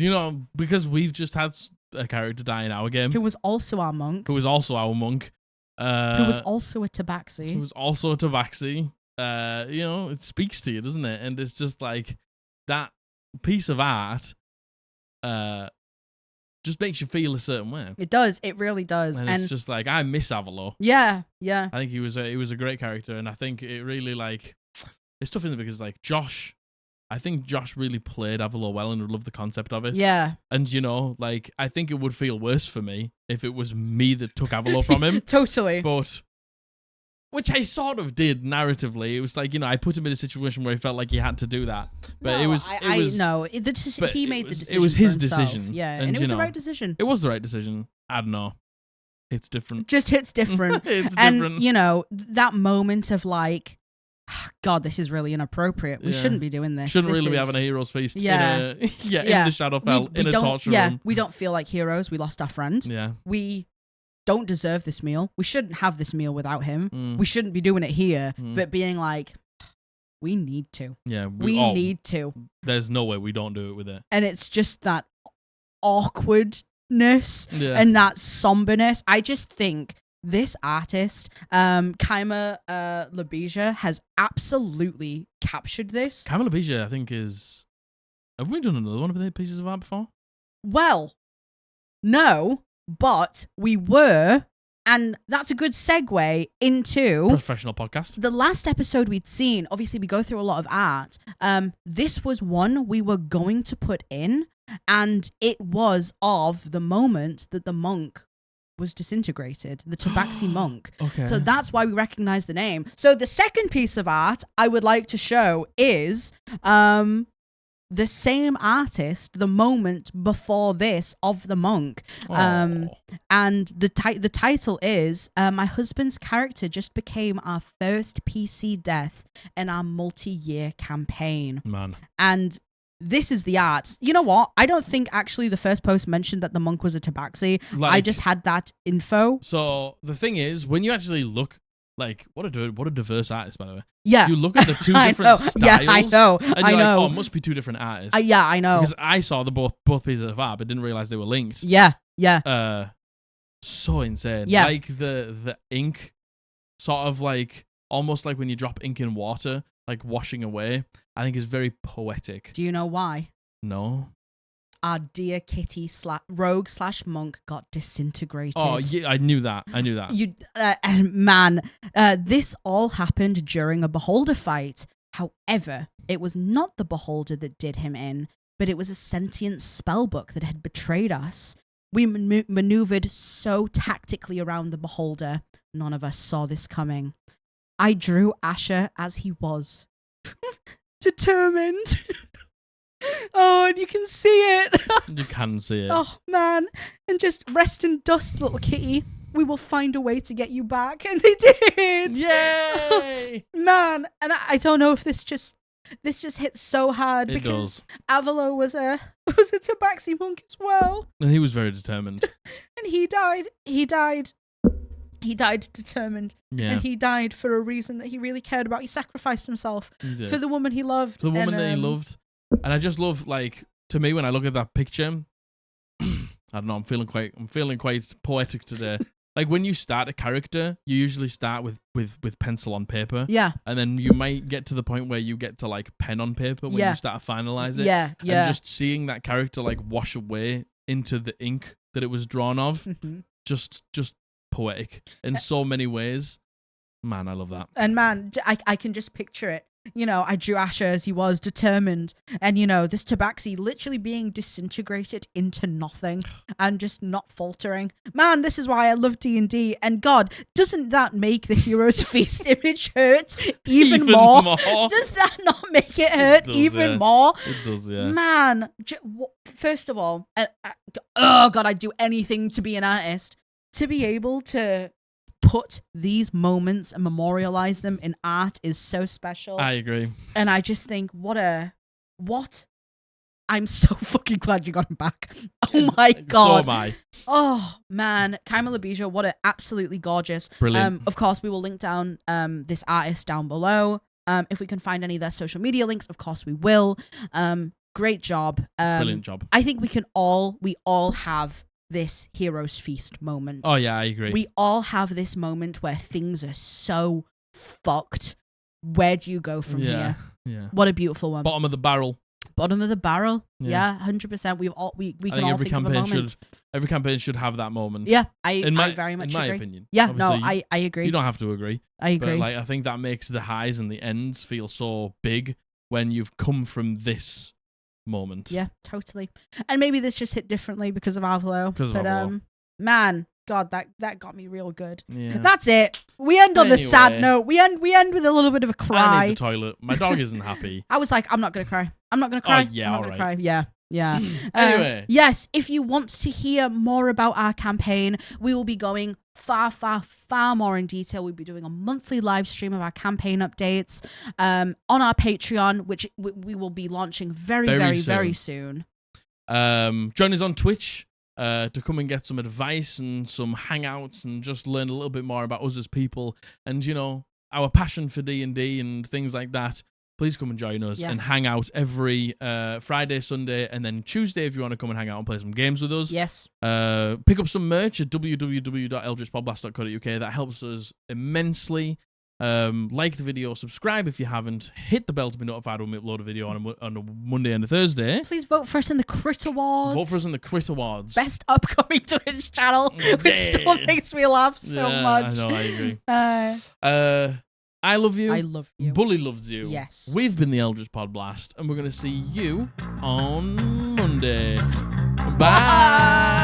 [SPEAKER 2] because we've just had a character die in our game.
[SPEAKER 1] Who was also our monk.
[SPEAKER 2] Who was also our monk.
[SPEAKER 1] Who was also a tabaxi.
[SPEAKER 2] Who was also a tabaxi. It speaks to you, doesn't it? And it's just like, that piece of art just makes you feel a certain way.
[SPEAKER 1] It does. It really does.
[SPEAKER 2] And it's just like, I miss Avalo.
[SPEAKER 1] Yeah.
[SPEAKER 2] I think he was a great character, and I think it really, like... It's tough, isn't it? Because, like, I think Josh really played Avalo well and loved the concept of it.
[SPEAKER 1] Yeah.
[SPEAKER 2] And, I think it would feel worse for me if it was me that took Avalo from him.
[SPEAKER 1] Totally.
[SPEAKER 2] But, which I sort of did narratively. It was like, I put him in a situation where he felt like he had to do that. But he made the decision.
[SPEAKER 1] It
[SPEAKER 2] was his
[SPEAKER 1] for himself.
[SPEAKER 2] decision.
[SPEAKER 1] Yeah, and it was the right decision.
[SPEAKER 2] It was the right decision. I don't know. It's different.
[SPEAKER 1] Just hits different.
[SPEAKER 2] It's
[SPEAKER 1] different.
[SPEAKER 2] And,
[SPEAKER 1] that moment of like, God, this is really inappropriate. We shouldn't be doing this.
[SPEAKER 2] Shouldn't really be having a hero's feast in the Shadowfell, in a torture room.
[SPEAKER 1] Yeah, we don't feel like heroes. We lost our friend.
[SPEAKER 2] Yeah.
[SPEAKER 1] We don't deserve this meal. We shouldn't have this meal without him. We shouldn't be doing it here. But being like, we need to.
[SPEAKER 2] Yeah.
[SPEAKER 1] We need to.
[SPEAKER 2] There's no way we don't do it with it.
[SPEAKER 1] And it's just that awkwardness and that somberness. I just think this artist, KymmaLabeija, has absolutely captured this.
[SPEAKER 2] KymmaLabeija, I think, is... Have we done another one of their pieces of art before?
[SPEAKER 1] Well, no, but we were, and that's a good segue into...
[SPEAKER 2] Professional podcast.
[SPEAKER 1] The last episode we'd seen, obviously we go through a lot of art. This was one we were going to put in, and it was of the moment that the monk was disintegrated, the Tabaxi monk.
[SPEAKER 2] Okay.
[SPEAKER 1] So that's why we recognize the name. So the second piece of art I would like to show is the same artist the moment before this of the monk. And the title is my husband's character just became our first PC death in our multi-year campaign.
[SPEAKER 2] Man.
[SPEAKER 1] And this is the art. You know what? I don't think actually the first post mentioned that the monk was a tabaxi. I just had that info.
[SPEAKER 2] So the thing is, when you actually look like what a diverse artist, by the way.
[SPEAKER 1] Yeah.
[SPEAKER 2] You look at the two
[SPEAKER 1] I
[SPEAKER 2] different
[SPEAKER 1] know.
[SPEAKER 2] styles.
[SPEAKER 1] Yeah, I know.
[SPEAKER 2] And you're
[SPEAKER 1] I
[SPEAKER 2] like,
[SPEAKER 1] know.
[SPEAKER 2] oh, it must be two different artists.
[SPEAKER 1] Yeah, I know.
[SPEAKER 2] Because I saw the both pieces of art, but didn't realize they were linked.
[SPEAKER 1] Yeah, yeah.
[SPEAKER 2] So insane.
[SPEAKER 1] Yeah.
[SPEAKER 2] Like the ink, sort of like almost like when you drop ink in water, like washing away. I think is very poetic.
[SPEAKER 1] Do you know why?
[SPEAKER 2] No.
[SPEAKER 1] Our dear kitty rogue / monk got disintegrated.
[SPEAKER 2] Oh, yeah, I knew that.
[SPEAKER 1] You man, this all happened during a beholder fight. However, it was not the beholder that did him in, but it was a sentient spellbook that had betrayed us. We maneuvered so tactically around the beholder, none of us saw this coming. I drew Asher as he was. Determined. Oh, and you can see it.
[SPEAKER 2] You can see it.
[SPEAKER 1] Oh, man. And just rest in dust, little kitty. We will find a way to get you back. And they did.
[SPEAKER 2] Yay!
[SPEAKER 1] Man. And I don't know if this just hits so hard because Avalo was a tabaxi monk as well.
[SPEAKER 2] And he was very determined.
[SPEAKER 1] And he died determined.
[SPEAKER 2] Yeah.
[SPEAKER 1] And he died for a reason that he really cared about. He sacrificed himself for the woman he loved.
[SPEAKER 2] For the woman that he loved. And I just love, like, to me, when I look at that picture, I don't know, I'm feeling quite poetic today. Like, when you start a character, you usually start with pencil on paper.
[SPEAKER 1] Yeah.
[SPEAKER 2] And then you might get to the point where you get to, like, pen on paper when you start to finalize it.
[SPEAKER 1] Yeah, yeah.
[SPEAKER 2] And just seeing that character, like, wash away into the ink that it was drawn of, just poetic in so many ways. Man, I love that.
[SPEAKER 1] And man, I can just picture it. You know, I drew Asher as he was, determined. And, you know, this tabaxi literally being disintegrated into nothing and just not faltering. Man, this is why I love D&D. And God, doesn't that make the Heroes Feast image hurt even more? Does that not make it hurt even more?
[SPEAKER 2] It does, yeah.
[SPEAKER 1] Man, first of all, oh God, I'd do anything to be an artist. To be able to put these moments and memorialize them in art is so special.
[SPEAKER 2] I agree.
[SPEAKER 1] And I just think, what? I'm so fucking glad you got him back. Oh my God.
[SPEAKER 2] So am I.
[SPEAKER 1] Oh man, KymmaLabeija, what a absolutely gorgeous.
[SPEAKER 2] Brilliant.
[SPEAKER 1] Of course, we will link down this artist down below. If we can find any of their social media links, of course we will. Great job.
[SPEAKER 2] Brilliant job.
[SPEAKER 1] I think we all have this Heroes Feast moment.
[SPEAKER 2] Oh yeah, I agree.
[SPEAKER 1] We all have this moment where things are so fucked. Where do you go from here?
[SPEAKER 2] Yeah.
[SPEAKER 1] What a beautiful one.
[SPEAKER 2] Bottom of the barrel.
[SPEAKER 1] Bottom of the barrel. Yeah, 100%. We can all think of a moment.
[SPEAKER 2] Every campaign should have that moment.
[SPEAKER 1] Yeah, I very much agree.
[SPEAKER 2] In my opinion.
[SPEAKER 1] Yeah,
[SPEAKER 2] obviously,
[SPEAKER 1] no, I agree.
[SPEAKER 2] You don't have to agree.
[SPEAKER 1] I agree.
[SPEAKER 2] But like, I think that makes the highs and the ends feel so big when you've come from this moment.
[SPEAKER 1] Yeah, totally. And maybe this just hit differently because of Avalo.
[SPEAKER 2] Avalo.
[SPEAKER 1] Man, God, that got me real good.
[SPEAKER 2] Yeah.
[SPEAKER 1] That's it. We end on the sad note. We end with a little bit of a cry.
[SPEAKER 2] I need the toilet. My dog isn't happy.
[SPEAKER 1] I was like, I'm not gonna cry. I'm not gonna cry.
[SPEAKER 2] Oh, yeah,
[SPEAKER 1] I'm not
[SPEAKER 2] all
[SPEAKER 1] gonna
[SPEAKER 2] right.
[SPEAKER 1] cry. Yeah. Yeah.
[SPEAKER 2] Anyway.
[SPEAKER 1] Yes, if you want to hear more about our campaign, we will be going far, far, far more in detail. We'll be doing a monthly live stream of our campaign updates on our Patreon, which we will be launching very soon.
[SPEAKER 2] Join us on Twitch to come and get some advice and some hangouts and just learn a little bit more about us as people and, you know, our passion for D&D and things like that. Please come and join us and hang out every Friday, Sunday, and then Tuesday if you want to come and hang out and play some games with us.
[SPEAKER 1] Yes.
[SPEAKER 2] Pick up some merch at www.eldritchpodblast.co.uk. That helps us immensely. Like the video, subscribe if you haven't, hit the bell to be notified when we upload a video on a Monday and a Thursday.
[SPEAKER 1] Please vote for us in the Crit Awards.
[SPEAKER 2] Vote for us in the Crit Awards.
[SPEAKER 1] Best upcoming Twitch channel, which still makes me laugh so much.
[SPEAKER 2] I know, I agree. I love you.
[SPEAKER 1] I love you.
[SPEAKER 2] Bully loves you.
[SPEAKER 1] Yes.
[SPEAKER 2] We've been the Eldritch Podblast, and we're going to see you on Monday. Bye.